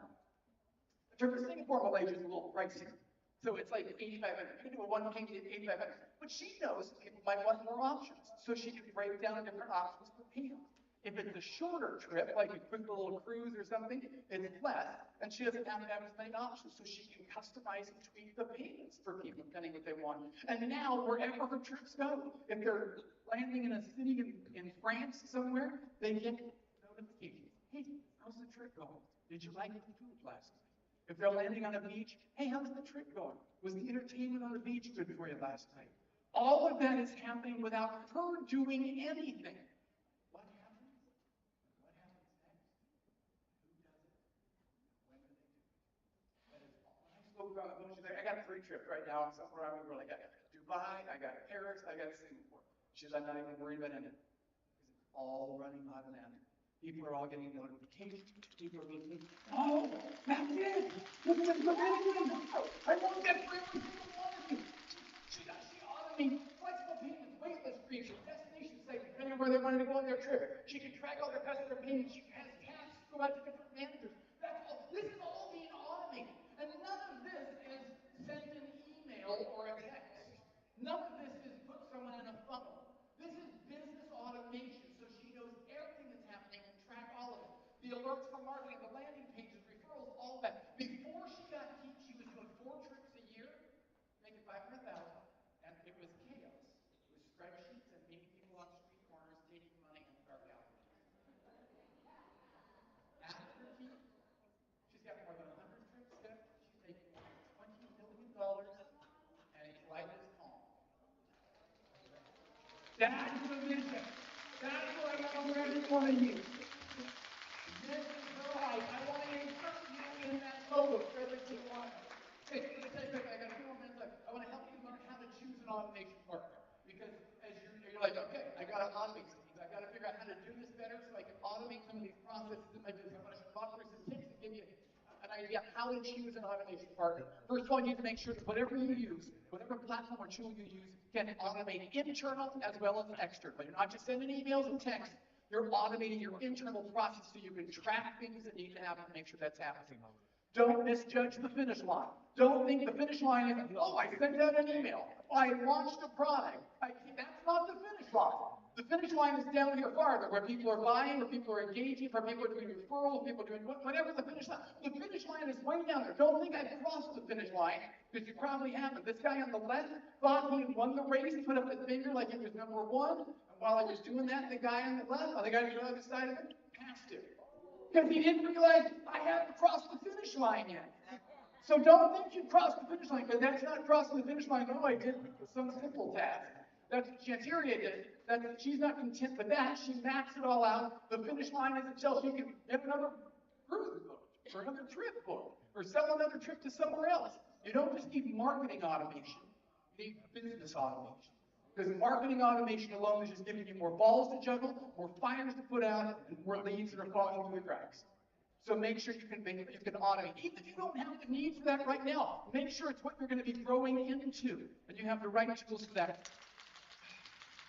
The trip to Singapore and Malaysia is a little pricier. So it's like 8,500. You can do a one payment at 8,500. But she knows people might want more options. So she can break down different options for payment. If it's a shorter trip, like a quick little cruise or something, it's less. And she doesn't have to have as many options. So she can customize and tweak the payments for people depending what they want. And now, wherever her trips go, if they're landing in a city in France somewhere, they get notifications. Hey, how's the trip going? Did you like the food last night? If they're landing on a beach, hey, how's the trip going? Was the entertainment on the beach good for you last night? All of that is happening without her doing anything. What happens? What happens next? Who does it? When do they do it? That is all. When I spoke about it, she's like, I got 3 trips right now. Somewhere around the world. I got Dubai, I got Paris, I got Singapore. She's like, I'm not even worried about anything. Because it's all running automatic. People are all getting notifications. People are being, oh, that's it. Look at the video. I want that for every single one of you. She automates flexible payments, waitlist creation, destination sites, depending on where they wanted to go on their trip. She can track all their customer payments. She has tasks go out to different managers. That's all. This is all being automated. And none of this is sent an email or a text. None of this is put someone in a funnel. This is business automation, so she knows everything that's happening and track all of it. The alerts for marketing, the landing pages, referrals, all that. Before she got Keep, she was doing 4 trips a year, making $500,000, and it was chaos. It was spreadsheets and meeting people on street corners, taking money and dark alleys. After Keep, she's got more than 100 trips set. She's making more than $20 million, and life is calm. That's the vision. That's what I want for every one of you. This is the life. I want to insert you in that photo for every single one. Hey, let me tell you something. I got a few more minutes left. I want to help you learn how to choose an automation partner. Because as you're like, okay, I got to automate some things. I got to figure out how to do this better so I can automate some of these processes in my business. I'm going to talk through some tips and give you an idea how to choose an automation partner. First of all, you need to make sure that whatever you use, whatever platform or tool you use, can automate internal as well as external. You're not just sending emails and texts, you're automating your internal process so you can track things that need to happen and make sure that's happening. Don't misjudge the finish line. Don't think the finish line is, oh, I sent out an email. I launched a product. That's not the finish line. The finish line is down here farther, where people are buying, where people are engaging, where people are doing referrals, people are doing whatever the finish line. The finish line is way down there. Don't think I've crossed the finish line, because you probably haven't. This guy on the left thought he had won the race, put up his finger like he was number 1. And while I was doing that, the guy on the left, the guy on the other side of it, passed him. Because he didn't realize I hadn't crossed the finish line yet. So don't think you crossed the finish line, because that's not crossing the finish line. No, I did some simple task. That's Chanteria did. She's not content with that. She maps it all out. The finish line is until she can get another cruise booked, or another trip booked, or sell another trip to somewhere else. You don't just need marketing automation. You need business automation. Because marketing automation alone is just giving you more balls to juggle, more fires to put out, and more leads that are falling through the cracks. So make sure you can automate. Even if you don't have the need for that right now, make sure it's what you're going to be growing into, and you have the right tools for that.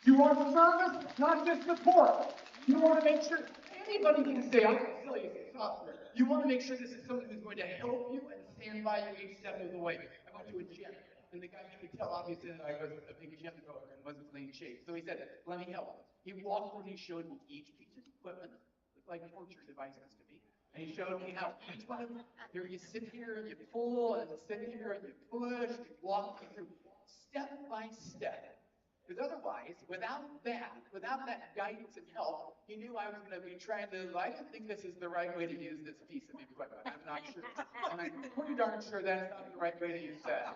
You want service, not just support. You want to make sure anybody can say, I'm going to sell you software. You want to make sure this is someone who's going to help you and stand by you each step of the way. I went to a gym, and the guy could tell, obviously, that I was a big gym goer and wasn't clean shape. So he said, let me help. He walked through and he showed me each piece of equipment, looked like torture devices to me. And he showed me how each one of them, here you sit here and you pull, and sit here and you push, you walk me through step by step. Because otherwise, without that guidance and help, he knew I was going to be trying to, I don't think this is the right way to use this piece of equipment. I'm not sure. And I'm pretty darn sure that's not the right way to use that.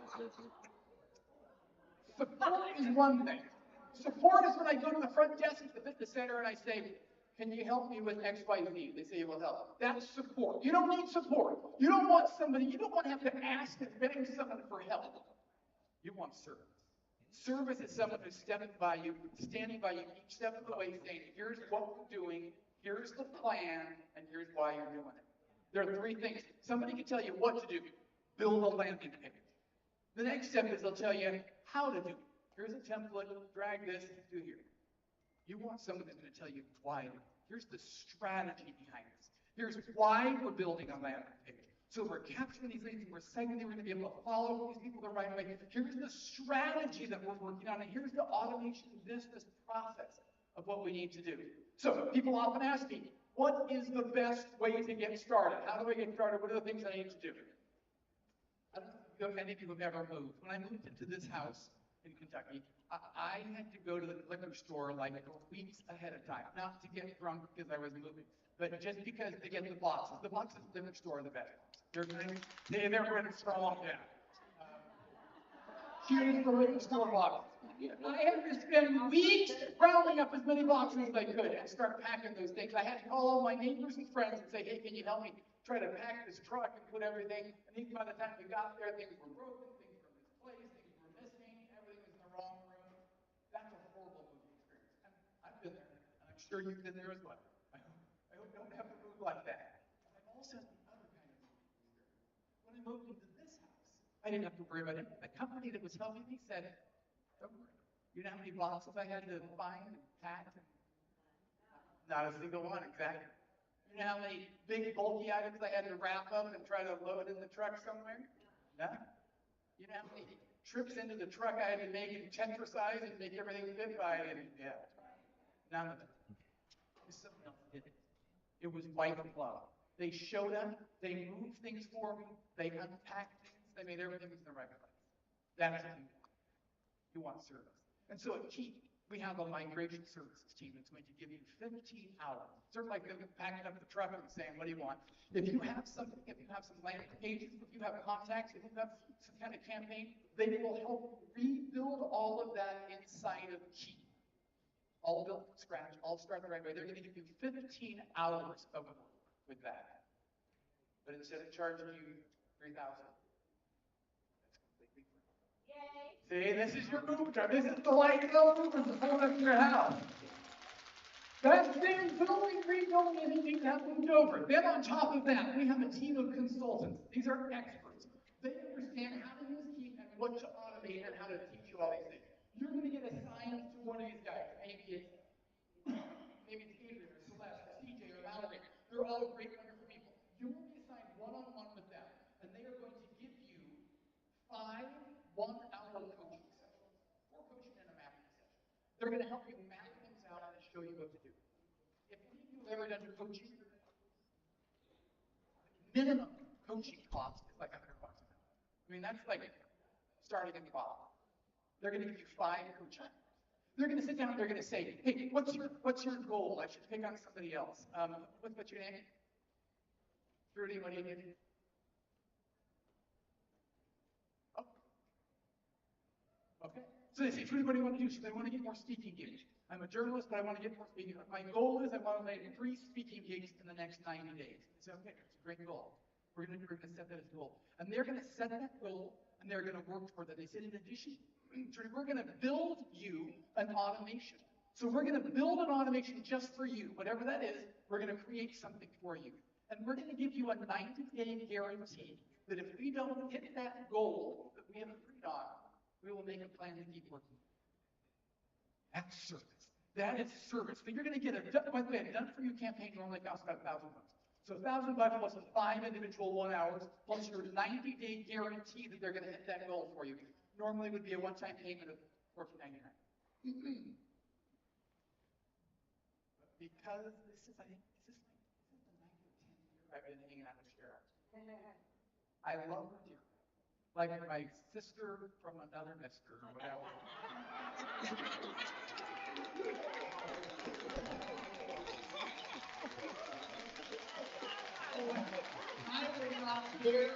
Support is one thing. Support is when I go to the front desk at the fitness center and I say, can you help me with X, Y, Z? They say, well, help. That's support. You don't need support. You don't want to have to ask and beg someone for help. You want service. Service is someone who's standing by you each step of the way, saying, here's what we're doing, here's the plan, and here's why you're doing it. There are 3 things. Somebody can tell you what to do. Build a landing page. The next step is they'll tell you how to do it. Here's a template, drag this, do here. You want someone that's going to tell you why. Here's the strategy behind this. Here's why we're building a landing page. So we're capturing these leads, and we're saying that we're going to be able to follow these people the right way. Here's the strategy that we're working on, and here's the automation business process of what we need to do. So people often ask me, what is the best way to get started? How do I get started? What are the things I need to do? I don't know if any of you have ever moved. When I moved into this house in Kentucky, I had to go to the liquor store like weeks ahead of time, not to get drunk because I was moving, but just because to get the boxes. The boxes at the liquor store are the best. They're really strong, yeah. Cheers for liquor store boxes. I had to spend weeks rounding up as many boxes as I could and start packing those things. I had to call all my neighbors and friends and say, hey, can you help me try to pack this truck and put everything? And even by the time we got there, things were broken, things were misplaced, things were missing, everything was in the wrong room. That's a horrible moving experience. And I've been there, and I'm sure you've been there as well. I hope you don't have to move like that. I've also had the other kind of moving experience. When I moved into this house, I didn't have to worry about it. The company that was helping me said, don't worry. You know how many boxes I had to find and pack? Not a single one, exactly. You know how many big bulky items I had to wrap up and try to load in the truck somewhere? None. You know how many trips into the truck I had to make in Tetrasize and make everything fit by it? Yeah. None of it. Someone else did it. It was white glove. They showed up, they moved things for me, they unpacked things, they made everything in the right place. That's what you want service. And so at Keep, we have a migration services team that's going to give you 15 hours. Sort of like them packing up the truck and saying, what do you want? If you have something, if you have some landing pages, if you have contacts, if you have some kind of campaign, they will help rebuild all of that inside of Keep. All built from scratch, all start the right way. They're going to give you 15 hours of work with that. But instead of charging you $3,000, that's completely free. See, this is your move truck. This is the light bill movers that's pulling up to your house. That thing's only rebuilding and you need to have moved over. Then on top of that, we have a team of consultants. These are experts. They understand how to use Keep and what to automate and how to teach you all these things. You're going to get assigned to one of these guys. Maybe it's Adrian or Celeste or CJ or Mallory. They're all great, wonderful people. You will be assigned one-on-one with them, and they are going to give you 5 one-hour coaching sessions, or coaching and a mapping session. They're going to help you map things out and show you what to do. If any of you have ever done coaching, minimum coaching cost is like $100 an hour. I mean, that's like starting at the bottom. They're going to give you 5 coaching. They're going to sit down and they're going to say, hey, what's your goal? I should pick on somebody else. What's your name? Trudy, what do you need? Oh. Okay. So they say, Trudy, what do you want to do? So they want to get more speaking gigs. I'm a journalist, but I want to get more speaking. My goal is I want to make 3 speaking gigs in the next 90 days. I say, okay, that's a great goal. We're going to set that as a goal. And they're going to set that goal and they're going to work toward that. They said, in addition, we're going to build you an automation. So we're going to build an automation just for you. Whatever that is, we're going to create something for you. And we're going to give you a 90-day guarantee that if we don't hit that goal that we have agreed on, we will make a plan to keep working. That's service. That is service. But you're going to get by the way, a done-for-you campaign normally costs about $1,000. So $1,000 plus the 5 individual 1 hours, plus your 90-day guarantee that they're going to hit that goal for you. Normally would be a one-time payment of $14.99. But because this is the 9th or 10th year I've been hanging out with Cheryl. I love her dearly. Like my sister from another mister or whatever. I would not dare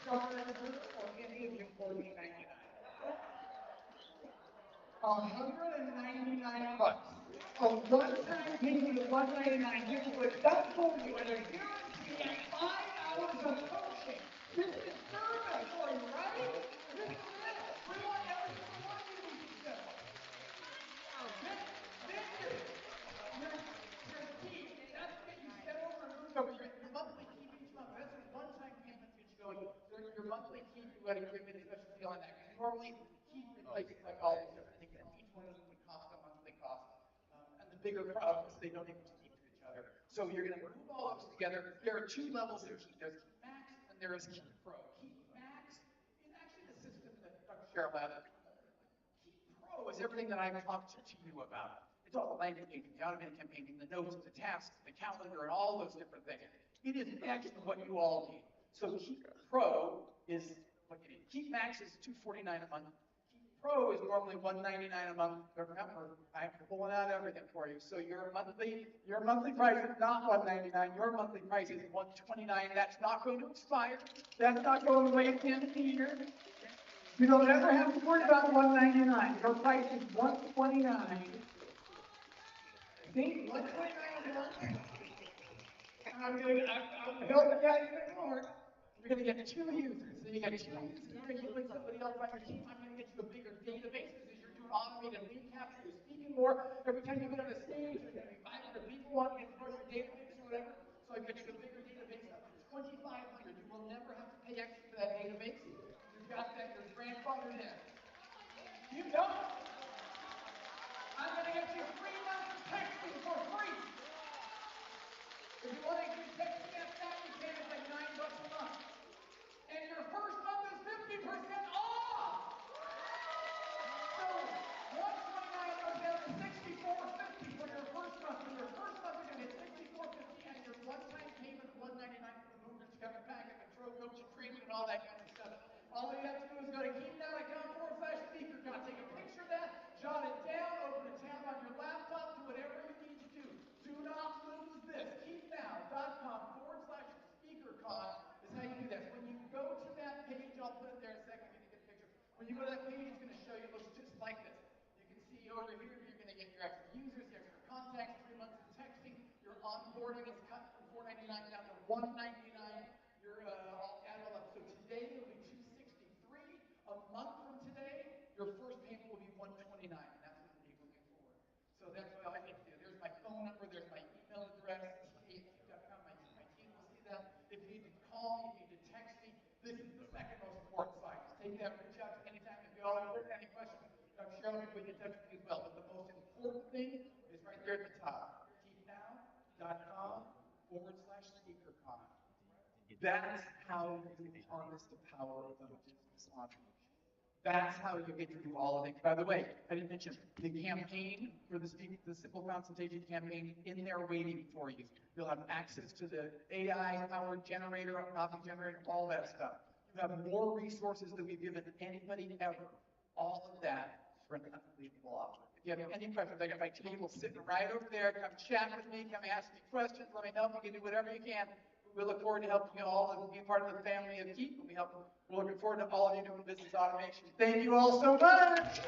charge her or any of you $14.99. $199. A one-time payment of $199 gives you a done for you and a guarantee and 5 hours of coaching. This is service for you, right? This is it. We want every single one of you to be successful. This is your key. That's what you set over and moved over. Your monthly key each month. That's a one-time payment that you go to. Your monthly key, you got to give me a special deal on that. Normally, keep replaces like bigger problems, they don't even speak to each other. So you're going to move all those together. There are two levels. There's Keep Max and there is Keep Pro. Keep Max is actually the system that Dr. Cheryl had. Keep Pro is everything that I've talked to you about. It's all the landing pages, the automated campaigning, the notes, the tasks, the calendar, and all those different things. It is actually what you all need. So Keep Pro is what you need. Keep Max is $249 a month. Keep Pro is normally $199 a month. Remember, I'm pulling out everything for you. So your monthly price is not $199. Your monthly price is $129. That's not going to expire. That's not going away at the end of the year. You don't ever have to worry about $199. Your price is $129. See, $129 a month. I'm helping you out even more. You're going to get two users. So you get two users, and you put somebody else on your team. I'm going to get you a bigger database because you're doing automated lead capture. You're speaking more. Every time you get on a stage, there's going to be 500 people wanting to grow your database or whatever. So I get you a bigger database up to 2,500. You will never have to pay extra for that database. You've got that. Your grandfather's in. You don't. I'm going to get you 3 months of texting for free. If you want to get texting after that, you can. It's like $9 a month. And your first month is 50% off. So $129 goes down to $64.50 for your first month. For your first month, you're going to get $64.50 and your one-time payment of $199 for the movement discovery packet, control coach and training and all that kind of stuff. All you have to do is go to keepnow.com/speakercon. Take a picture of that, jot it down, open a tab on your laptop, do whatever you need to do. Do not lose this. Keepnow.com/speakercon is how you do that. When you go to that page, I'll put it there in a second. You get a picture. When you go to that page, it's going to show you. It looks just like this. You can see over here, you're going to get your extra users, your extra contacts, 3 months of texting. Your onboarding is cut from $499 down to $199. I'll add all up. So today it'll be $263. A month from today, your first payment will be $129. That's what you'll be looking for. So that's what I need to do. There's my phone number. There's my email address. TAT.com. My team will see that. If you need to call me, if you need to text me, this is the second most important site. Just take that, reach out to me anytime. If you all have any questions, Dr. Cheryl will get in touch with you as well. But the most important thing is right there at the top. Keepnow.com/speakercon. That's how you harness the power of business automation. That's how you get to do all of it. By the way, I didn't mention the campaign for the Simple Consultation campaign in there waiting for you. You'll have access to the AI-powered generator, copy generator, all that stuff. You have more resources than we've given anybody ever. All of that for an unbelievable offer. If you have any questions, I got my table sitting right over there. Come chat with me. Come ask me questions. Let me know. You can do whatever you can. We look forward to helping you all and being part of the family of Keep. We're looking forward to all of you doing business automation. Thank you all so much.